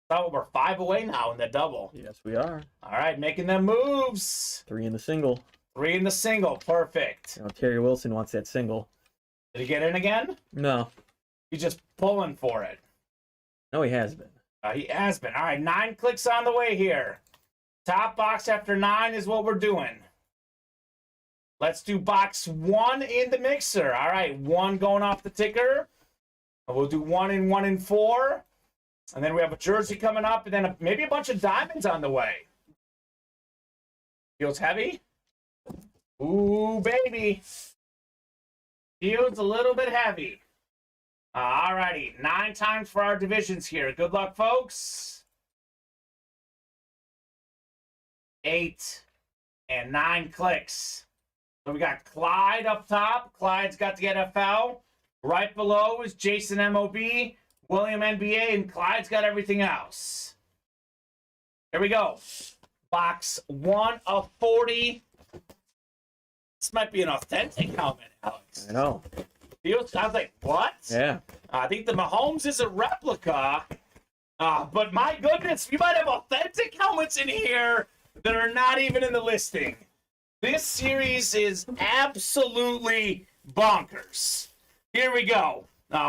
Oh, we're 5 away now in the double. Yes, we are. All right, making them moves. 3 in the single. 3 in the single. Perfect. You know, Terry Wilson wants that single. Did he get in again? No. He's just pulling for it. No, he has been. He has been. All right, 9 clicks on the way here. Top box after 9 is what we're doing. Let's do box 1 in the mixer. All right, 1 going off the ticker. We'll do 1 in 1 in 4. And then we have a jersey coming up, and then maybe a bunch of diamonds on the way. Feels heavy. Ooh, baby. Feels a little bit heavy. All righty, 9 times for our divisions here. Good luck, folks. 8 and 9 clicks. So we got Clyde up top. Clyde's got the NFL. Right below is Jason MOB, William NBA, and Clyde's got everything else. Here we go. Box 1 of 40. This might be an authentic helmet, Alex. I know. I was like, what? Yeah. I think the Mahomes is a replica. But my goodness, we might have authentic helmets in here that are not even in the listing. This series is absolutely bonkers. Here we go.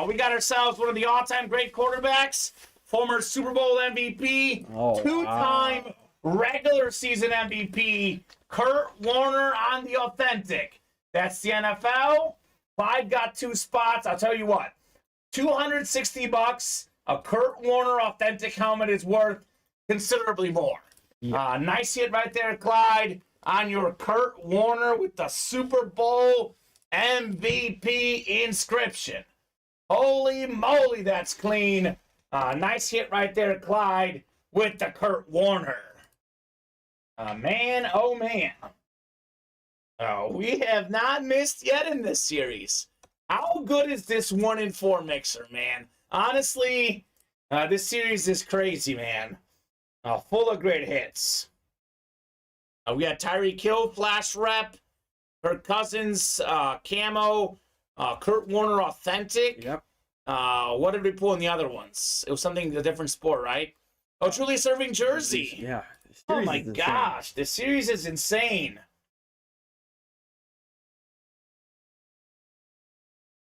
We got ourselves one of the all-time great quarterbacks, former Super Bowl MVP, two-time regular season MVP, Kurt Warner on the authentic. That's the NFL. Clyde got 2 spots. I'll tell you what, $260, a Kurt Warner authentic helmet is worth considerably more. Yeah. Nice hit right there, Clyde, on your Kurt Warner with the Super Bowl MVP inscription. Holy moly, that's clean. Nice hit right there, Clyde, with the Kurt Warner. Man, oh man. We have not missed yet in this series. How good is this 1 in 4 mixer, man? Honestly, this series is crazy, man. Full of great hits. We got Tyreek Hill, Flash Rep, Kirk Cousins, Camo, Kurt Warner Authentic. Yep. What did we pull in the other ones? It was something, a different sport, right? Oh, Truly Serving Jersey. Yeah. Oh my gosh, this series is insane.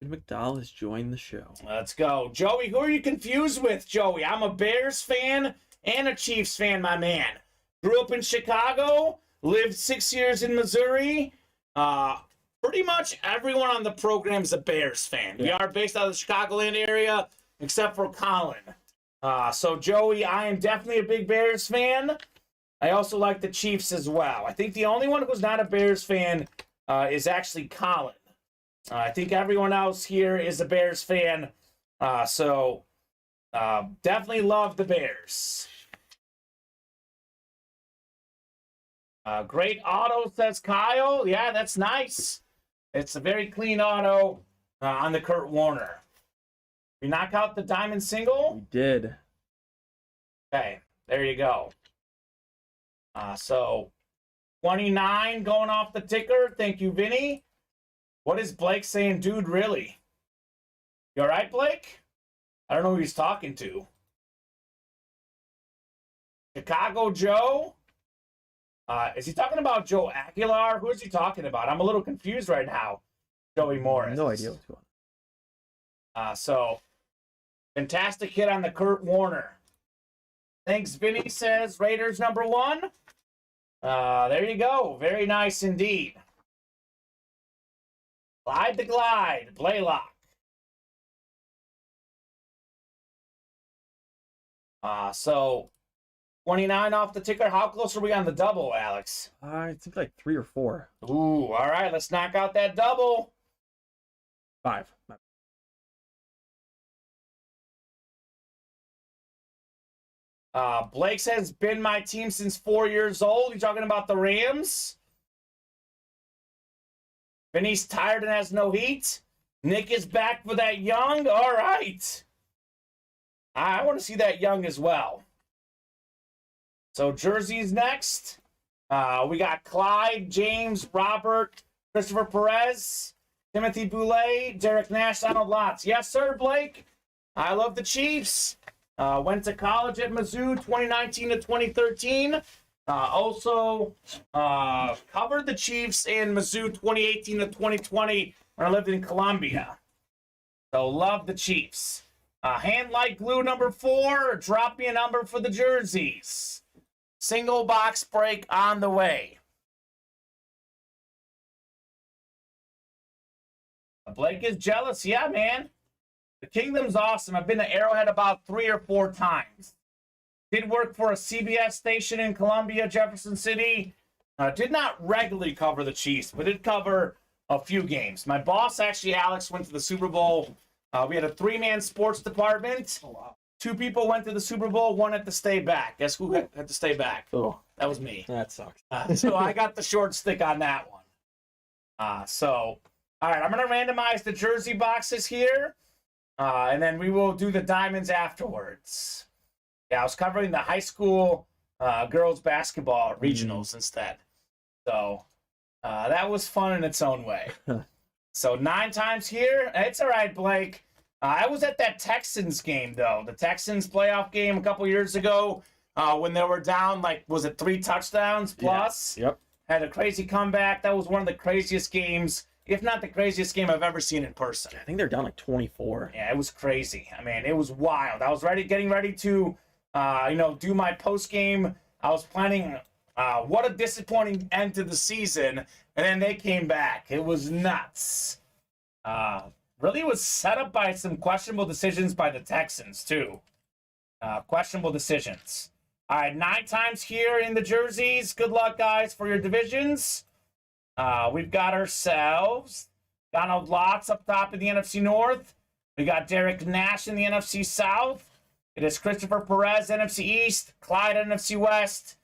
McDowell has joined the show. Let's go. Joey, who are you confused with, Joey? I'm a Bears fan and a Chiefs fan, my man. Grew up in Chicago, lived 6 years in Missouri. Pretty much everyone on the program is a Bears fan. Yeah. We are based out of the Chicagoland area, except for Colin. So, Joey, I am definitely a big Bears fan. I also like the Chiefs as well. I think the only one who's not a Bears fan is actually Colin. I think everyone else here is a Bears fan. So definitely love the Bears. Great auto, says Kyle. Yeah, that's nice. It's a very clean auto on the Kurt Warner. We knock out the diamond single? We did. Okay, there you go. So 29 going off the ticker. Thank you, Vinny. What is Blake saying, dude, really? You all right, Blake? I don't know who he's talking to. Chicago Joe? Is he talking about Joe Aguilar? Who is he talking about? I'm a little confused right now. Joey Morris. No idea what's going on. So, fantastic hit on the Kurt Warner. Thanks, Vinny says Raiders #1. There you go. Very nice indeed. Glide the glide. Blaylock. So 29 off the ticker. How close are we on the double, Alex? It seems like 3 or 4. Ooh, all right. Let's knock out that double. 5. Blake says, been my team since 4 years old. You talking about the Rams? Vinny's tired and has no heat. Nick is back for that young. All right. I want to see that young as well. So jerseys next. We got Clyde, James, Robert, Christopher Perez, Timothy Boulay, Derek Nash, Donald Lotz. Yes, sir, Blake. I love the Chiefs. Went to college at Mizzou 2019 to 2013. Also covered the Chiefs in Mizzou 2018 to 2020 when I lived in Columbia. So love the Chiefs. Hand like glue #4. Drop me a number for the jerseys. Single box break on the way. Blake is jealous. Yeah, man. The Kingdom's awesome. I've been to Arrowhead about 3 or 4 times. Did work for a CBS station in Columbia, Jefferson City. Did not regularly cover the Chiefs, but did cover a few games. My boss, actually, Alex, went to the Super Bowl. We had a 3-man sports department. 2 people went to the Super Bowl. 1 had to stay back. Guess who had to stay back? Oh, that was me. that sucks. So I got the short stick on that one. All right, I'm going to randomize the jersey boxes here. And then we will do the diamonds afterwards. Yeah, I was covering the high school girls basketball regionals instead. So that was fun in its own way. So 9 times here. It's all right, Blake. I was at that Texans game, though. The Texans playoff game a couple years ago when they were down, was it 3 touchdowns plus? Yeah. Yep. Had a crazy comeback. That was one of the craziest games, if not the craziest game I've ever seen in person. I think they're down like 24. Yeah, it was crazy. I mean, it was wild. I was getting ready to, do my post game. I was planning, what a disappointing end to the season, and then they came back. It was nuts. Really was set up by some questionable decisions by the Texans too. Questionable decisions. All right, 9 times here in the jerseys. Good luck, guys, for your divisions. We've got ourselves Donald Lotz up top in the NFC North. We got Derek Nash in the NFC South. It is Christopher Perez, NFC East. Clyde, NFC West.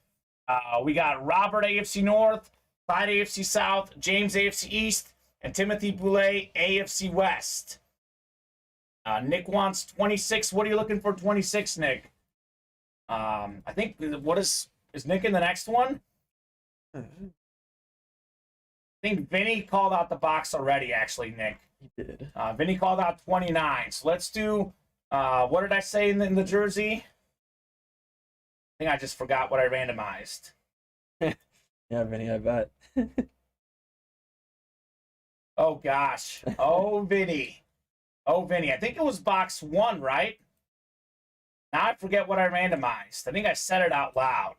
We got Robert, AFC North. Clyde, AFC South. James, AFC East. And Timothy Boulay, AFC West. Nick wants 26. What are you looking for 26, Nick? I think, is Nick in the next one? I think Vinny called out the box already, actually, Nick. He did. Vinny called out 29. So let's do, what did I say in the jersey? I think I just forgot what I randomized. Yeah, Vinny, I bet. Oh, gosh. Oh, Vinny. Oh, Vinny. I think it was box 1, right? Now I forget what I randomized. I think I said it out loud.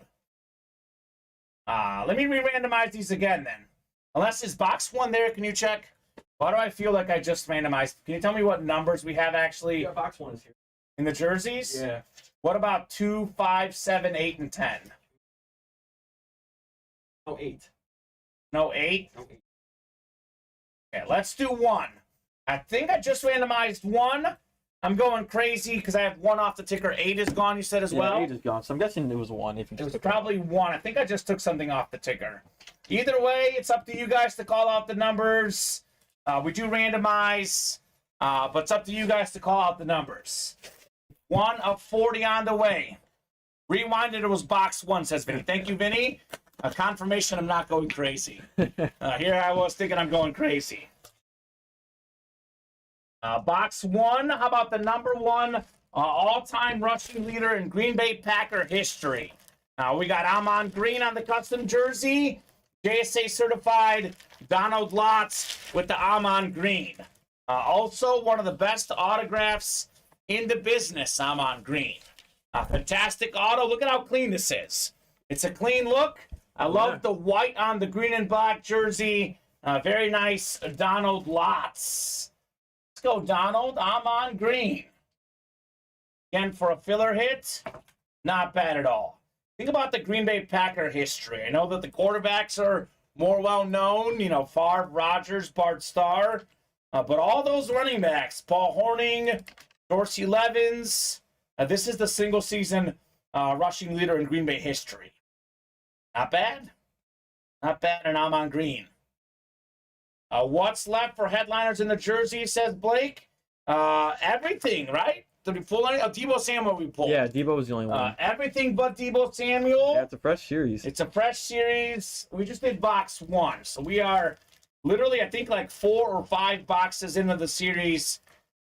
Let me re-randomize these again, then. Unless is box 1 there, can you check? Why do I feel like I just randomized? Can you tell me what numbers we have actually? Yeah, box 1 is here. In the jerseys? Yeah. What about 2, 5, 7, 8, and 10? No, 8. No 8? No 8. Okay, let's do 1. I think I just randomized 1. I'm going crazy because I have 1 off the ticker. 8 is gone, you said as well? 8 is gone. So I'm guessing it was 1. If you It was took probably 1. I think I just took something off the ticker. Either way, it's up to you guys to call out the numbers. We do randomize, but it's up to you guys to call out the numbers. 1 of 40 on the way. Rewinded, it was box 1, says Vinny. Thank you, Vinny. A confirmation I'm not going crazy. Here I was thinking I'm going crazy. Box 1, how about the number 1 all-time rushing leader in Green Bay Packer history? We got Amon Green on the custom jersey. JSA certified Donald Lotz with the Amon Green. Also, one of the best autographs in the business, Amon Green. A fantastic auto. Look at how clean this is. It's a clean look. I love the white on the green and black jersey. Very nice Donald Lotz. Let's go, Donald. Amon Green. Again, for a filler hit, not bad at all. Think about the Green Bay Packer history. I know that the quarterbacks are more well-known, you know, Favre, Rodgers, Bart Starr, but all those running backs, Paul Hornung, Dorsey Levens, this is the single-season rushing leader in Green Bay history. Not bad. Not bad, and I'm on green. What's left for headliners in the jersey, says Blake? Everything, right? Did we pull any? Deebo Samuel we pulled. Yeah, Deebo was the only one. Everything but Deebo Samuel. Yeah, it's a fresh series. It's a fresh series. We just did box 1. So we are literally, I think, like 4 or 5 boxes into the series.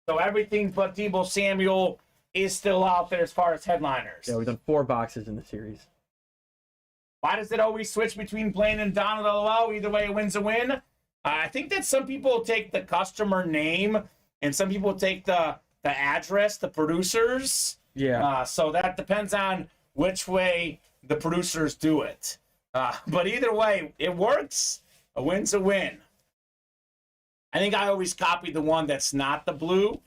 So everything but Deebo Samuel is still out there as far as headliners. Yeah, we've done 4 boxes in the series. Why does it always switch between Blaine and Donald? LOL. Either way, a win's a win. I think that some people take the customer name and some people take the address, the producers. Yeah. So that depends on which way the producers do it. But either way, it works. A win's a win. I think I always copy the one that's not the blue.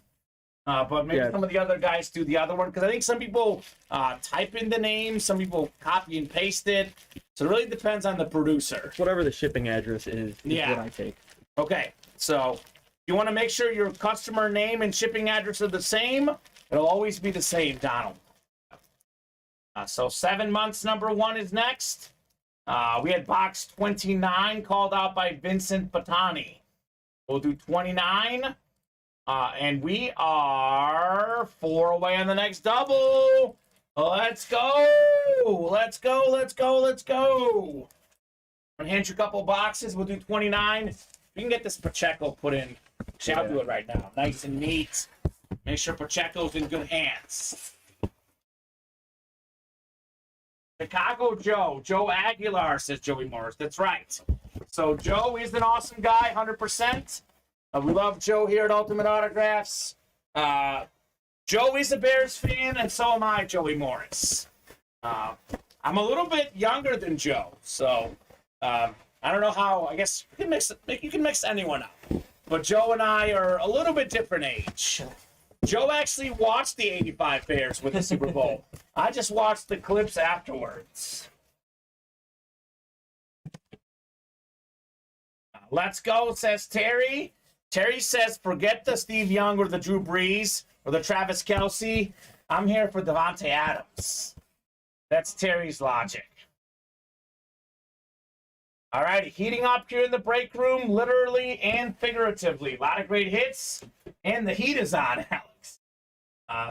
But maybe some of the other guys do the other one. Because I think some people type in the name. Some people copy and paste it. So it really depends on the producer. Whatever the shipping address is what I take. Okay. So you want to make sure your customer name and shipping address are the same. It'll always be the same, Donald. So 7 months, number 1 is next. We had box 29 called out by Vincent Patani. We'll do 29. And we are 4 away on the next double. Let's go. Let's go. Let's go. Let's go. I'm going to hand you a couple boxes. We'll do 29. We can get this Pacheco put in. Actually, I'll do it right now. Nice and neat. Make sure Pacheco's in good hands. Chicago Joe Aguilar, says Joey Morris. That's right. So Joe is an awesome guy, 100%. We love Joe here at Ultimate Autographs. Joe is a Bears fan, and so am I, Joey Morris. I'm a little bit younger than Joe, so I don't know how. I guess you can mix anyone up. But Joe and I are a little bit different age. Joe actually watched the 85 Bears with the Super Bowl. I just watched the clips afterwards. Let's go, says Terry. Terry says, forget the Steve Young or the Drew Brees or the Travis Kelce. I'm here for Devontae Adams. That's Terry's logic. All right, heating up here in the break room, literally and figuratively. A lot of great hits, and the heat is on, Alex.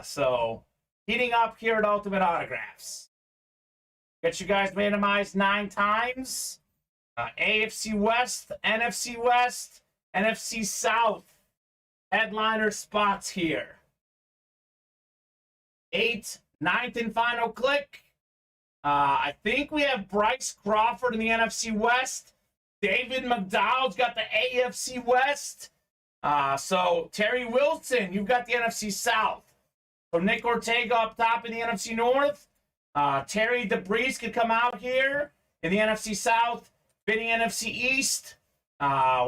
So, heating up here at Ultimate Autographs. Get you guys randomized 9 times. AFC West, NFC West, NFC South. Headliner spots here. 8, 9th and final click. I think we have Bryce Crawford in the NFC West. David McDowell's got the AFC West. So Terry Wilson, you've got the NFC South. So Nick Ortega up top in the NFC North. Terry DeBreeze could come out here in the NFC South. Vinny NFC East.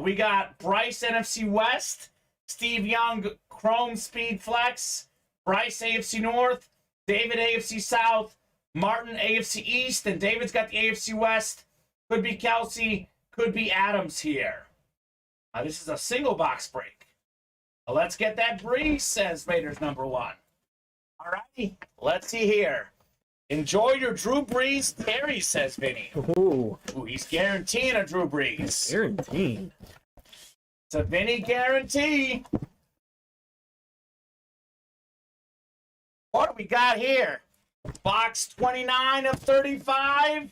We got Bryce NFC West. Steve Young Chrome Speed Flex. Bryce AFC North. David AFC South. Martin AFC East, and David's got the AFC West. Could be Kelsey, could be Adams here. This is a single box break. Let's get that Breeze, says Raiders number 1. All righty, let's see here. Enjoy your Drew Brees, Terry, says Vinny. Ooh, He's guaranteeing a Drew Brees. guaranteed. It's a Vinny guarantee. What do we got here? Box 29 of 35.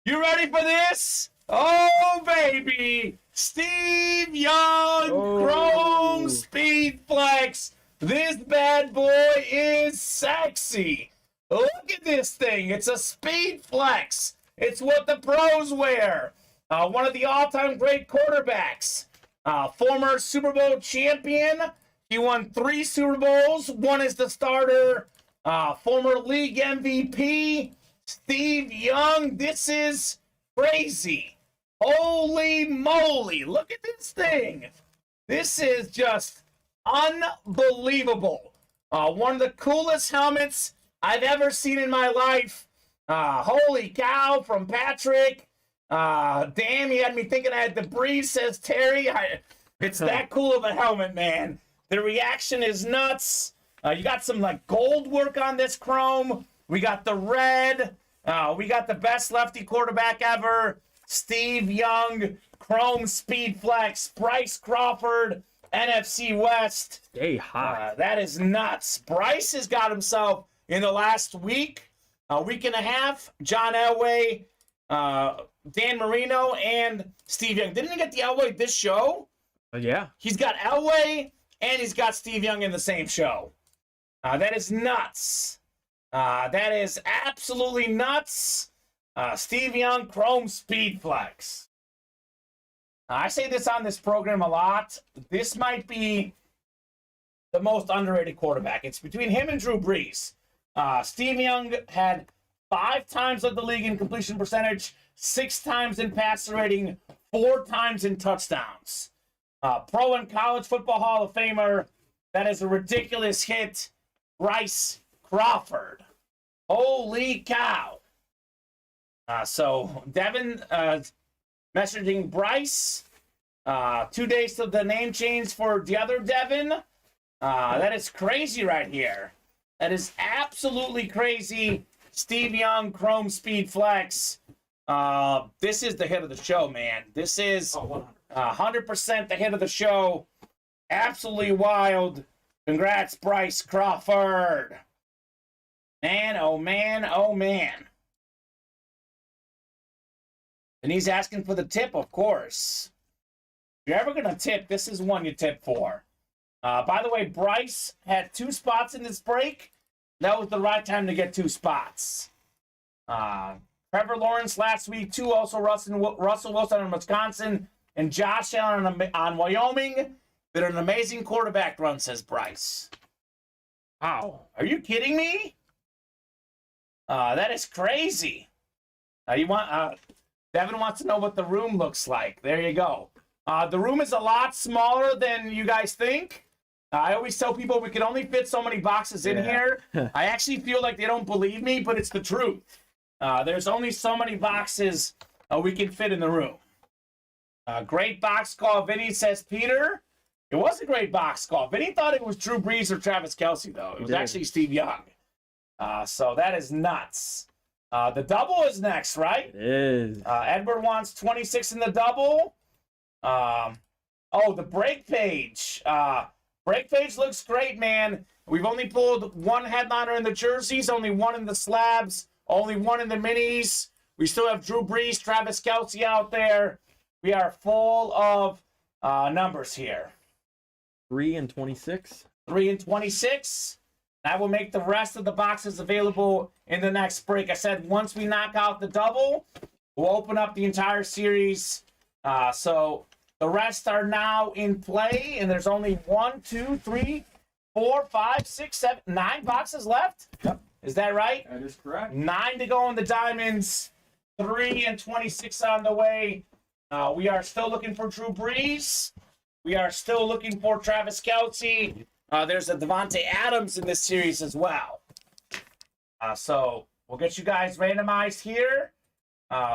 You ready for this? Oh, baby. Steve Young, Chrome Speed Flex. This bad boy is sexy. Look at this thing. It's a Speed Flex. It's what the pros wear. One of the all-time great quarterbacks. Former Super Bowl champion. He won 3 Super Bowls. One is the starter. Former league MVP. Steve Young. This is crazy. Holy moly. Look at this thing. This is just unbelievable. One of the coolest helmets I've ever seen in my life. Holy cow, from Patrick. Damn, he had me thinking I had the Breeze, says Terry. It's that cool of a helmet, man. The reaction is nuts. You got some like gold work on this chrome. We got the red. We got the best lefty quarterback ever. Steve Young, Chrome Speed Flex, Bryce Crawford, NFC West. Stay hot. That is nuts. Bryce has got himself in the last week and a half, John Elway, Dan Marino, and Steve Young. Didn't he get the Elway this show? Yeah. He's got Elway and he's got Steve Young in the same show. That is nuts. That is absolutely nuts. Steve Young, Chrome Speed Flex. I say this on this program a lot. This might be the most underrated quarterback. It's between him and Drew Brees. Steve Young had 5 times led the league in completion percentage, 6 times in passer rating, 4 times in touchdowns. Pro and college football Hall of Famer. That is a ridiculous hit. Bryce Crawford. Holy cow. So Devin messaging Bryce. 2 days to the name change for the other Devin. That is crazy right here. That is absolutely crazy. Steve Young, Chrome Speed Flex. This is the hit of the show, man. This is 100% the hit of the show. Absolutely wild. Congrats, Bryce Crawford. Man, oh man, oh man. And he's asking for the tip, of course. If you're ever going to tip, this is one you tip for. By the way, Bryce had 2 spots in this break. That was the right time to get 2 spots. Trevor Lawrence last week, 2. Also, Russell Wilson on Wisconsin and Josh Allen on Wyoming. Did an amazing quarterback run, says Bryce. Wow. Are you kidding me? That is crazy. Devin wants to know what the room looks like. There you go. The room is a lot smaller than you guys think. I always tell people we can only fit so many boxes in here. I actually feel like they don't believe me, but it's the truth. There's only so many boxes we can fit in the room. Great box call, Vinny, says Peter. It was a great box call. Vinny thought it was Drew Brees or Travis Kelce, though. It was actually Steve Young. So that is nuts. The double is next, right? It is. Edward wants 26 in the double. The break page. Break page looks great, man. We've only pulled 1 headliner in the jerseys, only 1 in the slabs, only 1 in the minis. We still have Drew Brees, Travis Kelce out there. We are full of numbers here. 3 and 26. 3 and 26. That will make the rest of the boxes available in the next break. I said once we knock out the double, we'll open up the entire series. So the rest are now in play, and there's only 1, 2, 3, 4, 5, 6, 7, 9 boxes left. Yep. Is that right? That is correct. 9 to go on the diamonds. 3 and 26 on the way. We are still looking for Drew Brees. We are still looking for Travis Kelce. There's a Devontae Adams in this series as well. So we'll get you guys randomized here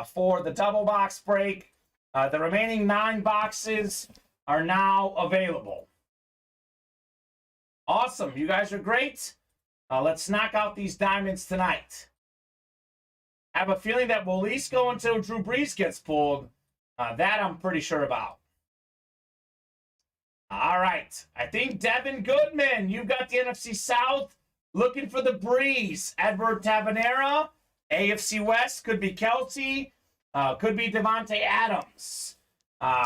for the double box break. The remaining 9 boxes are now available. Awesome. You guys are great. Let's knock out these diamonds tonight. I have a feeling that we'll at least go until Drew Brees gets pulled. That I'm pretty sure about. All right. I think Devin Goodman, you've got the NFC South looking for the Breeze. Edward Tabanera, AFC West, could be Kelsey, could be Devontae Adams.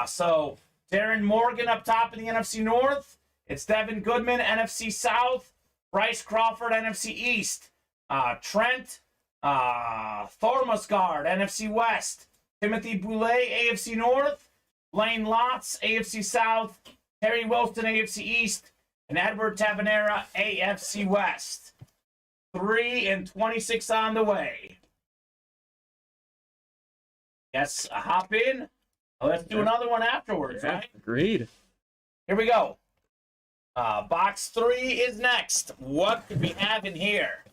So Darren Morgan up top in the NFC North. It's Devin Goodman, NFC South. Bryce Crawford, NFC East. Trent Thormusgaard, NFC West. Timothy Boulay, AFC North. Blaine Lotz, AFC South. Terry Wilson, AFC East. And Edward Tabanera, AFC West. 3 and 26 on the way. Yes, hop in. Let's do another one afterwards, right? Agreed. Here we go. Box 3 is next. What do we have in here?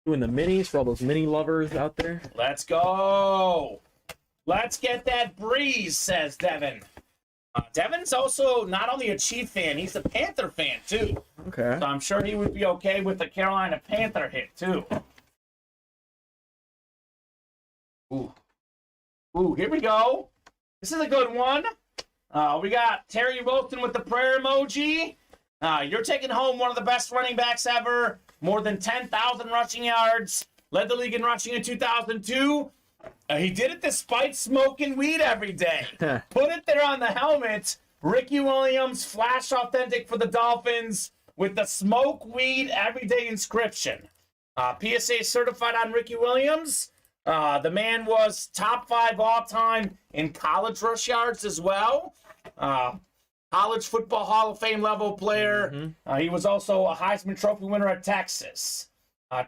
Doing the minis for all those mini lovers out there. Let's go. Let's get that Breeze, says Devin. Devin's also not only a Chief fan, he's a Panther fan, too. Okay. So I'm sure he would be okay with the Carolina Panther hit, too. Ooh, here we go. This is a good one. We got Terry Wilson with the prayer emoji. You're taking home one of the best running backs ever. More than 10,000 rushing yards. Led the league in rushing in 2002. He did it despite smoking weed every day. Put it there on the helmet. Ricky Williams, Flash Authentic for the Dolphins with the smoke weed everyday inscription. PSA certified on Ricky Williams. The man was top 5 all-time in college rush yards as well. College Football Hall of Fame level player. Mm-hmm. He was also a Heisman Trophy winner at Texas.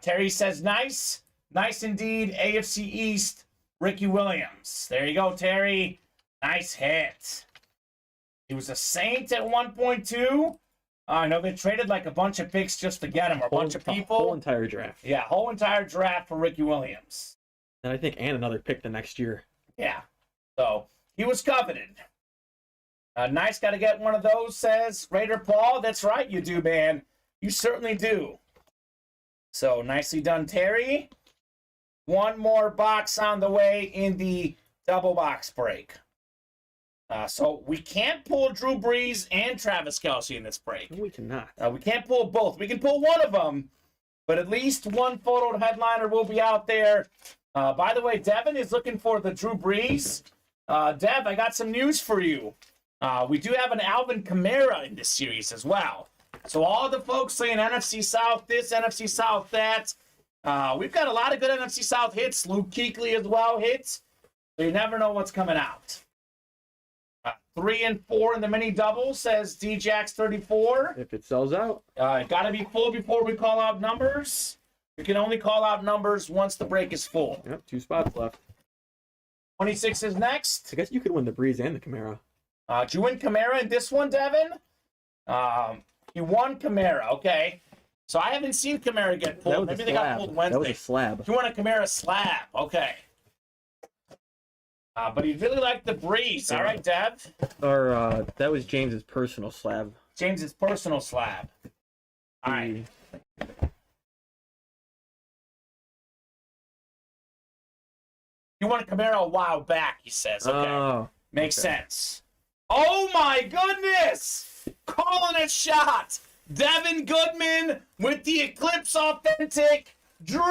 Terry says, nice. Nice indeed. AFC East, Ricky Williams. There you go, Terry. Nice hit. He was a Saint at 1.2. I know they traded like a bunch of picks just to get him, or a bunch of people. Whole entire draft. Yeah, whole entire draft for Ricky Williams. And I think another pick the next year. Yeah. So he was coveted. Nice, got to get one of those, says Raider Paul. That's right, you do, man. You certainly do. So nicely done, Terry. One more box on the way in the double box break. So we can't pull Drew Brees and Travis Kelce in this break. We cannot. We can't pull both. We can pull one of them, but at least one photo headliner will be out there. By the way, Devin is looking for the Drew Brees. Dev, I got some news for you. We do have an Alvin Kamara in this series as well. So all the folks saying NFC South this, NFC South that, we've got a lot of good NFC South hits. Luke Kuechly as well hits. So you never know what's coming out. 3 and 4 in the mini double, says DJax34. If it sells out. Got to be full before we call out numbers. We can only call out numbers once the break is full. Yep, 2 spots left. 26 is next. I guess you could win the Breeze and the Kamara. Did you win Kamara in this one, Devin? You won Kamara, okay. So I haven't seen Kamara get pulled. Maybe they got pulled Wednesday. That was a slab. You want a Kamara slab, okay. But he really liked the Breeze. All right, Dev. Or that was James's personal slab. James's personal slab. All right. You won a Camaro a while back, he says. Okay. Oh, Makes sense. Oh, my goodness! Calling a shot. Devin Goodman with the Eclipse Authentic Drew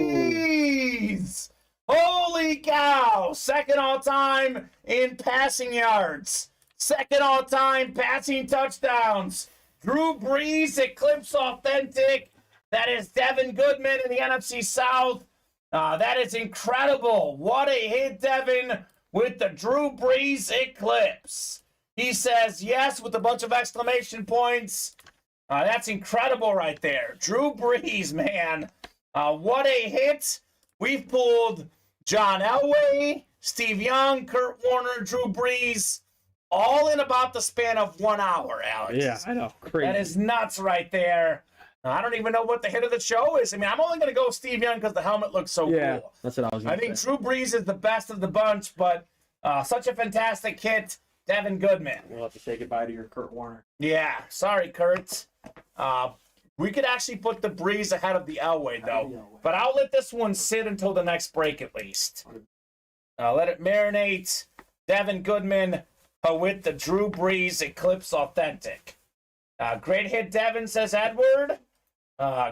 Brees. Holy cow. Second all-time in passing yards. Second all-time passing touchdowns. Drew Brees, Eclipse Authentic. That is Devin Goodman in the NFC South. That is incredible. What a hit, Devin, with the Drew Brees Eclipse. He says yes with a bunch of exclamation points. That's incredible right there. Drew Brees, man. What a hit. We've pulled John Elway, Steve Young, Kurt Warner, Drew Brees, all in about the span of 1 hour, Alex. Yeah, I know. Crazy. That is nuts right there. I don't even know what the hit of the show is. I mean, I'm only going to go with Steve Young because the helmet looks so yeah, cool. That's what I was going to say. I think Drew Brees is the best of the bunch, but such a fantastic hit. Devin Goodman. We'll have to say goodbye to your Kurt Warner. Yeah, sorry, Kurt. We could actually put the Breeze ahead of the Elway, though. But I'll let this one sit until the next break, at least. Let it marinate. Devin Goodman with the Drew Brees Eclipse Authentic. Great hit, Devin, says Edward.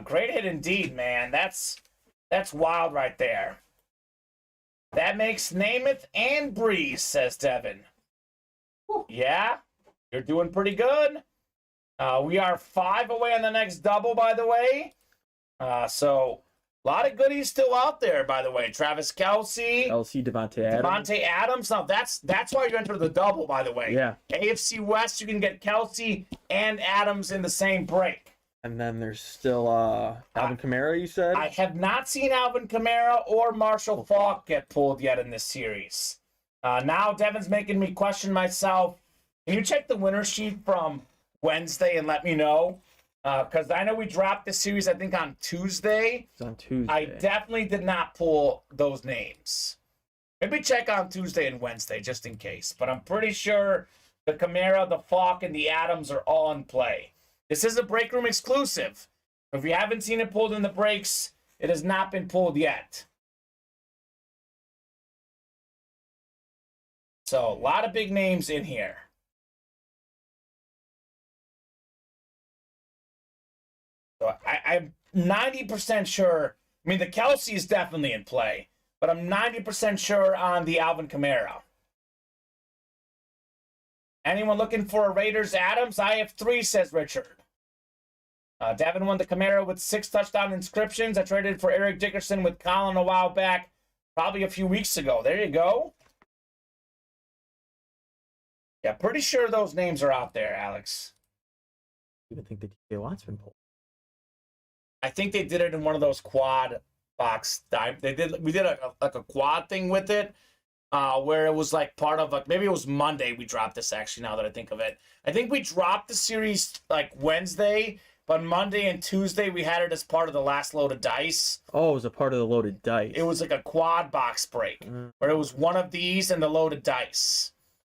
Great hit indeed, man. That's wild right there. That makes Namath and Breeze, says Devin. Yeah, you're doing pretty good. We are 5 away on the next double, by the way. So a lot of goodies still out there, by the way. Travis Kelce. Devontae Adams. Devontae Adams. Now, that's why you enter the double, by the way. Yeah. AFC West, you can get Kelce and Adams in the same break. And then there's still Alvin Kamara, you said? I have not seen Alvin Kamara or Marshall Faulk get pulled yet in this series. Now Devin's making me question myself. Can you check the winner sheet from Wednesday and let me know? Because I know we dropped the series, I think, on Tuesday. It's on Tuesday. I definitely did not pull those names. Maybe check on Tuesday and Wednesday, just in case. But I'm pretty sure the Kamara, the Faulk, and the Adams are all in play. This is a break room exclusive. If you haven't seen it pulled in the breaks, it has not been pulled yet. So, a lot of big names in here. So, I'm 90% sure. I mean, the Kelce is definitely in play. But I'm 90% sure on the Alvin Kamara. Anyone looking for a Raiders Adams? I have 3, says Richard. Devin won the Camaro with 6 touchdown inscriptions. I traded for Eric Dickerson with Colin a while back, probably a few weeks ago. There you go. Yeah, pretty sure those names are out there, Alex. I even think the TJ Watt's been pulled. I think they did it in one of those quad box. We did a quad thing with it. Where it was like part of maybe it was Monday we dropped this, actually, now that I think of it. I think we dropped the series like Wednesday, but Monday and Tuesday we had it as part of the last load of dice. Oh, it was a part of the loaded dice. It was like a quad box break where it was one of these and the loaded dice.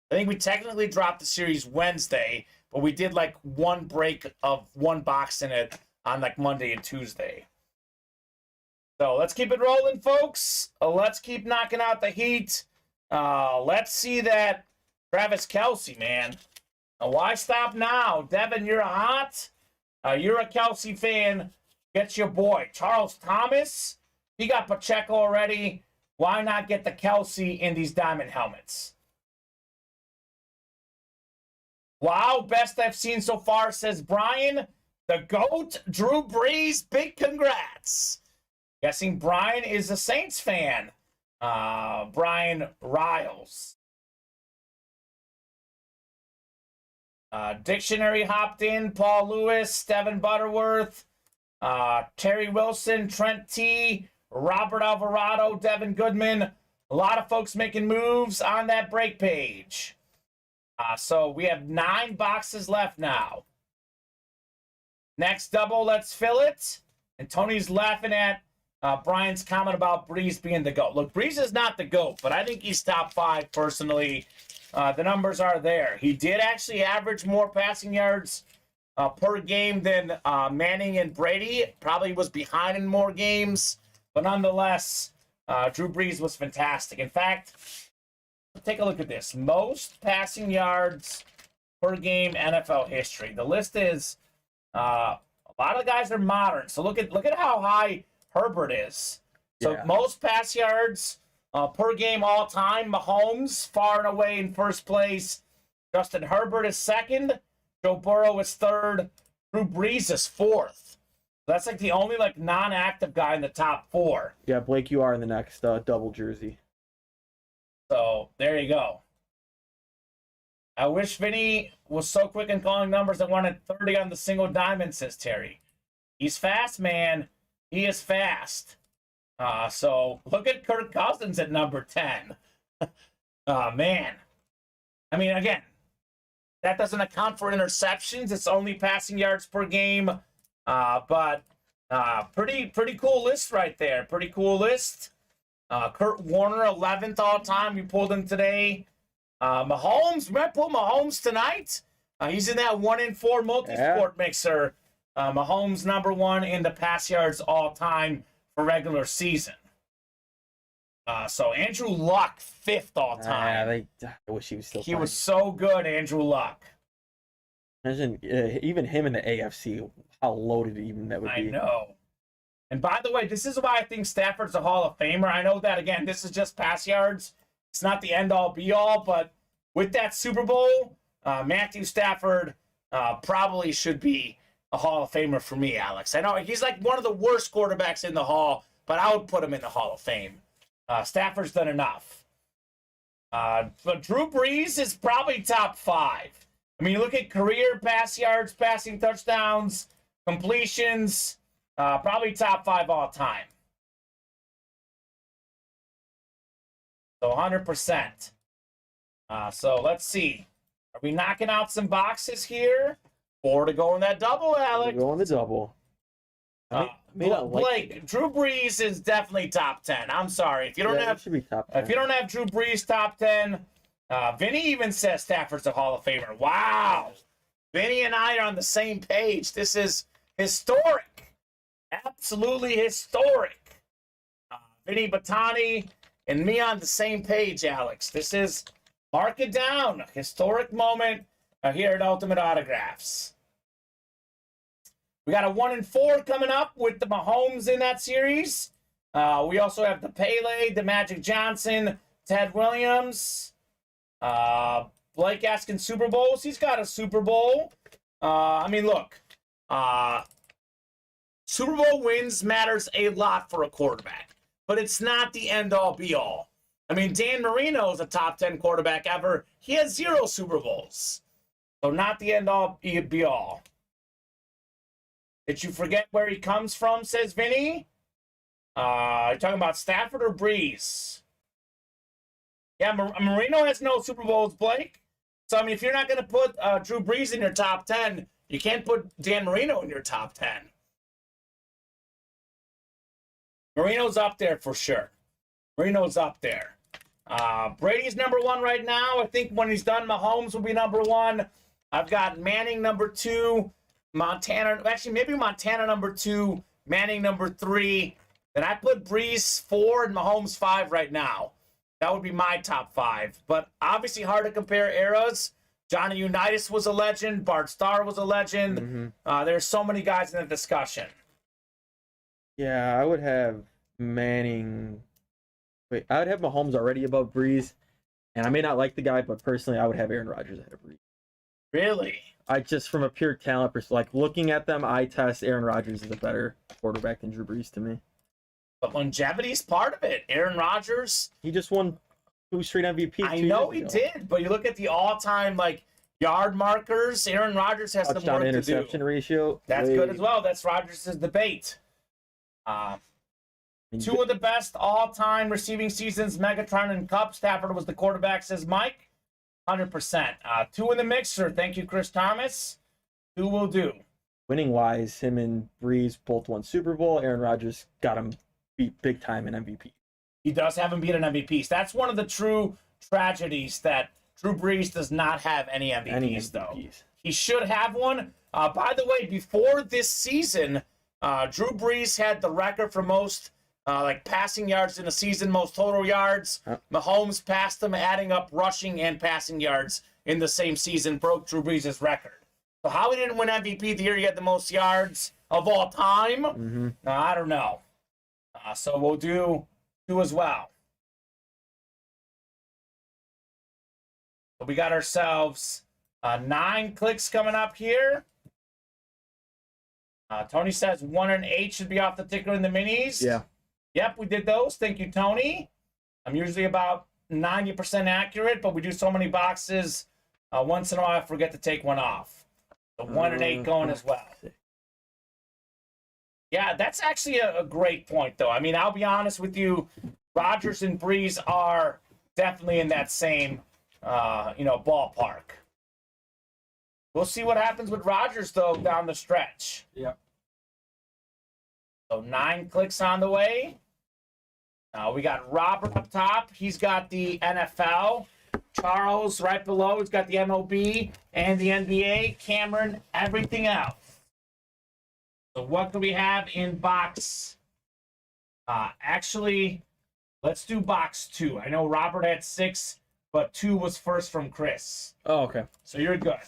I think we technically dropped the series Wednesday, but we did like one break of one box in it on like Monday and Tuesday. So let's keep it rolling, folks. Let's keep knocking out the heat. Let's see that Travis Kelce, man. Why stop now? Devin, you're hot. You're a Kelce fan. Get your boy. Charles Thomas, he got Pacheco already. Why not get the Kelce in these diamond helmets? Wow, best I've seen so far, says Brian. The GOAT, Drew Brees, big congrats. Guessing Brian is a Saints fan. Brian Riles. Dictionary hopped in. Paul Lewis, Devin Butterworth, Terry Wilson, Trent T, Robert Alvarado, Devin Goodman. A lot of folks making moves on that break page. So we have 9 boxes left now. Next double, let's fill it. And Tony's laughing at Brian's comment about Breeze being the GOAT. Look, Breeze is not the GOAT, but I think he's top 5 personally. The numbers are there. He did actually average more passing yards per game than Manning and Brady. Probably was behind in more games, but nonetheless, Drew Brees was fantastic. In fact, take a look at this. Most passing yards per game NFL history. The list is a lot of guys are modern. So look at how high Herbert is. So Yeah. most pass yards per game all time. Mahomes far and away in first place. Justin Herbert is second. Joe Burrow is third. Drew Brees is fourth. That's like the only like non-active guy in the top 4. Yeah, Blake, you are in the next double jersey. So there you go. I wish Vinny was so quick in calling numbers that wanted 30 on the single diamond, says Terry. He's fast, man. He is fast. So look at Kirk Cousins at number 10. Man. I mean, again, that doesn't account for interceptions. It's only passing yards per game. But pretty cool list right there. Pretty cool list. Kurt Warner, 11th all time. We pulled him today. Mahomes, remember Mahomes tonight? He's in that 1-in-4 multi-sport mixer. Mahomes #1 in the pass yards all time for regular season. So Andrew Luck 5th all time. I wish he was still. He was so good, Andrew Luck. Imagine even him in the AFC, how loaded even that would be. I know. And by the way, this is why I think Stafford's a Hall of Famer. I know that, again, this is just pass yards. It's not the end-all, be-all, but with that Super Bowl, Matthew Stafford probably should be a Hall of Famer for me, Alex. I know he's like one of the worst quarterbacks in the Hall, but I would put him in the Hall of Fame. Stafford's done enough. But Drew Brees is probably top 5. I mean, you look at career pass yards, passing touchdowns, completions, probably top 5 all time. So 100%. So let's see. Are we knocking out some boxes here? 4 to go in that double, Alex. Go on the double. Blake, Drew Brees is definitely top 10. I'm sorry. If you don't have should be top 10. If you don't have Drew Brees top 10, Vinny even says Stafford's a Hall of Famer. Wow. Vinny and I are on the same page. This is historic. Absolutely historic. Vinny Batani and me on the same page, Alex. This is, mark it down, a historic moment here at Ultimate Autographs. We got a 1-in-4 coming up with the Mahomes in that series. We also have the Pele, the Magic Johnson, Ted Williams. Blake asking Super Bowls. He's got a Super Bowl. I mean, look. Super Bowl wins matters a lot for a quarterback. But it's not the end-all, be-all. I mean, Dan Marino is a top 10 quarterback ever. He has 0 Super Bowls. So not the end-all, be-all. Did you forget where he comes from, says Vinny? You're talking about Stafford or Brees? Yeah, Marino has no Super Bowls, Blake. So, I mean, if you're not going to put Drew Brees in your top 10, you can't put Dan Marino in your top 10. Marino's up there for sure. Marino's up there. Brady's #1 right now. I think when he's done, Mahomes will be #1. I've got Manning #2. Montana, actually, maybe Montana #2, Manning #3. Then I put Brees 4 and Mahomes 5 right now. That would be my top 5. But obviously hard to compare eras. Johnny Unitas was a legend. Bart Starr was a legend. Mm-hmm. There's so many guys in the discussion. Yeah, I would have Manning. Wait, I would have Mahomes already above Brees. And I may not like the guy, but personally, I would have Aaron Rodgers ahead of Brees. Really? I just, from a pure talent perspective, like looking at them, eye test, Aaron Rodgers is a better quarterback than Drew Brees to me. But longevity's part of it. Aaron Rodgers. He just won 2 straight MVPs. I know he did, but you look at the all-time yard markers. Aaron Rodgers has some work to do. Interception ratio. That's good as well. That's Rodgers' debate. 2 of the best all-time receiving seasons, Megatron and Cup. Stafford was the quarterback, says Mike. 100%. 2 in the mixer. Thank you, Chris Thomas. 2 will do. Winning wise, him and Brees both won Super Bowl. Aaron Rodgers got him beat big time in MVP. He does have him beat an MVP. That's one of the true tragedies that Drew Brees does not have any MVPs, though. He should have one. By the way, before this season, Drew Brees had the record for most passing yards in a season, most total yards. Mahomes passed him, adding up rushing and passing yards in the same season, broke Drew Brees' record. So how he didn't win MVP the year he had the most yards of all time, I don't know. So we'll do 2 as well. So we got ourselves 9 clicks coming up here. Tony says 1 and 8 should be off the ticker in the minis. Yeah. Yep, we did those. Thank you, Tony. I'm usually about 90% accurate, but we do so many boxes. Once in a while, I forget to take one off. So 1 and 8 going as well. Yeah, that's actually a great point, though. I mean, I'll be honest with you. Rodgers and Brees are definitely in that same, ballpark. We'll see what happens with Rodgers, though, down the stretch. Yep. So 9 clicks on the way. We got Robert up top. He's got the NFL. Charles right below. He's got the MLB and the NBA. Cameron, everything else. So what do we have in box? Actually, let's do box 2. I know Robert had 6, but 2 was first from Chris. Oh, okay. So you're good.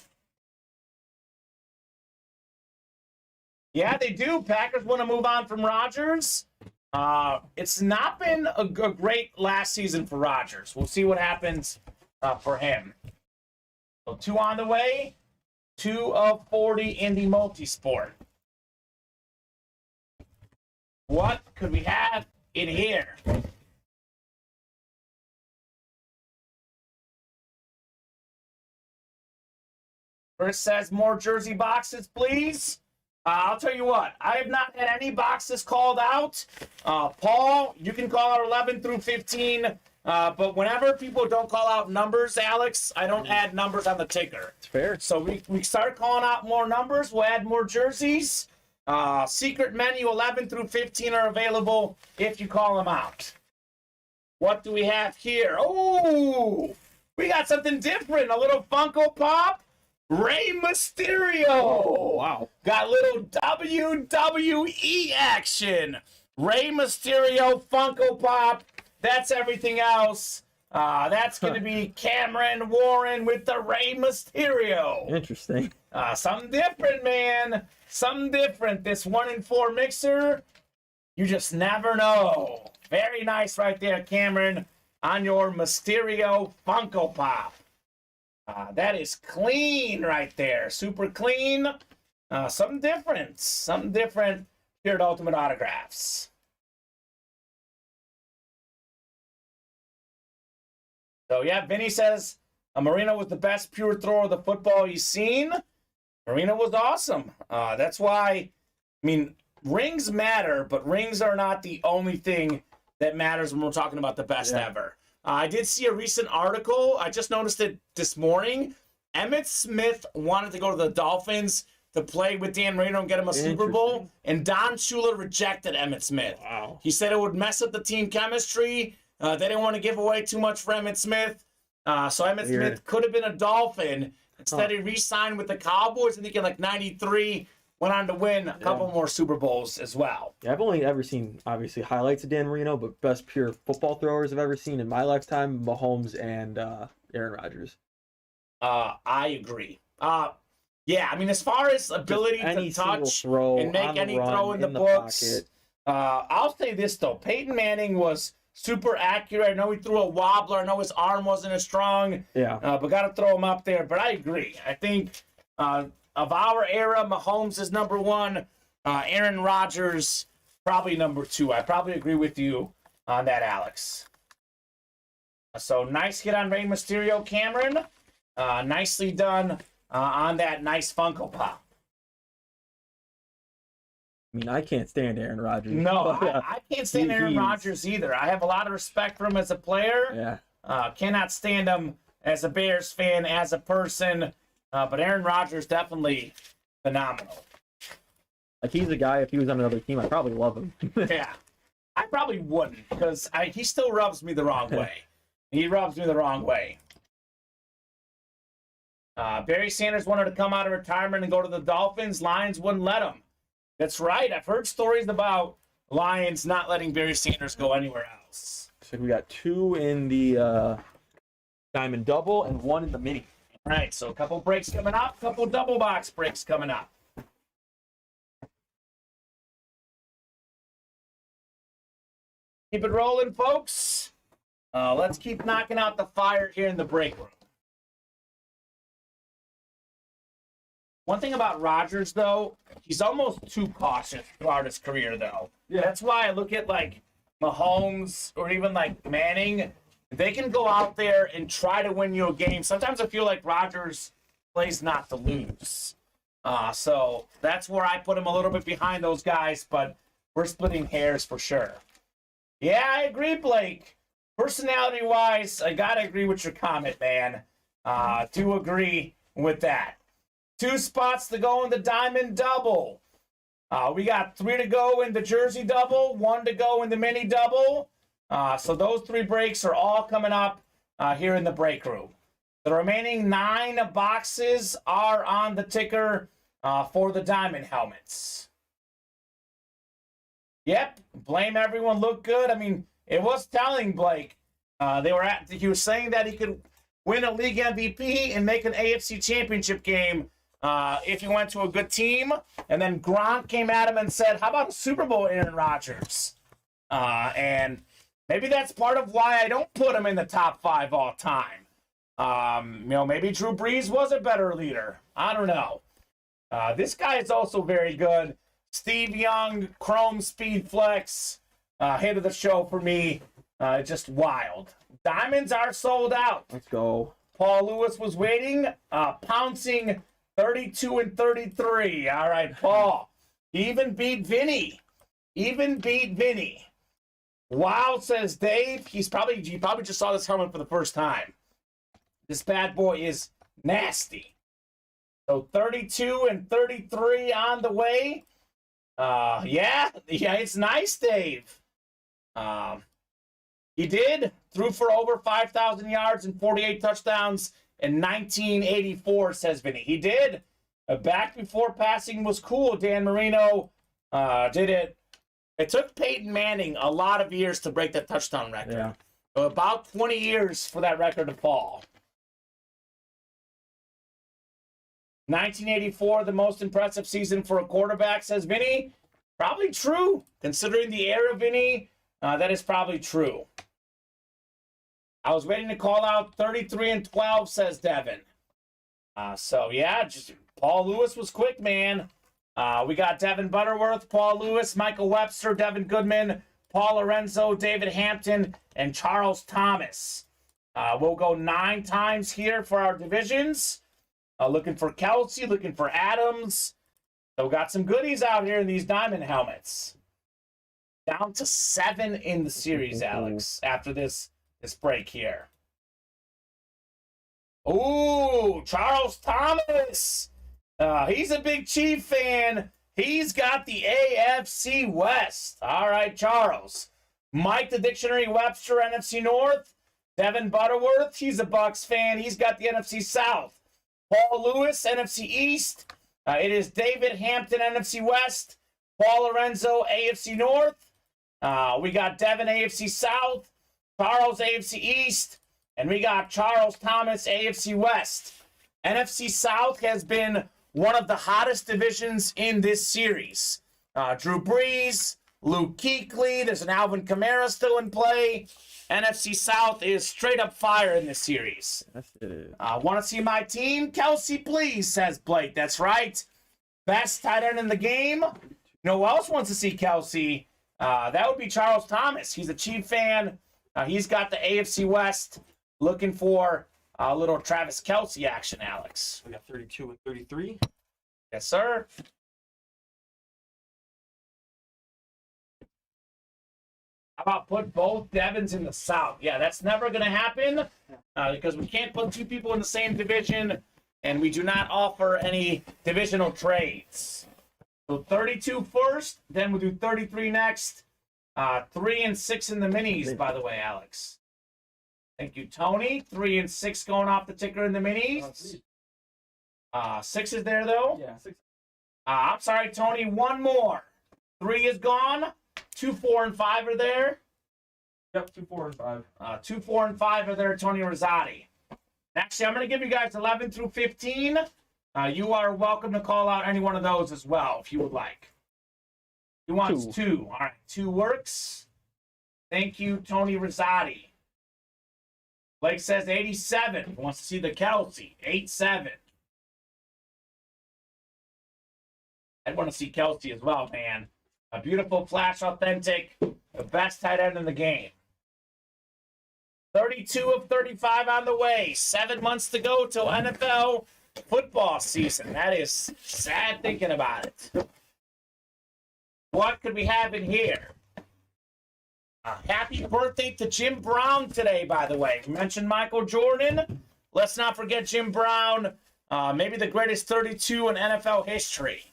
Yeah, they do. Packers want to move on from Rodgers. It's not been a great last season for Rodgers. We'll see what happens for him. So 2 on the way. 2 of 40 in the multi-sport. What could we have in here? Chris says more jersey boxes, please. I'll tell you what, I have not had any boxes called out. Paul, you can call out 11 through 15, but whenever people don't call out numbers, Alex, I don't add numbers on the ticker. It's fair. So we start calling out more numbers, we'll add more jerseys. Secret menu 11 through 15 are available if you call them out. What do we have here? Oh, we got something different, a little Funko Pop. Rey Mysterio. Wow. Got a little WWE action. Rey Mysterio Funko Pop. That's everything else. That's going to be Cameron Warren with the Rey Mysterio. Interesting. Something different, man. Something different. This 1 in 4 mixer, you just never know. Very nice right there, Cameron, on your Mysterio Funko Pop. That is clean right there. Super clean. Something different. Something different here at Ultimate Autographs. So, yeah, Vinny says Marino was the best pure thrower of the football he's seen. Marino was awesome. That's why, I mean, rings matter, but rings are not the only thing that matters when we're talking about the best ever. I did see a recent article. I just noticed it this morning. Emmitt Smith wanted to go to the Dolphins to play with Dan Marino and get him a Super Bowl, and Don Shula rejected Emmitt Smith. Wow. He said it would mess up the team chemistry. They didn't want to give away too much for Emmitt Smith. So Emmitt Smith could have been a Dolphin. Instead, he re-signed with the Cowboys, I think in like 93, went on to win a couple more Super Bowls as well. Yeah, I've only ever seen, obviously, highlights of Dan Marino, but best pure football throwers I've ever seen in my lifetime, Mahomes and Aaron Rodgers. I agree. Yeah, I mean, as far as ability to touch and make any throw in the books, I'll say this, though. Peyton Manning was super accurate. I know he threw a wobbler. I know his arm wasn't as strong. Yeah. But got to throw him up there. But I agree. I think of our era, Mahomes is number 1. Aaron Rodgers, probably number 2. I probably agree with you on that, Alex. So nice hit on Rey Mysterio, Cameron. Nicely done on that nice Funko Pop. I mean, I can't stand Aaron Rodgers. No, I can't stand Aaron Rodgers either. I have a lot of respect for him as a player. Yeah. Cannot stand him as a Bears fan, as a person. But Aaron Rodgers, definitely phenomenal. Like, he's a guy, if he was on another team, I'd probably love him. Yeah. I probably wouldn't, because he still rubs me the wrong way. He rubs me the wrong way. Barry Sanders wanted to come out of retirement and go to the Dolphins. Lions wouldn't let him. That's right. I've heard stories about Lions not letting Barry Sanders go anywhere else. So we got 2 in the Diamond Double and 1 in the Mini. All right, so a couple breaks coming up, couple double box breaks coming up. Keep it rolling, folks. Let's keep knocking out the fire here in the break room. One thing about Rodgers, though, he's almost too cautious throughout his career, though. Yeah. That's why I look at, like, Mahomes or even, like, Manning. They can go out there and try to win you a game. Sometimes I feel like Rodgers plays not to lose. So that's where I put him a little bit behind those guys, but we're splitting hairs for sure. Yeah, I agree, Blake. Personality-wise, I got to agree with your comment, man. Do agree with that. 2 spots to go in the Diamond Double. We got 3 to go in the Jersey Double, 1 to go in the Mini Double. So those 3 breaks are all coming up here in the break room. The remaining 9 boxes are on the ticker for the diamond helmets. Yep, blame everyone, look good. I mean, it was telling Blake. He was saying that he could win a league MVP and make an AFC championship game if he went to a good team. And then Gronk came at him and said, how about a Super Bowl, Aaron Rodgers? And maybe that's part of why I don't put him in the top 5 all time. Maybe Drew Brees was a better leader. I don't know. This guy is also very good. Steve Young, Chrome Speed Flex, hit of the show for me. Just wild. Diamonds are sold out. Let's go. Paul Lewis was waiting, pouncing 32 and 33. All right, Paul. Even beat Vinny. Wow, says Dave. He probably just saw this helmet for the first time. This bad boy is nasty. So 32 and 33 on the way. Yeah, it's nice, Dave. He threw for over 5,000 yards and 48 touchdowns in 1984, says Vinny. He did. Back before passing was cool. Dan Marino did it. It took Peyton Manning a lot of years to break that touchdown record. Yeah. So about 20 years for that record to fall. 1984, the most impressive season for a quarterback, says Vinny. Probably true. Considering the era, Vinny, that is probably true. I was waiting to call out 33 and 12, says Devin. So, yeah, just Paul Lewis was quick, man. We got Devin Butterworth, Paul Lewis, Michael Webster, Devin Goodman, Paul Lorenzo, David Hampton, and Charles Thomas. We'll go 9 times here for our divisions. Looking for Kelsey, looking for Adams. So we got some goodies out here in these diamond helmets. Down to 7 in the series, Alex, after this break here. Ooh, Charles Thomas. He's a big Chief fan. He's got the AFC West. All right, Charles. Mike the Dictionary Webster, NFC North. Devin Butterworth, he's a Bucks fan. He's got the NFC South. Paul Lewis, NFC East. It is David Hampton, NFC West. Paul Lorenzo, AFC North. We got Devin, AFC South. Charles, AFC East. And we got Charles Thomas, AFC West. NFC South has been one of the hottest divisions in this series. Drew Brees, Luke Kuechly. There's an Alvin Kamara still in play. NFC South is straight up fire in this series. That's it. Want to see my team? Kelsey, please, says Blake. That's right. Best tight end in the game. You know who else wants to see Kelsey? That would be Charles Thomas. He's a Chief fan. He's got the AFC West. Looking for a little Travis Kelsey action, Alex. We got 32 and 33. Yes, sir. How about put both Devins in the South? Yeah, that's never going to happen because we can't put 2 people in the same division, and we do not offer any divisional trades. So 32 first, then we'll do 33 next. 3 and 6 in the minis, by the way, Alex. Thank you, Tony. 3 and 6 going off the ticker in the minis. 6 is there, though? Yeah, 6. I'm sorry, Tony. 1 more. 3 is gone. 2, 4, and 5 are there. Yep, 2, 4, and 5. 2, 4, and 5 are there, Tony Rosati. Actually, I'm going to give you guys 11 through 15. You are welcome to call out any one of those as well, if you would like. He wants 2. All right, 2 works. Thank you, Tony Rosati. Blake says 87. He wants to see the Kelsey. 8-7. I'd want to see Kelsey as well, man. A beautiful, flash, authentic, the best tight end in the game. 32 of 35 on the way. 7 months to go till NFL football season. That is sad thinking about it. What could we have in here? Happy birthday to Jim Brown today, by the way. We mentioned Michael Jordan. Let's not forget Jim Brown. Maybe the greatest 32 in NFL history.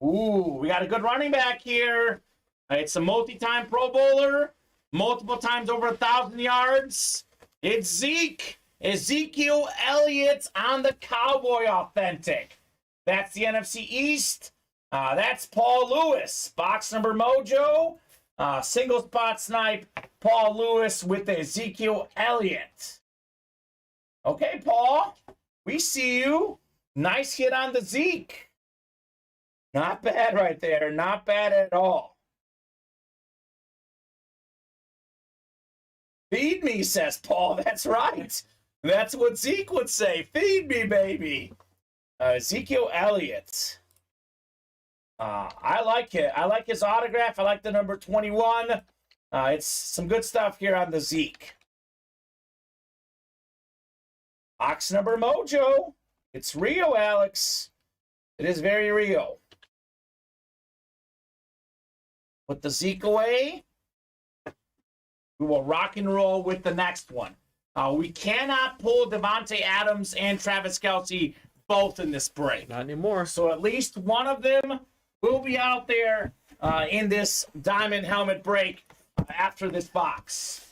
Ooh, we got a good running back here. It's a multi-time Pro Bowler. multiple times over 1,000 yards. It's Zeke. Ezekiel Elliott on the Cowboy Authentic. That's the NFC East. That's Paul Lewis. Box number mojo. Single spot snipe. Paul Lewis with the Ezekiel Elliott. Okay, Paul. We see you. Nice hit on the Zeke. Not bad right there. Not bad at all. Feed me, says Paul. That's right. That's what Zeke would say. Feed me, baby. Ezekiel Elliott. I like it. I like his autograph. I like the number 21. It's some good stuff here on the Zeke. Box number mojo. It's Rio, Alex. It is very real. Put the Zeke away. We will rock and roll with the next one. We cannot pull Devontae Adams and Travis Kelce both in this break. Not anymore. So at least one of them will be out there in this diamond helmet break after this box.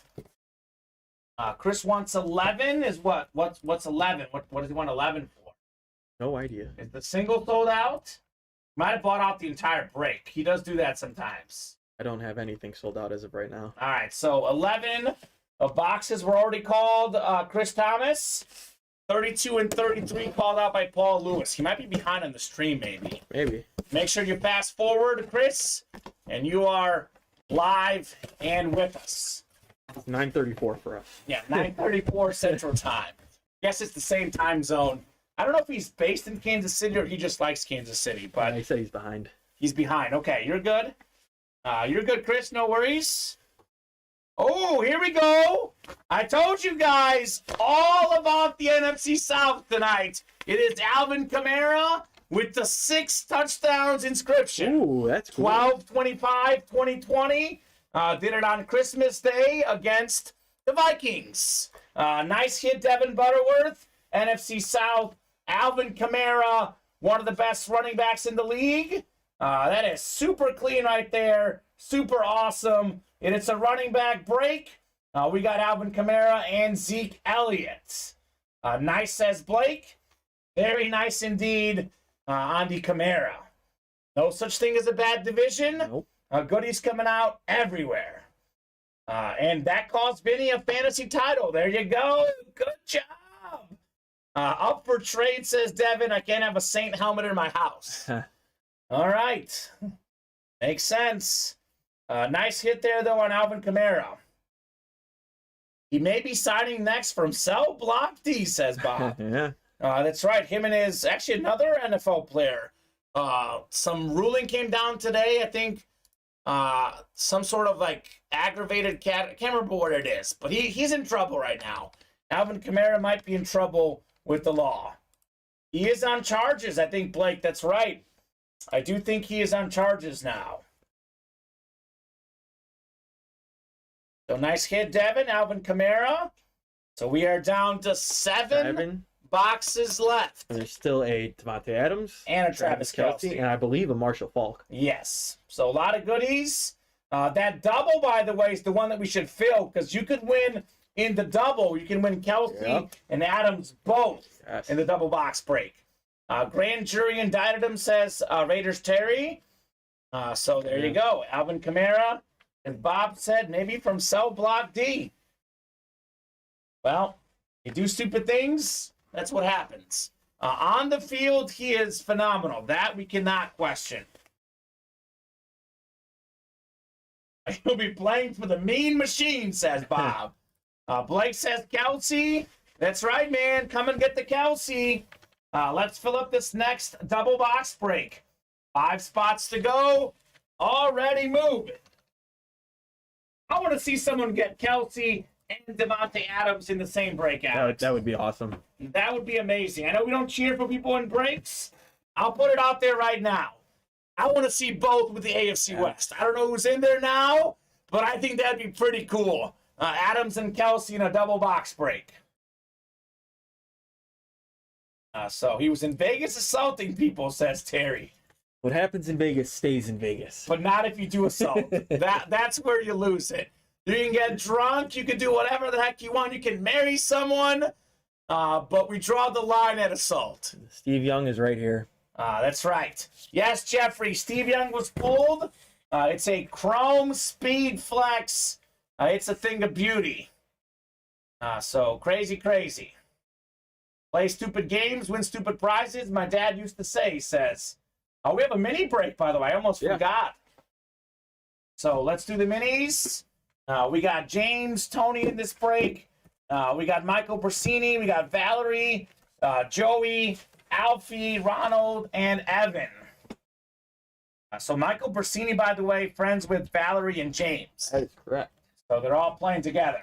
Chris wants 11. Is what? What's 11? What does he want 11 for? No idea. Is the single sold out? Might have bought out the entire break. He does do that sometimes. I don't have anything sold out as of right now. All right, so 11 boxes were already called. Chris Thomas, 32 and 33 called out by Paul Lewis. He might be behind on the stream, maybe. Maybe. Make sure you fast forward, Chris, and you are live and with us. It's 9:34 for us. Yeah, 9:34 Central Time. Guess it's the same time zone. I don't know if he's based in Kansas City or he just likes Kansas City, but He said he's behind. he's behind. Okay, you're good. You're good, Chris. No worries. Oh, here we go. I told you guys all about the NFC South tonight. It is Alvin Kamara with the 6 touchdowns inscription. Ooh, that's cool. 12/25/2020. Did it on Christmas Day against the Vikings. Nice hit, Devin Butterworth. NFC South, Alvin Kamara, one of the best running backs in the league. That is super clean right there. Super awesome. And it's a running back break. We got Alvin Kamara and Zeke Elliott. Nice, says Blake. Very nice indeed on the Kamara. No such thing as a bad division. Nope. Goodies coming out everywhere. And that cost Vinny a fantasy title. There you go. Good job. Up for trade, says Devin. I can't have a Saint helmet in my house. All right. Makes sense. Nice hit there, though, on Alvin Kamara. He may be signing next from Cell Block D, says Bob. Yeah. That's right. Him and his, actually another NFL player. Some ruling came down today. I think some sort of like aggravated cat. I can't remember what it is, but he's in trouble right now. Alvin Kamara might be in trouble with the law. He is on charges, I think, Blake. That's right. I do think he is on charges now. So nice hit, Devin. Alvin Kamara. So we are down to seven boxes left. And there's still a Devontae Adams. And a Travis Kelce. And I believe a Marshall Faulk. Yes. So a lot of goodies. That double, by the way, is the one that we should fill because you could win in the double. You can win Kelce and Adams both in the double box break. Grand jury indicted him, says Raiders Terry. So there you go. Alvin Kamara, as Bob said, maybe from Cell Block D. Well, you do stupid things, that's what happens. On the field, he is phenomenal. That we cannot question. He'll be playing for the mean machine, says Bob. Blake says Kelce. That's right, man. Come and get the Kelce. Let's fill up this next double box break. 5 spots to go. Already moving. I want to see someone get Kelce and Devontae Adams in the same break, Alex. That would be awesome. That would be amazing. I know we don't cheer for people in breaks. I'll put it out there right now. I want to see both with the AFC West. I don't know who's in there now, but I think that'd be pretty cool. Adams and Kelce in a double box break. So he was in Vegas assaulting people, says Terry. What happens in Vegas stays in Vegas. But not if you do assault. That's where you lose it. You can get drunk. You can do whatever the heck you want. You can marry someone. But we draw the line at assault. Steve Young is right here. That's right. Yes, Jeffrey. Steve Young was pulled. It's a Chrome Speed Flex. It's a thing of beauty. So crazy, crazy. Play stupid games, win stupid prizes. My dad used to say, he says. We have a mini break, by the way. I almost forgot. So let's do the minis. We got James, Tony in this break. We got Michael Bersini. We got Valerie, Joey, Alfie, Ronald, and Evan. So Michael Bersini, by the way, friends with Valerie and James. That is correct. So they're all playing together.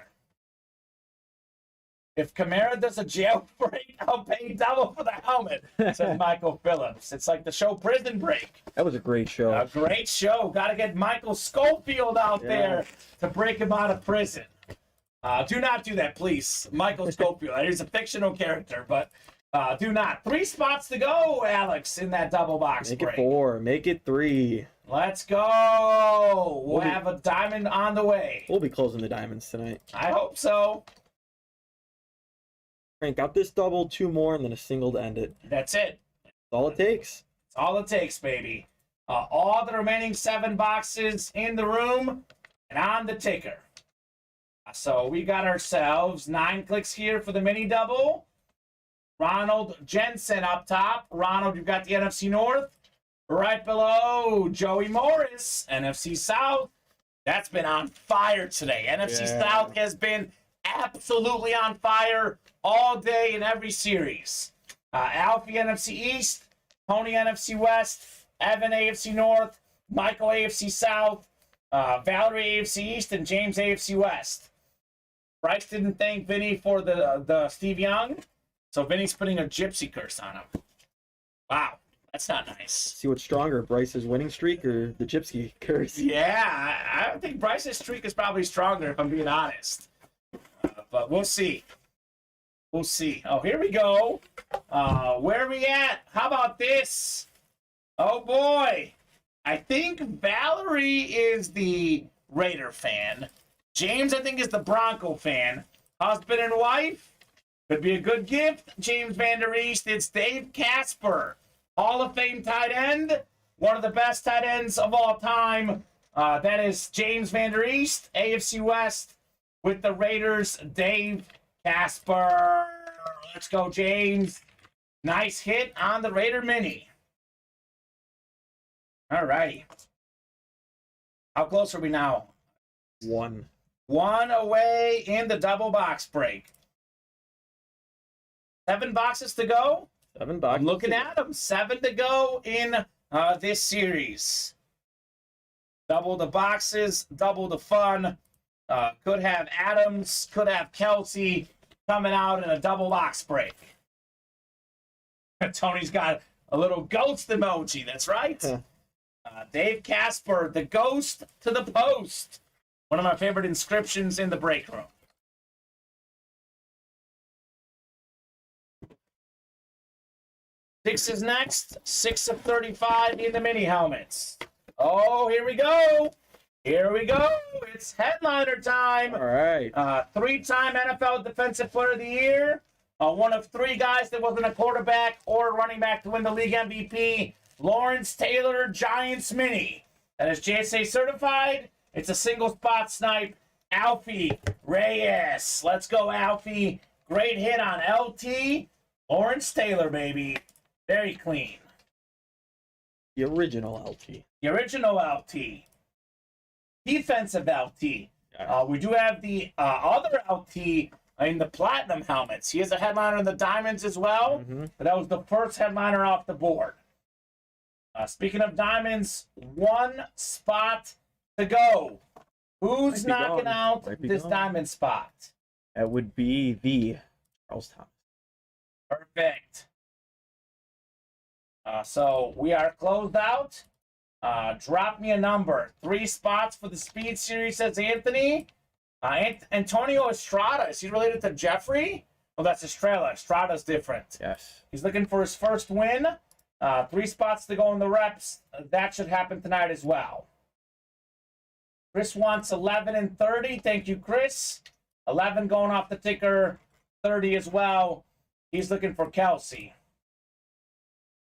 If Kamara does a jailbreak, I'll pay double for the helmet, says Michael Phillips. It's like the show Prison Break. That was a great show. A great show. Got to get Michael Schofield out there to break him out of prison. Do not do that, please. Michael Schofield. He's a fictional character, but do not. 3 spots to go, Alex, in that double box Make break. it 4. Make it 3. Let's go. We'll have a diamond on the way. We'll be closing the diamonds tonight. I hope so. Crank out this double, 2 more, and then a single to end it. That's it. That's all it takes. That's all it takes, baby. All the remaining 7 boxes in the room and on the ticker. So we got ourselves 9 clicks here for the mini double. Ronald Jensen up top. Ronald, you've got the NFC North. Right below, Joey Morris, NFC South. That's been on fire today. NFC South has been absolutely on fire all day in every series. Alfie NFC East, Tony NFC West, Evan AFC North, Michael AFC South, Valerie AFC East, and James AFC West. Bryce didn't thank Vinny for the Steve Young, so Vinny's putting a gypsy curse on him. Wow, that's not nice. See what's stronger, Bryce's winning streak or the gypsy curse? Yeah, I think Bryce's streak is probably stronger, if I'm being honest. But we'll see. We'll see. Oh, here we go. Where are we at? How about this? Oh, boy. I think Valerie is the Raider fan. James, I think, is the Bronco fan. Husband and wife. Could be a good gift. James Van Der East. It's Dave Casper. Hall of Fame tight end. One of the best tight ends of all time. That is James Van Der East, AFC West. With the Raiders, Dave Casper. Let's go, James. Nice hit on the Raider Mini. All righty. How close are we now? 1. 1 away in the double box break. 7 boxes to go. 7 boxes. I'm looking at them. 7 to go in this series. Double the boxes, double the fun. Could have Adams, could have Kelsey coming out in a double box break. Tony's got a little ghost emoji. That's right. Dave Casper, the ghost to the post. One of my favorite inscriptions in the break room. 6 is next. 6 of 35 in the mini helmets. Oh, here we go. Here we go. It's headliner time. All right. 3-time NFL Defensive Player of the Year. One of 3 guys that wasn't a quarterback or a running back to win the league MVP. Lawrence Taylor, Giants Mini. That is JSA certified. It's a single spot snipe. Alfie Reyes. Let's go, Alfie. Great hit on LT. Lawrence Taylor, baby. Very clean. The original LT. The original LT. Defensive LT. We do have the other LT in the platinum helmets. He has a headliner in the diamonds as well. But that was the first headliner off the board. Speaking of diamonds, 1 spot to go. Who's knocking out this diamond spot? That would be the Charles Thomas. Perfect. So we are closed out. Drop me a number. 3 spots for the Speed Series, says Anthony. Antonio Estrada. Is he related to Jeffrey? Oh, that's Estrella. Estrada's different. Yes. He's looking for his first win. 3 spots to go in the reps. That should happen tonight as well. Chris wants 11 and 30. Thank you, Chris. 11 going off the ticker, 30 as well. He's looking for Kelsey.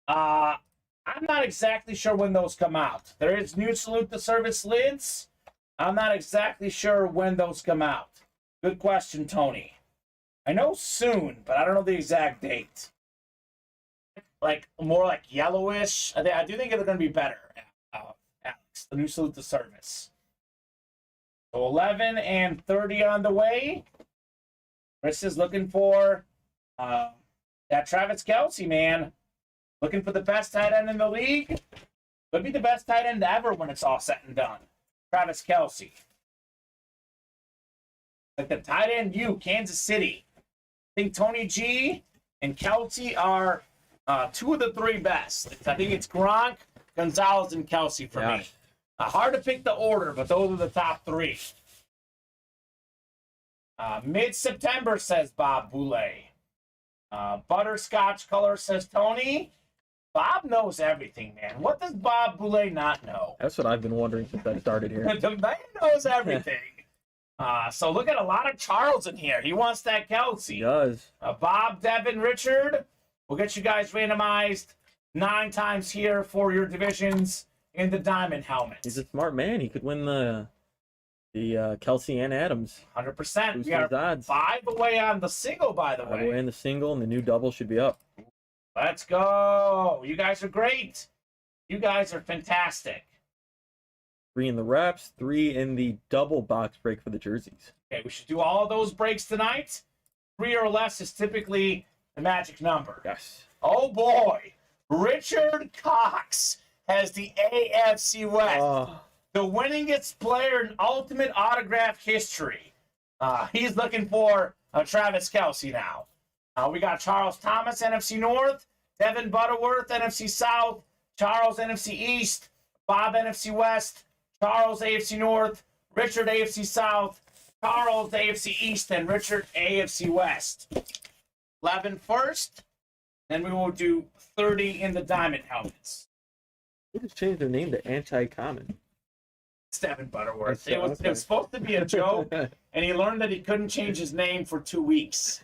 I'm not exactly sure when those come out. There is new Salute the Service lids. I'm not exactly sure when those come out. Good question, Tony. I know soon, but I don't know the exact date. Like, more like yellowish. I do think they're going to be better, Alex. The new Salute the Service. So 11 and 30 on the way. Chris is looking for that Travis Kelce, man. Looking for the best tight end in the league. Could be the best tight end ever when it's all said and done. Travis Kelce. Like the tight end Kansas City. I think Tony G and Kelce are two of the three best. I think it's Gronk, Gonzalez, and Kelce for me. Hard to pick the order, but those are the top three. Mid-September, says Bob Boulay. Butterscotch color, says Tony. Bob knows everything, man. What does Bob Boulay not know? That's what I've been wondering since I started here. The man knows everything. So look at a lot of Charles in here. He wants that Kelce. He does. Bob, Devin, Richard. We'll get you guys randomized 9 times here for your divisions in the diamond helmets. He's a smart man. He could win the Kelsey and Adams. 100%. We are odds. 5 away on the single, by the 5 way. away in the single, and the new double should be up. Let's go. You guys are great. You guys are fantastic. 3 in the reps, 3 in the double box break for the jerseys. Okay, we should do all of those breaks tonight. 3 or less is typically the magic number. Yes. Oh, boy. Richard Cox has the AFC West. The winningest player in Ultimate Autograph history. He's looking for Travis Kelce now. We got Charles Thomas, NFC North. Devin Butterworth, NFC South. Charles, NFC East. Bob, NFC West. Charles, AFC North. Richard, AFC South. Charles, AFC East. And Richard, AFC West. 11 first. Then we will do 30 in the diamond helmets. They just changed their name to Anti-Common. It's Devin Butterworth. It was supposed to be a joke, and he learned that he couldn't change his name for 2 weeks.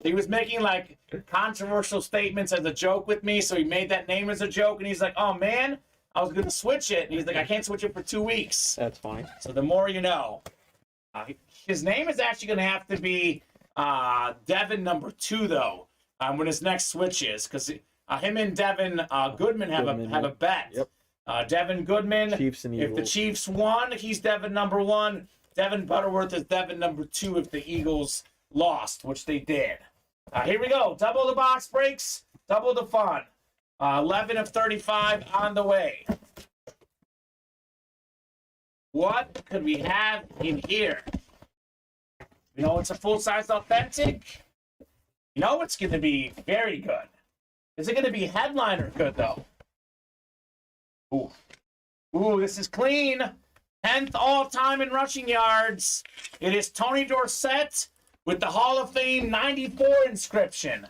He was making, like, controversial statements as a joke with me, so he made that name as a joke, and he's like, oh, man, I was going to switch it. And he's like, I can't switch it for 2 weeks. That's fine. So the more you know. His name is actually going to have to be Devin number 2, though, when his next switch is, because him and Devin Goodman have a bet. Yep. Devin Goodman, Chiefs and if the Eagles. Chiefs won, he's Devin number 1. Devin Butterworth is Devin number 2 if the Eagles lost, which they did. Here we go. Double the box breaks, double the fun. 11 of 35 on the way. What could we have in here? You know, it's a full-size authentic. You know it's going to be very good. Is it going to be headliner good, though? Ooh, this is clean. 10th all-time in rushing yards. It is Tony Dorsett with the Hall of Fame 94 inscription.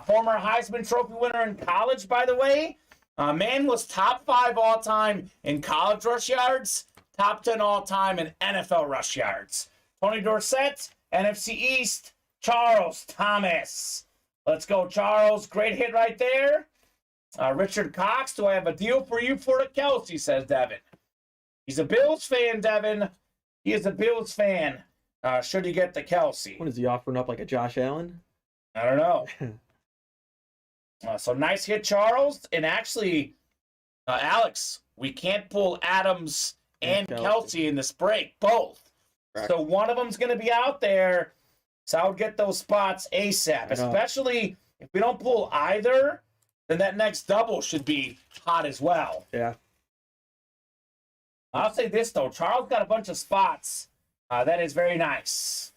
Former Heisman Trophy winner in college, by the way. Man was top 5 all-time in college rush yards, top 10 all-time in NFL rush yards. Tony Dorsett, NFC East, Charles Thomas. Let's go, Charles. Great hit right there. Richard Cox, do I have a deal for you for a Kelce, says Devin. He's a Bills fan, Devin. He is a Bills fan. Should he get the Kelce? What is he offering up, like a Josh Allen? I don't know. So nice hit, Charles. And actually, Alex, we can't pull Adams and Kelce in this break, both. Correct. So one of them's going to be out there. So I would get those spots ASAP, especially if we don't pull either. Then that next double should be hot as well. Yeah. I'll say this, though. Charles got a bunch of spots. That is very nice.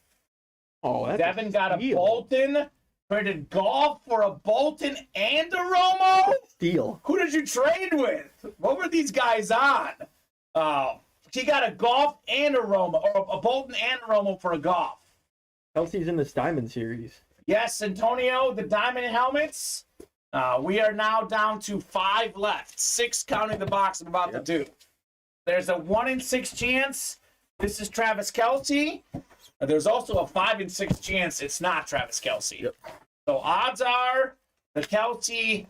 Oh, that's Devin got a Bolton. Traded Golf for a Bolton and a Romo? Steal. Who did you trade with? What were these guys on? He got a Golf and a Romo, or a Bolton and a Romo for a Golf. Kelsey's in this Diamond series. Yes, Antonio, the Diamond helmets. We are now down to 5 left. 6 counting the box I'm about to do. There's a 1 in 6 chance this is Travis Kelce. There's also a 5 in 6 chance it's not Travis Kelce. Yep. So odds are the Kelce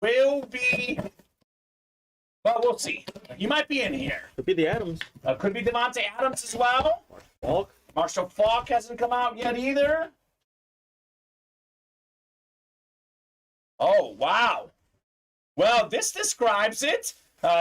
will be, well, we'll see. He might be in here. Could be the Adams. Could be Devontae Adams as well. Falk. Marshall Faulk hasn't come out yet either. Oh, wow. Well, this describes it.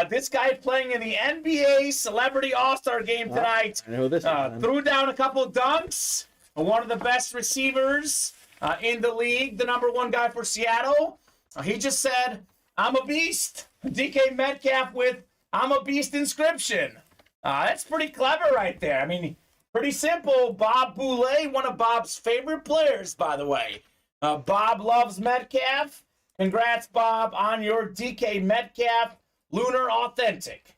This guy playing in the NBA Celebrity All-Star Game tonight. I know this. Threw down a couple dunks. One of the best receivers in the league, the #1 guy for Seattle. He just said, I'm a beast. DK Metcalf with I'm a beast inscription. That's pretty clever right there. I mean, pretty simple. Bob Boulay, one of Bob's favorite players, by the way. Bob loves Metcalf. Congrats, Bob, on your DK Metcalf Lunar Authentic.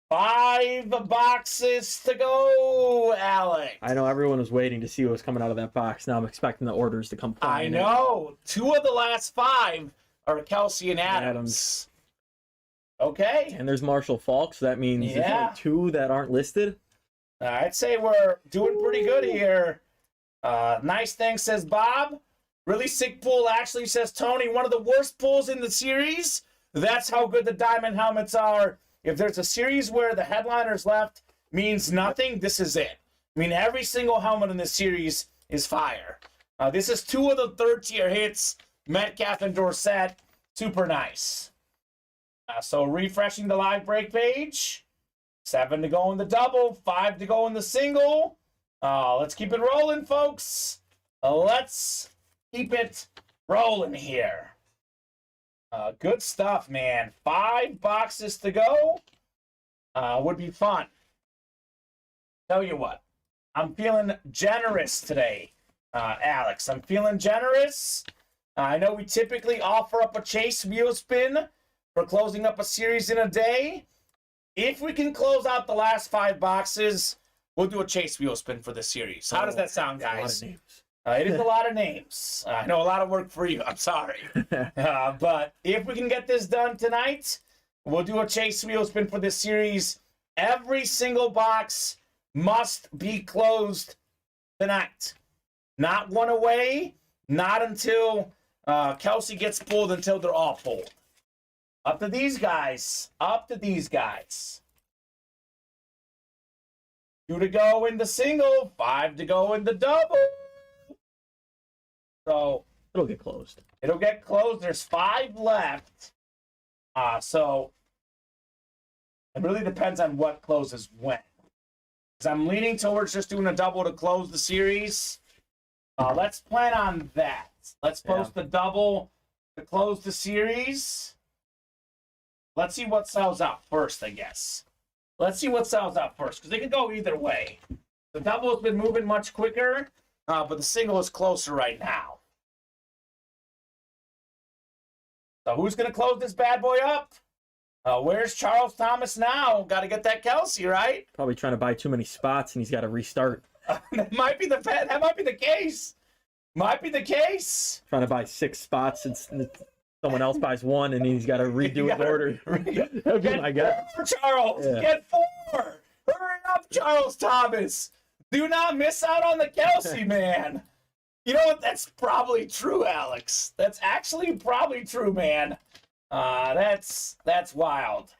5 boxes to go, Alex. I know everyone was waiting to see what was coming out of that box. Now I'm expecting the orders to come I flying know. 2 of the last 5 are Kelce and Adams. Okay. And there's Marshall Faulk, so that means there's Yeah. only 2 that aren't listed. I'd say we're doing pretty good here. Nice thing, says Bob. Really sick pull, actually, says Tony. One of the worst pulls in the series. That's how good the diamond helmets are. If there's a series where the headliners left means nothing, this is it. I mean, every single helmet in this series is fire. This is 2 of the third-tier hits. Metcalf and Dorsett. Super nice. So refreshing the live break page. 7 to go in the double. 5 to go in the single. Let's keep it rolling, folks. Let's keep it rolling here. Good stuff, man. 5 boxes to go. Would be fun. Tell you what, I'm feeling generous today, Alex. I'm feeling generous. I know we typically offer up a chase wheel spin for closing up a series in a day. If we can close out the last 5 boxes, we'll do a chase wheel spin for the series. How does that sound, guys? A lot of names. It is a lot of names. I know a lot of work for you. I'm sorry. But if we can get this done tonight, we'll do a chase wheel spin for this series. Every single box must be closed tonight. Not one away. Not until Kelce gets pulled, until they're all pulled. Up to these guys. Up to these guys. 2 to go in the single. 5 to go in the double. So It'll get closed. it'll get closed. There's 5 left. So it really depends on what closes when. Because I'm leaning towards just doing a double to close the series. Let's plan on that. Let's post the double to close the series. Let's see what sells out first, I guess. Let's see what sells out first, because they can go either way. The double has been moving much quicker, but the single is closer right now. So who's going to close this bad boy up? Where's Charles Thomas now? Got to get that Kelce, right? Probably trying to buy too many spots, and he's got to restart. That might be the case. Might be the case. Trying to buy 6 spots, and someone else buys 1, and he's got to redo his order. That'd be my guess. For Charles, Yeah. get 4. Hurry up, Charles Thomas. Do not miss out on the Kelce, man. You know what? That's probably true, Alex. That's actually probably true, man. That's wild.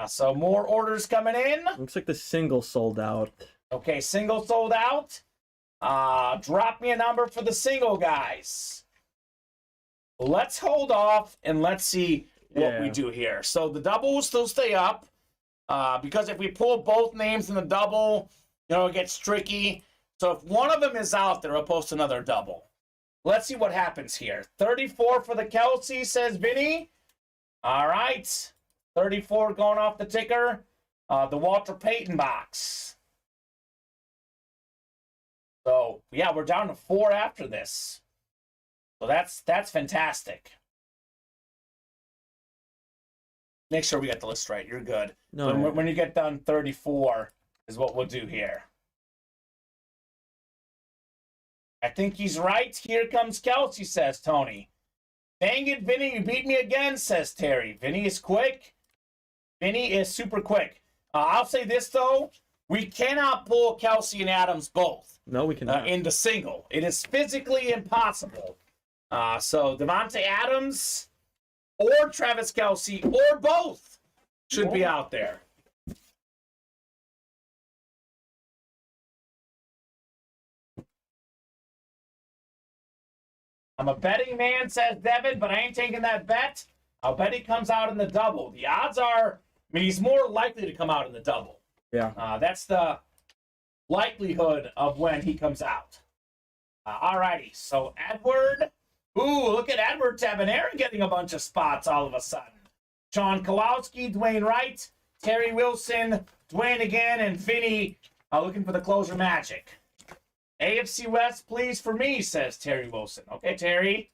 So more orders coming in. Looks like the single sold out. Okay, single sold out. Drop me a number for the single, guys. Let's hold off and let's see what we do here. So the double will still stay up because if we pull both names in the double, it gets tricky. So if one of them is out there, I'll post another double. Let's see what happens here. 34 for the Kelce, says Vinny. All right. 34 going off the ticker. The Walter Payton box. So, yeah, we're down to 4 after this. So that's fantastic. Make sure we get the list right. You're good. No, So when you get done, 34 is what we'll do here. I think he's right. Here comes Kelce, says Tony. Dang it, Vinny, you beat me again, says Terry. Vinny is quick. Vinny is super quick. I'll say this, though. We cannot pull Kelsey and Adams both. No, we cannot. In the single. It is physically impossible. So Devontae Adams or Travis Kelsey or both should be out there. I'm a betting man, says Devin, but I ain't taking that bet. I'll bet he comes out in the double. The odds are, he's more likely to come out in the double. Yeah. That's the likelihood of when he comes out. Alrighty, so Edward. Ooh, look at Edward Tabanera getting a bunch of spots all of a sudden. Sean Kowalski, Dwayne Wright, Terry Wilson, Dwayne again, and Vinny looking for the closer magic. AFC West, please, for me, says Terry Wilson. Okay, Terry.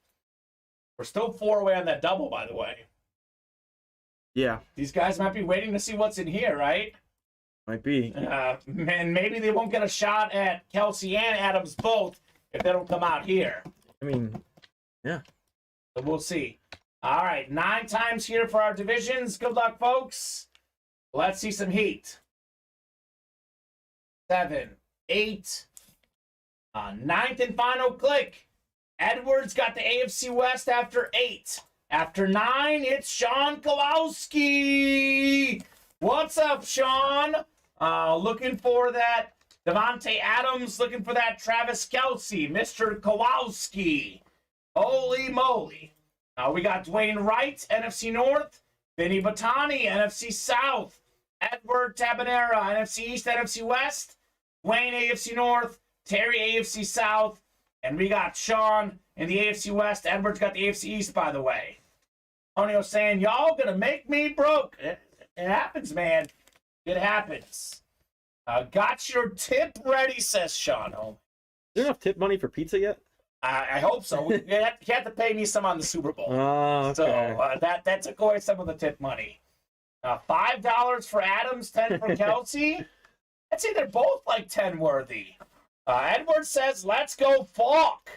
We're still 4 away on that double, by the way. Yeah. These guys might be waiting to see what's in here, right? Might be. And maybe they won't get a shot at Kelsey and Adams both if they don't come out here. I mean, yeah. So we'll see. All right, 9 times here for our divisions. Good luck, folks. Let's see some heat. 7, 8. 9th and final click. Edwards got the AFC West after 8. After 9, it's Sean Kowalski. What's up, Sean? Looking for that Devontae Adams, looking for that Travis Kelsey, Mr. Kowalski. Holy moly. We got Dwayne Wright, NFC North, Vinny Batani, NFC South, Edward Tabanera, NFC East, NFC West, Dwayne, AFC North, Terry, AFC South, and we got Sean in the AFC West. Edward's got the AFC East, by the way. Antonio saying, y'all gonna make me broke. It happens, man. It happens. Got your tip ready, says Sean. Oh, Is there enough tip money for pizza yet? I hope so. You have to pay me some on the Super Bowl. Oh, okay. So that took away some of the tip money. $5 for Adams, 10 for Kelsey. I'd say they're both like 10 worthy. Edwards says, let's go Falk.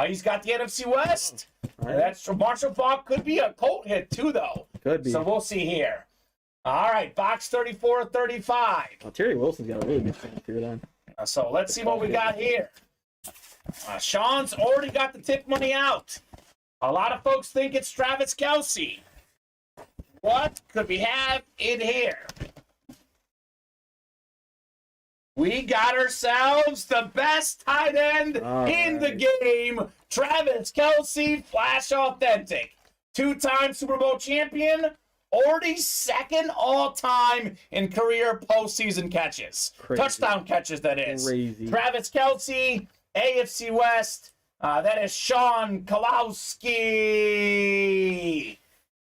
He's got the NFC West. Right. That's Marshall Falk. Could be a Colt hit too, though. Could be. So we'll see here. All right, box 34-35. Well, Terry Wilson's got a really good chance here then. So let's see what we got here. Sean's already got the tip money out. A lot of folks think it's Travis Kelsey. What could we have in here? We got ourselves the best tight end in the game, Travis Kelsey, Flash Authentic. 2-time Super Bowl champion, already second all-time in career postseason catches. Crazy. Touchdown catches, that is. Crazy. Travis Kelsey, AFC West. That is Sean Kowalski.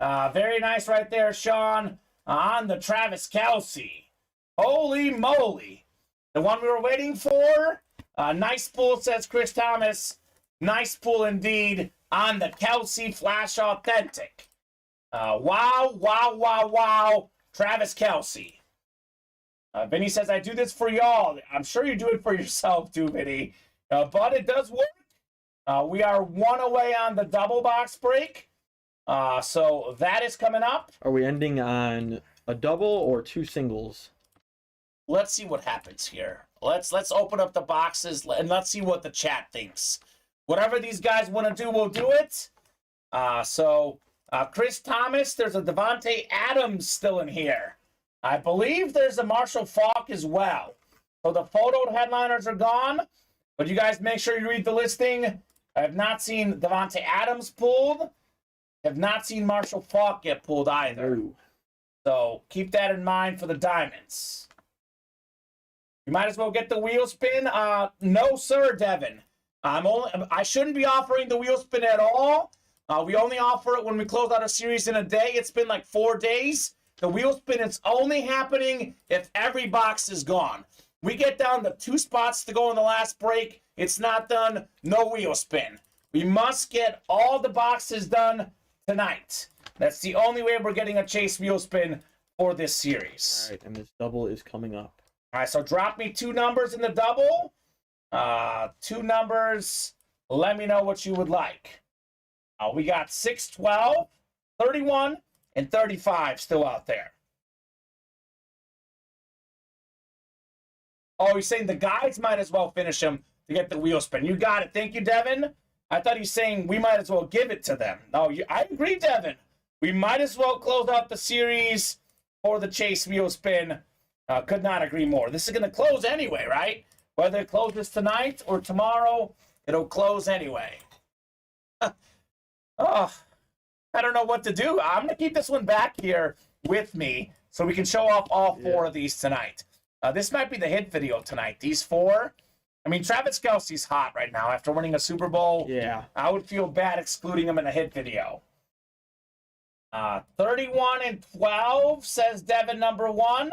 Very nice right there, Sean, on the Travis Kelsey. Holy moly. The one we were waiting for. Nice pull, says Chris Thomas. Nice pull indeed on the Kelsey Flash Authentic. Wow. Travis Kelsey. Vinny says, I do this for y'all. I'm sure you do it for yourself too, Vinny. But it does work. We are 1 away on the double box break. So that is coming up. Are we ending on a double or 2 singles? Let's see what happens here. Let's open up the boxes and let's see what the chat thinks. Whatever these guys want to do, we'll do it. Chris Thomas, there's a Devontae Adams still in here. I believe there's a Marshall Faulk as well. So the photo headliners are gone, but you guys make sure you read the listing. I have not seen Devontae Adams pulled. Have not seen Marshall Faulk get pulled either. Ooh. So keep that in mind for the Diamonds. You might as well get the wheel spin. No, sir, Devin. I shouldn't be offering the wheel spin at all. We only offer it when we close out a series in a day. It's been like 4 days. The wheel spin is only happening if every box is gone. We get down to 2 spots to go in the last break. It's not done. No wheel spin. We must get all the boxes done tonight. That's the only way we're getting a chase wheel spin for this series. All right, and this double is coming up. All right, so drop me 2 numbers in the double. 2 numbers. Let me know what you would like. We got 6, 12, 31, and 35 still out there. Oh, he's saying the guys might as well finish him to get the wheel spin. You got it. Thank you, Devin. I thought he's saying we might as well give it to them. No, I agree, Devin. We might as well close out the series for the chase wheel spin. Could not agree more. This is going to close anyway, right? Whether it closes tonight or tomorrow, it'll close anyway. Oh, I don't know what to do. I'm going to keep this one back here with me so we can show off all four of these tonight. This might be the hit video tonight. These four. I mean, Travis Kelce's hot right now after winning a Super Bowl. Yeah. I would feel bad excluding him in a hit video. 31-12 says Devin number 1.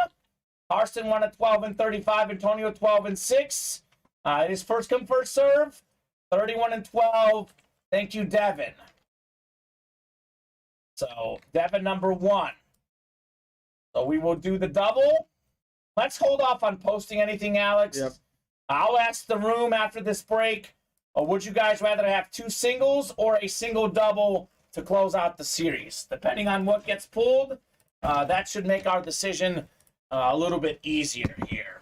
Carson 1-12-35. Antonio 12-6. It is first come, first serve. 31-12. Thank you, Devin. So, Devin number 1. So, we will do the double. Let's hold off on posting anything, Alex. Yep. I'll ask the room after this break, would you guys rather have 2 singles or a single double to close out the series? Depending on what gets pulled, that should make our decision a little bit easier here.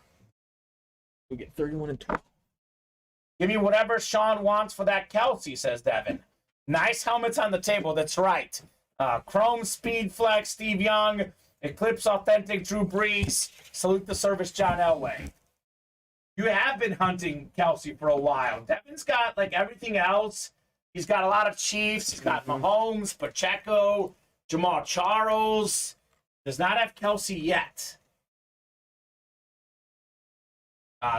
We get 31-12. Give me whatever Sean wants for that Kelsey, says Devin. Nice helmets on the table, that's right. Chrome Speed Flex, Steve Young, Eclipse Authentic, Drew Brees, Salute the Service, John Elway. You have been hunting Kelsey for a while. Devin's got, like, everything else. He's got a lot of Chiefs. He's got Mahomes, Pacheco, Jamal Charles. Does not have Kelsey yet.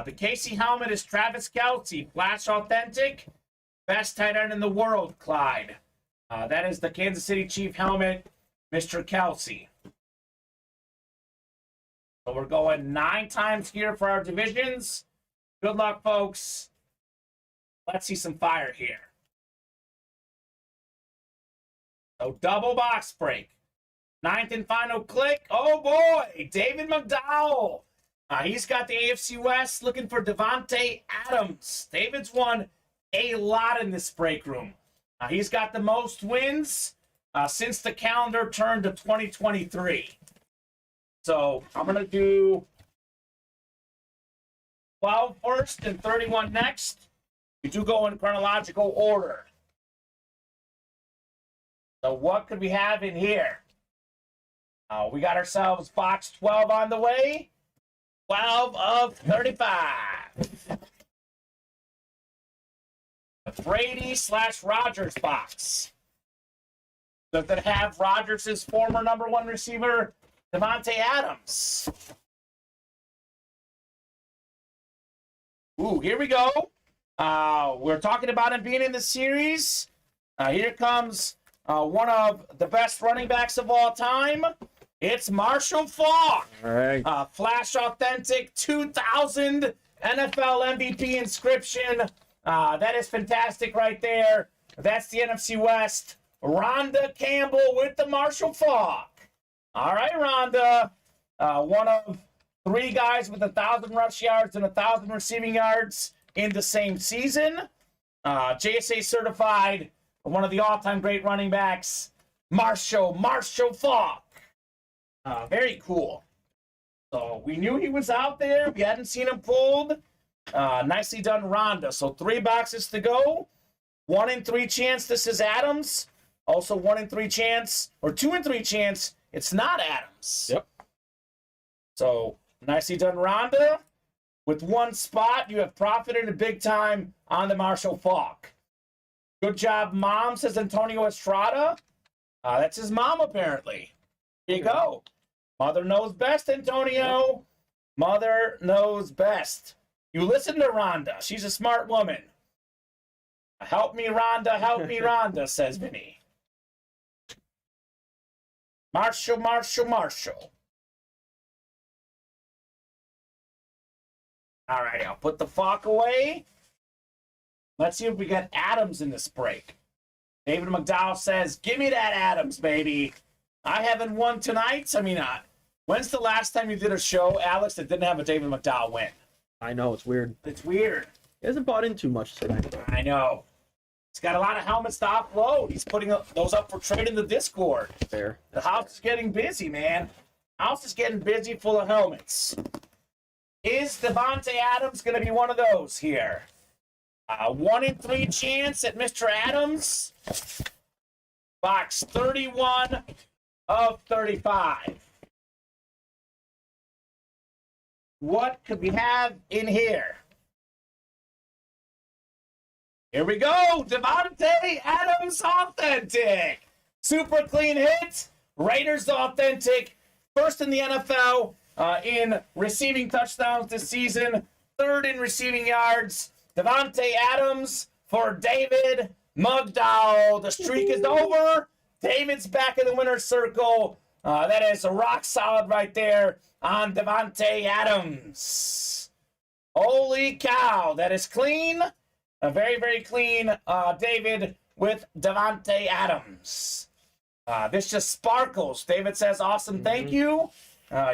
The Casey helmet is Travis Kelce. Flash Authentic. Best tight end in the world, Clyde. That is the Kansas City Chief helmet, Mr. Kelce. So we're going 9 times here for our divisions. Good luck, folks. Let's see some fire here. So double box break. 9th and final click. Oh, boy. David McDowell. He's got the AFC West looking for Devontae Adams. David's won a lot in this break room. He's got the most wins since the calendar turned to 2023. So I'm going to do 12 first and 31 next. We do go in chronological order. So what could we have in here? We got ourselves box 12 on the way. 12 of 35. The Brady/Rodgers box. Does it have Rodgers' former number 1 receiver, Devontae Adams? Ooh, here we go. We're talking about him being in the series. Here comes one of the best running backs of all time. It's Marshall Faulk. All right. Flash Authentic 2000 NFL MVP inscription. That is fantastic right there. That's the NFC West. Rhonda Campbell with the Marshall Faulk. All right, Rhonda. One of 3 guys with 1,000 rush yards and 1,000 receiving yards in the same season. JSA certified, one of the all-time great running backs, Marshall Faulk. Very cool. So we knew he was out there. We hadn't seen him pulled. Nicely done, Rhonda. So 3 boxes to go. 1 in 3 chance this is Adams. Also 1 in 3 chance, or 2 in 3 chance, it's not Adams. Yep. So nicely done, Rhonda. With 1 spot, you have profited a big time on the Marshall Faulk. Good job, Mom, says Antonio Estrada. That's his mom, apparently. Here you go. Mother knows best, Antonio. Mother knows best. You listen to Rhonda. She's a smart woman. Help me, Rhonda, says Vinny. Marshall. All right, I'll put the Faulk away. Let's see if we got Adams in this break. David McDowell says, give me that Adams, baby. I haven't won tonight. I mean, when's the last time you did a show, Alex, that didn't have a David McDowell win? I know, it's weird. It's weird. He hasn't bought in too much tonight. I know. He's got a lot of helmets to upload. He's putting those up for trade in the Discord. Fair. The house is getting busy, man. House is getting busy full of helmets. Is Devontae Adams going to be one of those here? 1 in 3 chance at Mr. Adams. Box 31 of 35. What could we have in here? Here we go. Devontae Adams Authentic. Super clean hit. Raiders Authentic. First in the NFL in receiving touchdowns this season. 3rd in receiving yards. Devontae Adams for David Mugdahl. The streak is over. David's back in the winner's circle. That is a rock solid right there on Devontae Adams. Holy cow. That is clean. A very, very clean David with Devontae Adams. This just sparkles. David says, awesome, thank you.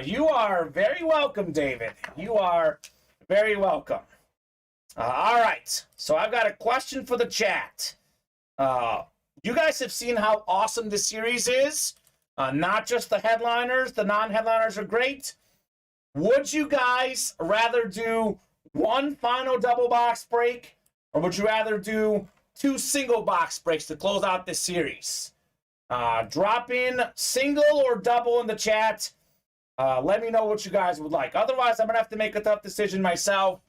You are very welcome, David. You are very welcome. All right, so I've got a question for the chat. You guys have seen how awesome this series is. Not just the headliners, the non-headliners are great. Would you guys rather do one final double box break, or would you rather do 2 single box breaks to close out this series? Drop in single or double in the chat. Let me know what you guys would like. Otherwise, I'm going to have to make a tough decision myself.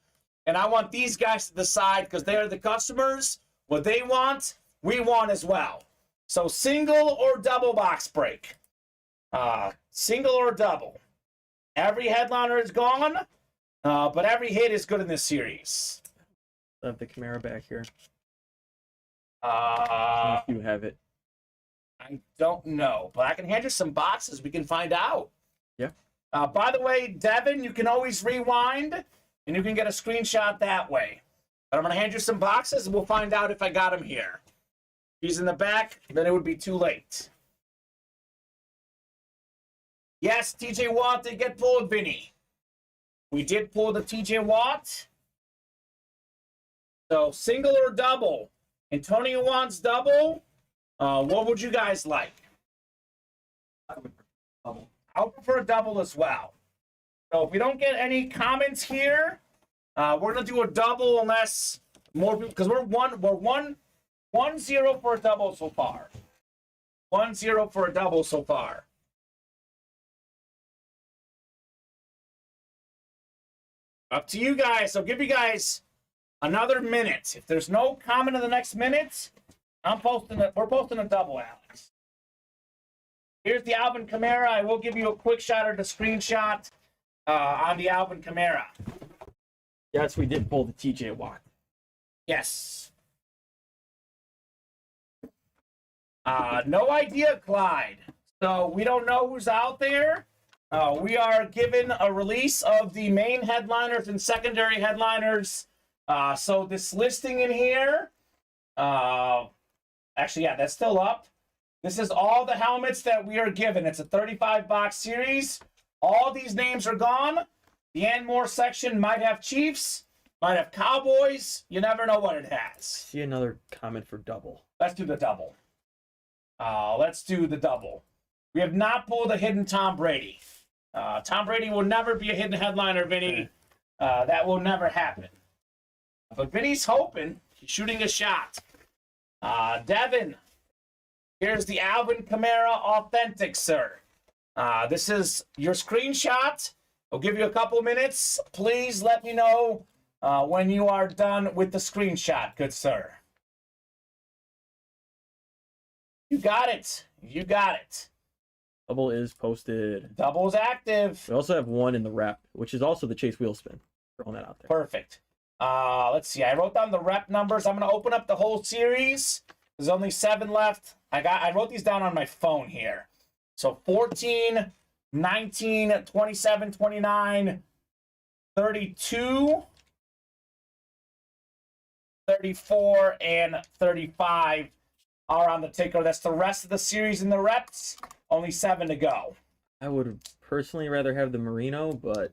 And I want these guys to decide because they are the customers. What they want, we want as well. So single or double box break. Single or double. Every headliner is gone, but every hit is good in this series. I have the Camara back here. If you have it. I don't know, but I can hand you some boxes. We can find out. Yeah. By the way, Devin, you can always rewind, and you can get a screenshot that way. But I'm going to hand you some boxes, and we'll find out if I got him here. If he's in the back, then it would be too late. Yes, TJ Watt did get pulled, Vinny. We did pull the TJ Watt. So single or double? Antonio wants double. What would you guys like? I would double. I would prefer a double as well. So if we don't get any comments here, we're gonna do a double unless more people, because we're 1-0 for a double so far. 1-0 for a double so far. Up to you guys. I'll give you guys another minute. If there's no comment in the next minute, we're posting a double, Alex. Here's the Alvin Kamara. I will give you a quick shot or the screenshot on the Alvin Kamara. Yes, we did pull the TJ Watt. Yes. No idea, Clyde. So we don't know who's out there. We are given a release of the main headliners and secondary headliners. So this listing in here, actually, yeah, that's still up. This is all the helmets that we are given. It's a 35-box series. All these names are gone. The and more section might have Chiefs, might have Cowboys. You never know what it has. See another comment for double. Let's do the double. Let's do the double. We have not pulled a hidden Tom Brady. Tom Brady will never be a hidden headliner, Vinny. That will never happen. But Vinny's hoping. He's shooting a shot. Devin, here's the Alvin Kamara Authentic, sir. This is your screenshot. I'll give you a couple minutes. Please let me know when you are done with the screenshot, good sir. You got it. You got it. Double is posted. Double's active. We also have one in the rep, which is also the Chase Wheel Spin. Throwing that out there. Perfect. Let's see. I wrote down the rep numbers. I'm going to open up the whole series. There's only 7 left. I wrote these down on my phone here. So 14, 19, 27, 29, 32, 34, and 35 are on the ticker. That's the rest of the series in the reps. Only 7 to go. I would personally rather have the Merino, but...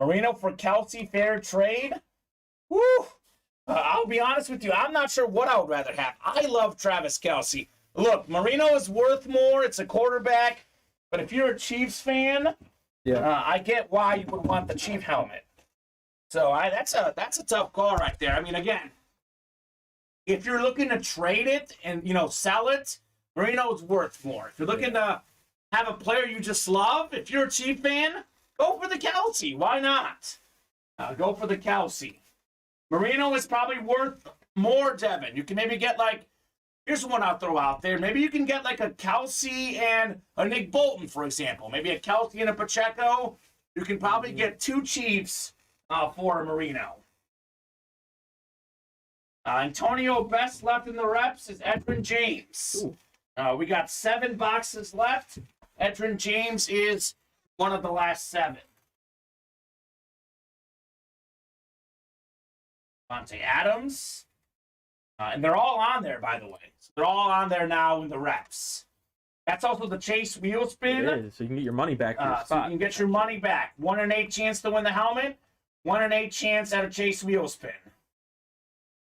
Merino for Kelsey, fair trade. Woo! I'll be honest with you. I'm not sure what I would rather have. I love Travis Kelsey. Look, Merino is worth more. It's a quarterback. But if you're a Chiefs fan, Yeah. I get why you would want the cheap helmet. So that's a tough call right there. I mean, again, if you're looking to trade it and sell it, Marino's worth more. If you're looking to have a player you just love, if you're a Chief fan, go for the Kelsey. Why not? Go for the Kelsey. Marino is probably worth more, Devin. You can maybe get here's one I'll throw out there. Maybe you can get a Kelsey and a Nick Bolton, for example. Maybe a Kelsey and a Pacheco. You can probably get 2 Chiefs for a Marino. Antonio, best left in the reps is Edgerrin James. We got 7 boxes left. Edgerrin James is one of the last 7. Devontae Adams. And they're all on there, by the way. So they're all on there now in the reps. That's also the Chase wheel spin. It is, so you can get your money back. So you can get your money back. 1 in 8 chance to win the helmet. 1 in 8 chance at a Chase wheel spin.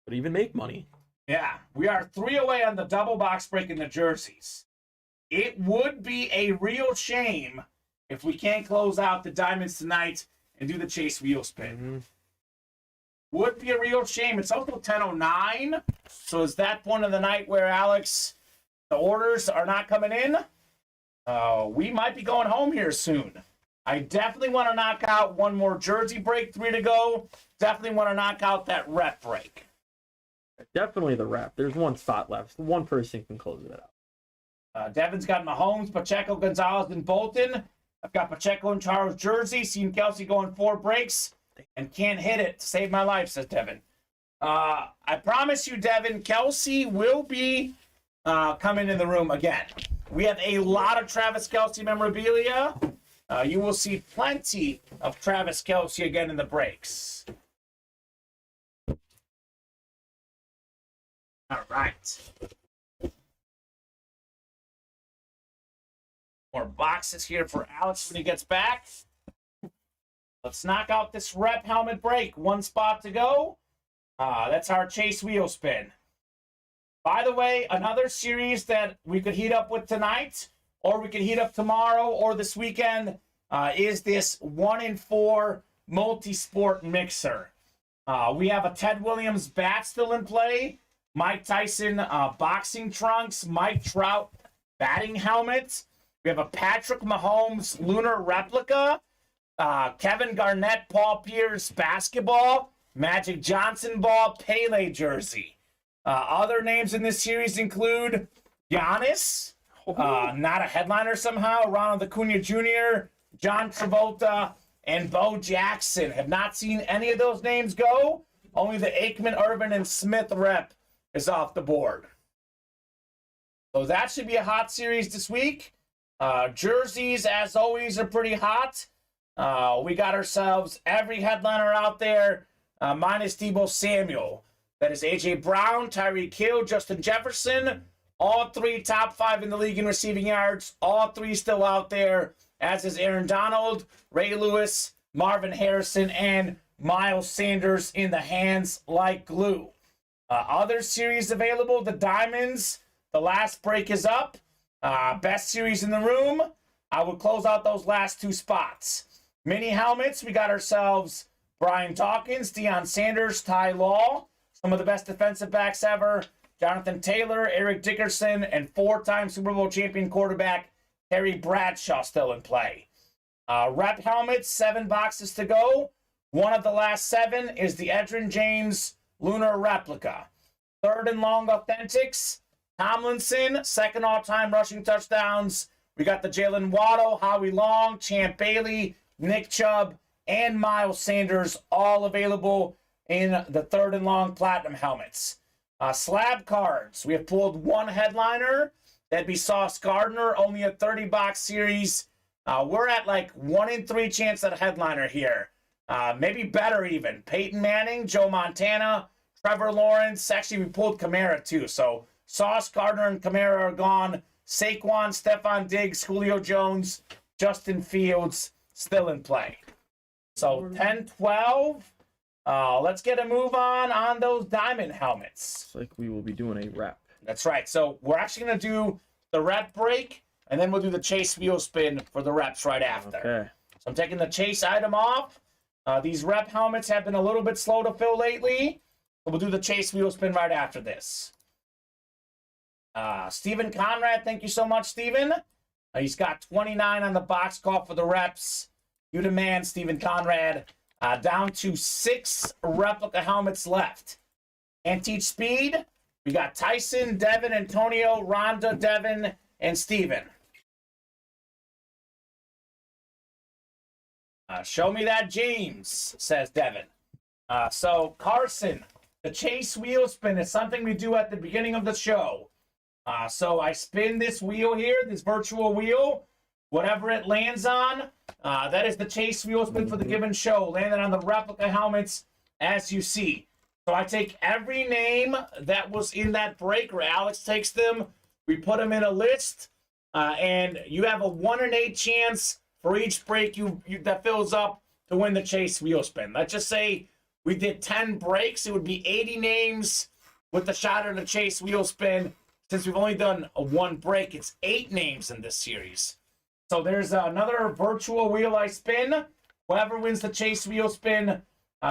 But even make money. Yeah, we are 3 away on the double box break in the jerseys. It would be a real shame if we can't close out the diamonds tonight and do the Chase wheel spin. Would be a real shame. It's also 10:09, so it's that point of the night where, Alex, the orders are not coming in. We might be going home here soon. I definitely want to knock out one more jersey break, 3 to go. Definitely want to knock out that rep break. Definitely the rep. There's 1 spot left. One person can close it out. Devin's got Mahomes, Pacheco, Gonzalez, and Bolton. I've got Pacheco and Charles jersey. Seen Kelsey going 4 breaks and can't hit it to save my life, says Devin. I promise you, Devin, Kelsey will be coming in the room again. We have a lot of Travis Kelsey memorabilia. You will see plenty of Travis Kelsey again in the breaks. All right. More boxes here for Alex when he gets back. Let's knock out this rep helmet break. 1 spot to go. That's our Chase wheel spin. By the way, another series that we could heat up with tonight, or we could heat up tomorrow or this weekend, is this 1 in 4 multi-sport mixer. We have a Ted Williams bat still in play. Mike Tyson boxing trunks, Mike Trout batting helmet. We have a Patrick Mahomes lunar replica, Kevin Garnett, Paul Pierce basketball, Magic Johnson ball, Pele jersey. Other names in this series include Giannis, not a headliner somehow, Ronald Acuna Jr., John Travolta, and Bo Jackson. Have not seen any of those names go. Only the Aikman, Irvin, and Smith rep is off the board. So that should be a hot series this week. Jerseys, as always, are pretty hot. We got ourselves every headliner out there, minus Deebo Samuel. That is A.J. Brown, Tyreek Hill, Justin Jefferson. All 3 top 5 in the league in receiving yards. All 3 still out there, as is Aaron Donald, Ray Lewis, Marvin Harrison, and Miles Sanders in the hands like glue. Other series available, the Diamonds. The last break is up. Best series in the room. I would close out those last 2 spots. Mini helmets, we got ourselves Brian Dawkins, Deion Sanders, Ty Law. Some of the best defensive backs ever. Jonathan Taylor, Eric Dickerson, and 4-time Super Bowl champion quarterback Terry Bradshaw still in play. Rep helmets, 7 boxes to go. One of the last 7 is the Edgerrin James lunar replica. 3rd and long authentics, Tomlinson, 2nd all-time rushing touchdowns. We got the Jalen Waddle, Howie Long, Champ Bailey, Nick Chubb, and Miles Sanders, all available in the 3rd and long platinum helmets. Slab cards, we have pulled 1 headliner. That'd be Sauce Gardner, only a 30-box series. We're at 1 in 3 chance at a headliner here. Maybe better even. Peyton Manning, Joe Montana, Trevor Lawrence. Actually, we pulled Kamara too. So Sauce Gardner and Kamara are gone. Saquon, Stephon Diggs, Julio Jones, Justin Fields still in play. So 10-12. Let's get a move on those diamond helmets. It's like we will be doing a rep. That's right. So we're actually going to do the rep break, and then we'll do the Chase wheel spin for the reps right after. Okay. I'm taking the chase item off. These rep helmets have been a little bit slow to fill lately. So we'll do the chase wheel spin right after this. Stephen Conrad, thank you so much, Stephen. He's got 29 on the box call for the reps. You the man, Stephen Conrad. Down to 6 replica helmets left. Antique Speed, we got Tyson, Devin, Antonio, Rhonda, Devin, and Steven. Show me that James, says Devin. So Carson, the chase wheel spin is something we do at the beginning of the show. So I spin this wheel here, this virtual wheel. Whatever it lands on, that is the chase wheel spin for the given show. Landed on the replica helmets, as you see. So I take every name that was in that break, or Alex takes them. We put them in a list, and you have a 1 in 8 chance for each break that fills up to win the chase wheel spin. Let's just say we did 10 breaks. It would be 80 names with the shot of the chase wheel spin. Since we've only done 1 break, it's 8 names in this series. So there's another virtual wheel I spin. Whoever wins the chase wheel spin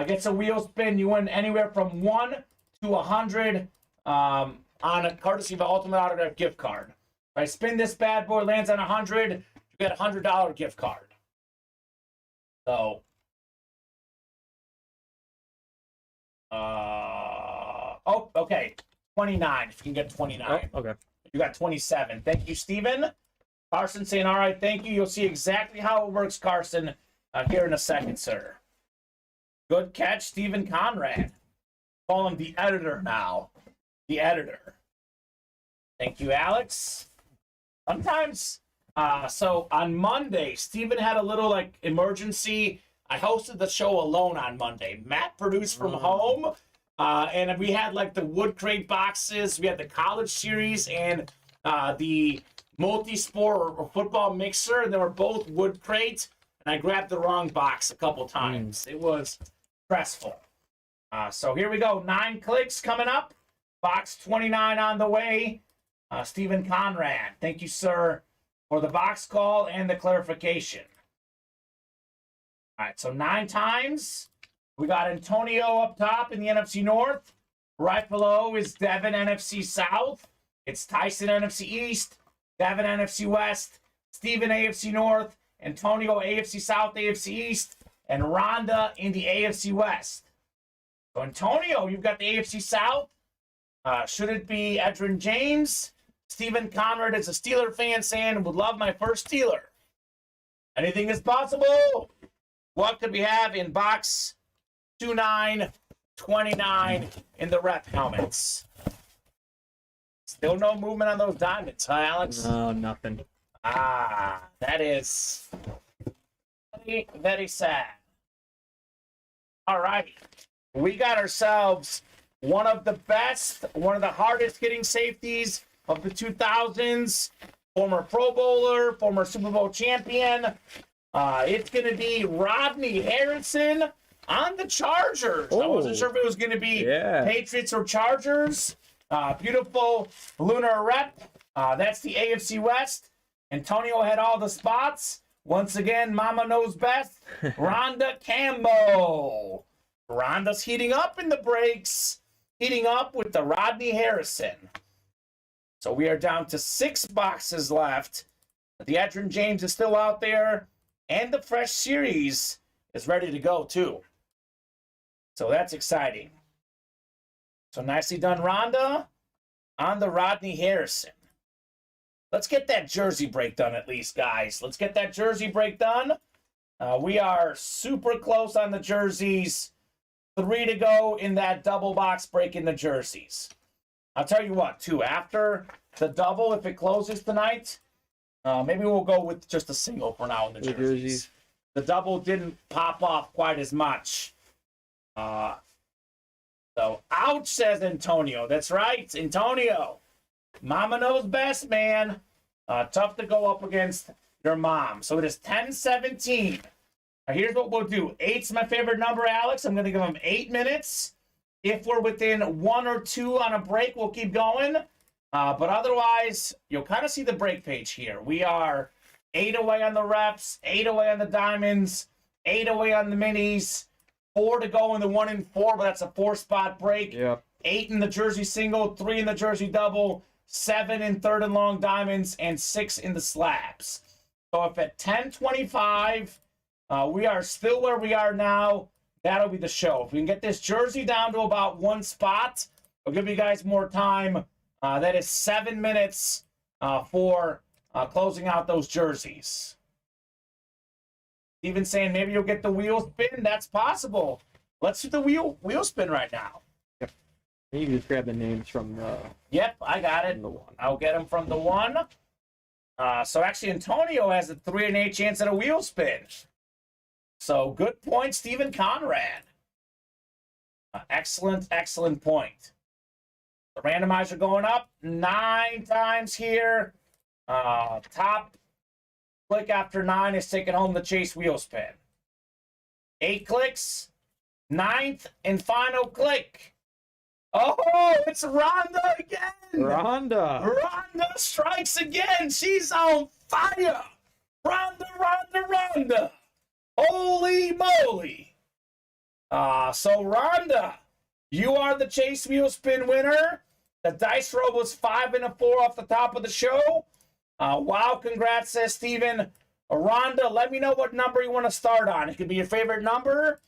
gets a wheel spin. You win anywhere from 1 to 100 on a courtesy of an Ultimate Autograph gift card. If I spin this bad boy, lands on 100, you get a $100 gift card. So, oh, okay, 29. If you can get 29. Oh, okay. You got 27. Thank you, Steven. Carson saying, all right, thank you. You'll see exactly how it works, Carson, here in a second, sir. Good catch, Stephen Conrad. Call him the editor now. The editor. Thank you, Alex. Sometimes, so on Monday, Stephen had a little, emergency. I hosted the show alone on Monday. Matt produced from home, and we had, the wood crate boxes. We had the college series and the multi-sport or football mixer, and they were both wood crate, and I grabbed the wrong box a couple times. It was stressful. So here we go. 9 clicks coming up. Box 29 on the way. Stephen Conrad, thank you, sir, for the box call and the clarification. All right, so 9 times. We got Antonio up top in the NFC North. Right below is Devin, NFC South. It's Tyson, NFC East. Devin, NFC West, Steven, AFC North, Antonio, AFC South, AFC East, and Rhonda in the AFC West. So, Antonio, you've got the AFC South. Should it be Edrin James? Stephen Conrad is a Steeler fan saying, would love my first Steeler. Anything is possible. What could we have in box 2929 in the rep helmets? Still no movement on those diamonds, huh, Alex? No, nothing. That is very, very sad. All right. We got ourselves one of the best, one of the hardest hitting safeties of the 2000s. Former Pro Bowler, former Super Bowl champion. It's going to be Rodney Harrison on the Chargers. I wasn't sure if it was going to be Patriots or Chargers. Beautiful lunar rep. That's the AFC West. Antonio had all the spots. Once again, Mama knows best. Rhonda Campbell. Rhonda's heating up in the breaks. Heating up with the Rodney Harrison. So we are down to 6 boxes left. The Edrin James is still out there. And the Fresh Series is ready to go, too. So that's exciting. So nicely done, Rhonda, on the Rodney Harrison. Let's get that jersey break done at least, guys. Let's get that jersey break done. We are super close on the jerseys. 3 to go in that double box break in the jerseys. I'll tell you what, too. After the double, if it closes tonight, maybe we'll go with just a single for now in the jerseys. The double didn't pop off quite as much. So, ouch, says Antonio. That's right, Antonio. Mama knows best, man. Tough to go up against your mom. So it is 10-17. Now, here's what we'll do. 8's my favorite number, Alex. I'm going to give him 8 minutes. If we're within 1 or 2 on a break, we'll keep going. But otherwise, you'll kind of see the break page here. We are 8 away on the reps, 8 away on the diamonds, 8 away on the minis, 4 to go in the 1 and 4, but that's a 4-spot break. Yep. 8 in the jersey single, 3 in the jersey double, 7 in third and long diamonds, and 6 in the slabs. So if at 10:25 we are still where we are now, that'll be the show. If we can get this jersey down to about 1 spot, I'll give you guys more time. That is 7 minutes for closing out those jerseys. Even saying maybe you'll get the wheel spin. That's possible. Let's do the wheel spin right now. Yep. You just grab the names from the. Yep, I got it. The one. I'll get them from the one. So actually, Antonio has a 3 in 8 chance at a wheel spin. So good point, Stephen Conrad. Excellent point. The randomizer going up 9 times here. Top click after 9 is taking home the Chase wheel spin. 8 clicks. 9th and final click. Oh, it's Rhonda again. Rhonda strikes again. She's on fire. Rhonda. Holy moly. So Rhonda, you are the Chase wheel spin winner. The dice roll was 5 and a 4 off the top of the show. Wow, congrats, says Steven. Rhonda, let me know what number you want to start on. It could be your favorite number.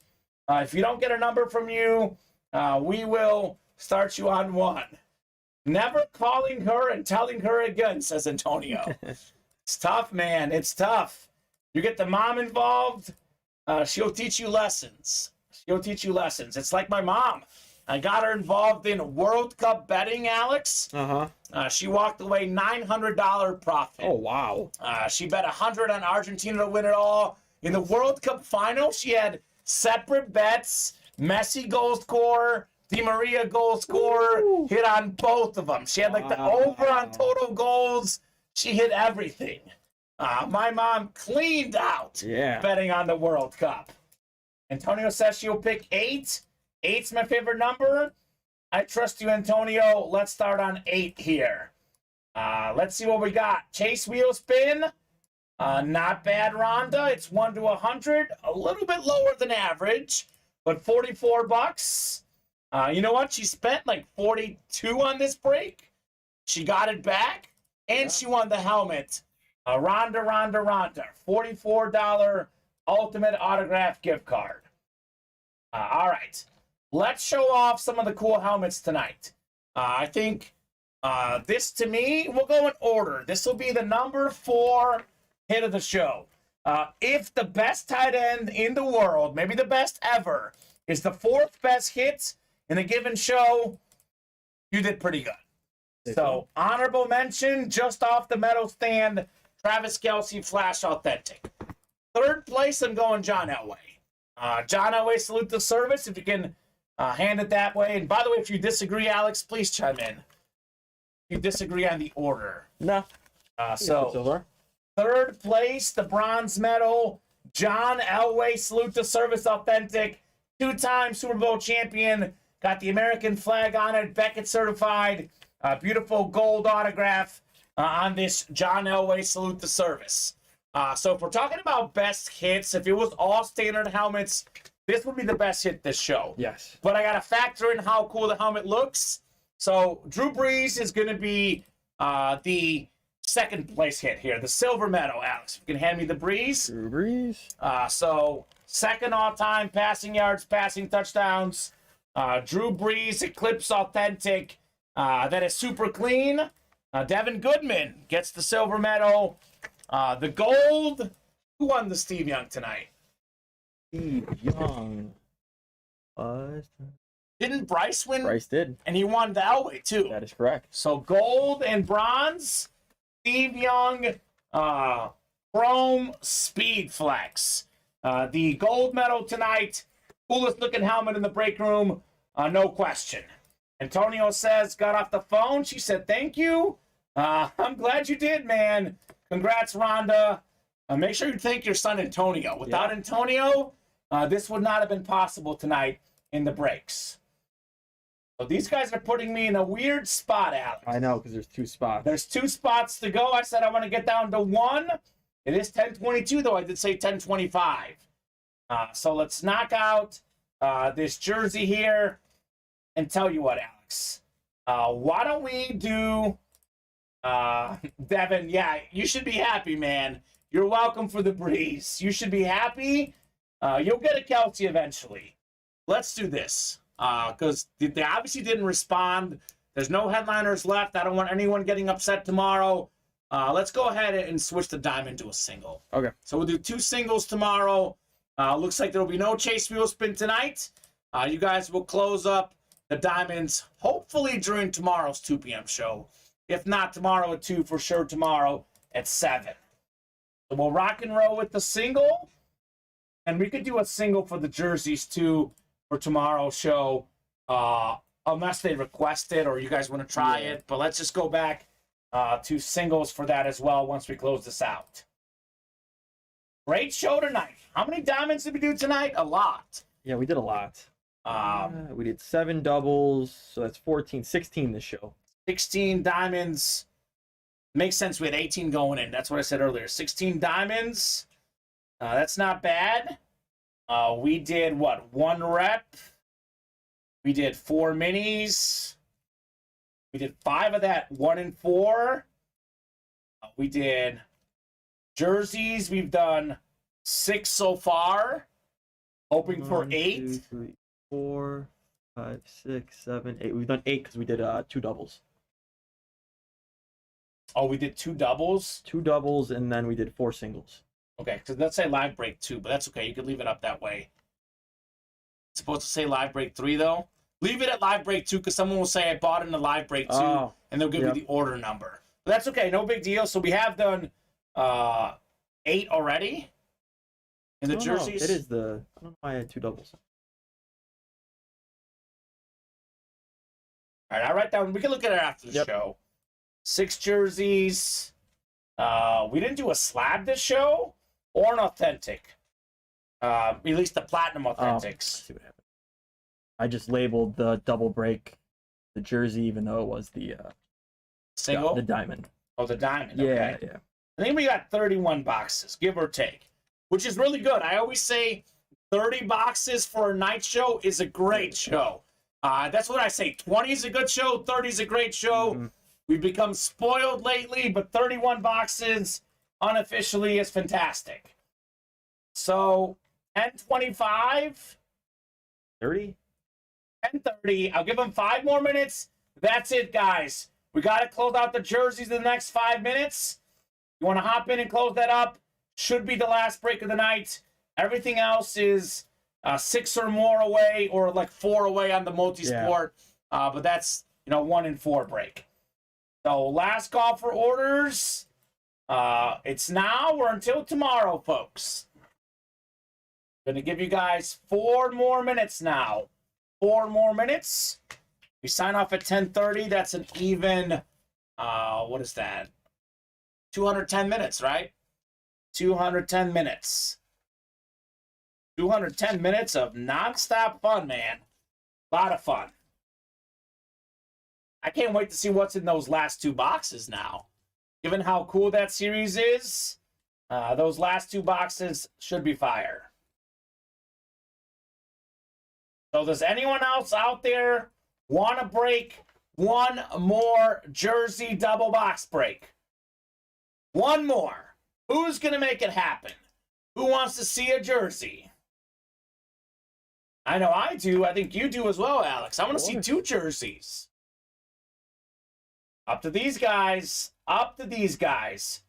If you don't get a number from you, we will start you on 1. Never calling her and telling her again, says Antonio. It's tough, man. It's tough. You get the mom involved, she'll teach you lessons. It's like my mom. I got her involved in World Cup betting, Alex. She walked away $900 profit. Oh, wow. She bet 100 on Argentina to win it all. In the World Cup final, she had separate bets. Messi goal scorer, Di Maria goal scorer, hit on both of them. She had like the over on total goals. She hit everything. My mom cleaned out betting on the World Cup. Antonio says she'll pick 8. 8's my favorite number. I trust you, Antonio. Let's start on 8 here. Let's see what we got. Chase wheel spin. Not bad, Rhonda. It's 1 to 100. A little bit lower than average, but $44. You know what? She spent like 42 on this break. She got it back, and she won the helmet. Rhonda. $44 ultimate autograph gift card. All right. Let's show off some of the cool helmets tonight. I think this, to me, we'll go in order. This will be the number 4 hit of the show. If the best tight end in the world, maybe the best ever, is the 4th best hit in a given show, you did pretty good. So, honorable mention, just off the medal stand, Travis Kelce Flash Authentic. 3rd place, I'm going John Elway. John Elway, salute the service. If you can hand it that way. And by the way, if you disagree, Alex, please chime in. If you disagree on the order. No. So, 3rd place, the bronze medal, John Elway, salute the service Authentic. 2-time Super Bowl champion. Got the American flag on it, Beckett certified. Beautiful gold autograph on this John Elway, salute the service. So if we're talking about best hits, if it was all standard helmets, this would be the best hit this show. Yes. But I got to factor in how cool the helmet looks. So Drew Brees is going to be the 2nd place hit here, the silver medal, Alex. You can hand me the Brees. Drew Brees. So 2nd all-time passing yards, passing touchdowns. Drew Brees, Eclipse Authentic. That is super clean. Devin Goodman gets the silver medal. The gold. Who won the Steve Young tonight? Steve Young. Didn't Bryce win? Bryce did. And he won the Elway, too. That is correct. So gold and bronze. Steve Young. Chrome Speed Flex. The gold medal tonight. Coolest looking helmet in the break room. No question. Antonio says, got off the phone. She said, thank you. I'm glad you did, man. Congrats, Rhonda. Make sure you thank your son, Antonio. Without Antonio, this would not have been possible tonight in the breaks. So these guys are putting me in a weird spot, Alex. I know, because there's 2 spots. There's 2 spots to go. I said I want to get down to 1. It is 1022, though. I did say 1025. So let's knock out this jersey here and tell you what, Alex. Why don't we do... Devin, yeah, you should be happy, man. You're welcome for the breeze. You should be happy. You'll get a Kelsey eventually. Let's do this. Because they obviously didn't respond. There's no headliners left. I don't want anyone getting upset tomorrow. Let's go ahead and switch the diamond to a single. Okay. So we'll do 2 singles tomorrow. Looks like there will be no chase wheel spin tonight. You guys will close up the diamonds hopefully during tomorrow's 2 p.m. show. If not tomorrow at 2, for sure tomorrow at 7. So we'll rock and roll with the single. And we could do a single for the jerseys too for tomorrow's show. Unless they request it or you guys want to try it. But let's just go back to singles for that as well once we close this out. Great show tonight. How many diamonds did we do tonight? A lot. Yeah, we did a lot. We did 7 doubles, so that's 14, 16 this show. 16 diamonds. Makes sense. We had 18 going in. That's what I said earlier. 16 diamonds. That's not bad. We did, what, 1 rep? We did 4 minis. We did 5 of that, 1 and 4. We did jerseys. We've done 6 so far. Hoping for 8. 2, 3, 4, 5, 6, 7, 8. We've done 8 because we did 2 doubles. Oh, we did 2 doubles? 2 doubles, and then we did 4 singles. Okay, because let's say live break 2, but that's okay. You can leave it up that way. It's supposed to say live break 3, though. Leave it at live break 2, because someone will say I bought it in the live break 2, and they'll give you the order number. But that's okay. No big deal. So we have done 8 already in the jerseys. It is the... I don't know why I had 2 doubles. All right, I'll write down. We can look at it after the show. 6 jerseys. We didn't do a slab this show or an authentic. At least the platinum authentics. Let's see what happened. I just labeled the double break the jersey, even though it was the single, the diamond. Oh, the diamond. Yeah, Okay. yeah. I think we got 31 boxes, give or take, which is really good. I always say 30 boxes for a night show is a great show. That's what I say. 20 is a good show. 30 is a great show. Mm-hmm. We've become spoiled lately, but 31 boxes unofficially is fantastic. So, 10:25. 30? 10:30. I'll give them 5 more minutes. That's it, guys. We got to close out the jerseys in the next 5 minutes. You want to hop in and close that up? Should be the last break of the night. Everything else is 6 or more away, or like 4 away on the multi-sport. Yeah. But that's, 1 and 4 break. So last call for orders. It's now or until tomorrow, folks. Going to give you guys 4 more minutes now. 4 more minutes. We sign off at 10:30. That's an even, what is that? 210 minutes, right? 210 minutes. 210 minutes of nonstop fun, man. A lot of fun. I can't wait to see what's in those last 2 boxes now. Given how cool that series is, those last 2 boxes should be fire. So does anyone else out there want to break 1 more jersey double box break? 1 more. Who's going to make it happen? Who wants to see a jersey? I know I do. I think you do as well, Alex. I want to see 2 jerseys. Up to these guys. Up to these guys.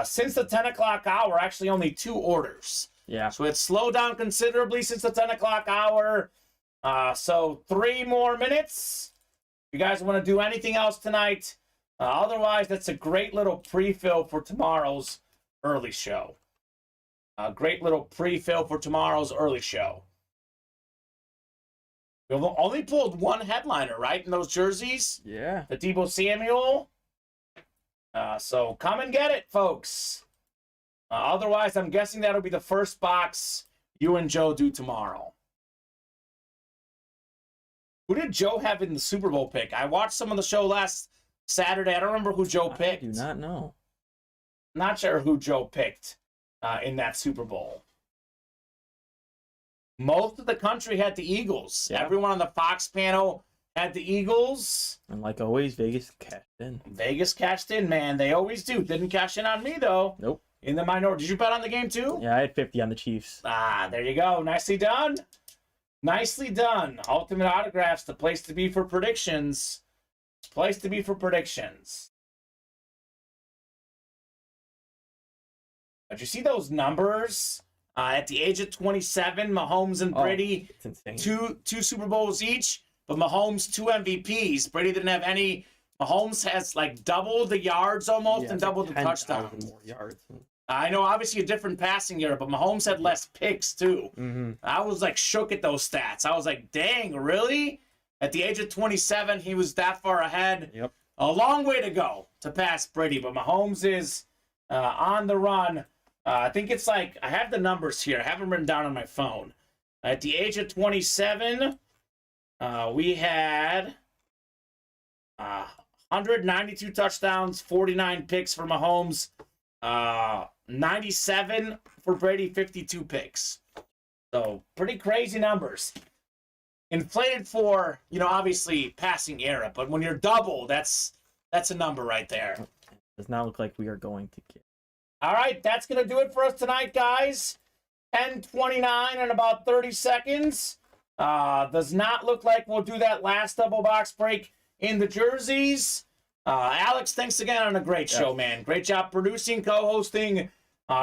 Since the 10 o'clock hour, actually only 2 orders. Yeah. So it's slowed down considerably since the 10 o'clock hour. So 3 more minutes. If you guys want to do anything else tonight, otherwise, that's a great little pre-fill for tomorrow's early show. A great little pre-fill for tomorrow's early show. We've only pulled 1 headliner, right, in those jerseys? Yeah. The Deebo Samuel. So come and get it, folks. Otherwise, I'm guessing that'll be the first box you and Joe do tomorrow. Who did Joe have in the Super Bowl pick? I watched some of the show last Saturday. I don't remember who Joe picked. I do not know. Not sure who Joe picked in that Super Bowl. Most of the country had the Eagles. Yeah. Everyone on the Fox panel had the Eagles. And like always, Vegas cashed in. Vegas cashed in, man. They always do. Didn't cash in on me, though. Nope. In the minority. Did you bet on the game, too? Yeah, I had 50 on the Chiefs. Ah, there you go. Nicely done. Nicely done. Ultimate Autographs, the place to be for predictions. Place to be for predictions. But you see those numbers? At the age of 27, Mahomes and Brady, It's insane. two Super Bowls each, but Mahomes 2 MVPs. Brady didn't have any. Mahomes has like doubled the yards almost and doubled the 10,000 touchdowns. more yards. I know, obviously a different passing year, but Mahomes had less picks too. Mm-hmm. I was like shook at those stats. I was like, dang, really? At the age of 27, he was that far ahead. Yep. A long way to go to pass Brady, but Mahomes is on the run. I think it's like, I have the numbers here. I have them written down on my phone. At the age of 27, we had 192 touchdowns, 49 picks for Mahomes, 97 for Brady, 52 picks. So pretty crazy numbers. Inflated for, obviously passing era, but when you're double, that's a number right there. Does not look like we are going to get. All right, that's going to do it for us tonight, guys. 10:29 in about 30 seconds. Does not look like we'll do that last double box break in the jerseys. Alex, thanks again on a great show, man. Great job producing, co-hosting,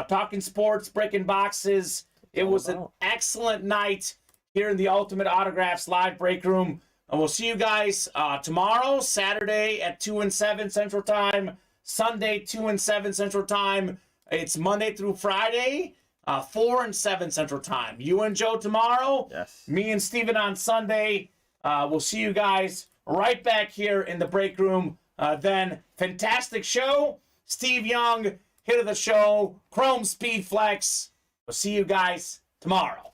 talking sports, breaking boxes. It was an excellent night here in the Ultimate Autographs live break room. And we'll see you guys tomorrow, Saturday at 2 and 7 Central Time, Sunday 2 and 7 Central Time. It's Monday through Friday, 4 and 7 Central Time. You and Joe tomorrow. Yes. Me and Steven on Sunday. We'll see you guys right back here in the break room. Then, fantastic show. Steve Young, hit of the show. Chrome Speed Flex. We'll see you guys tomorrow.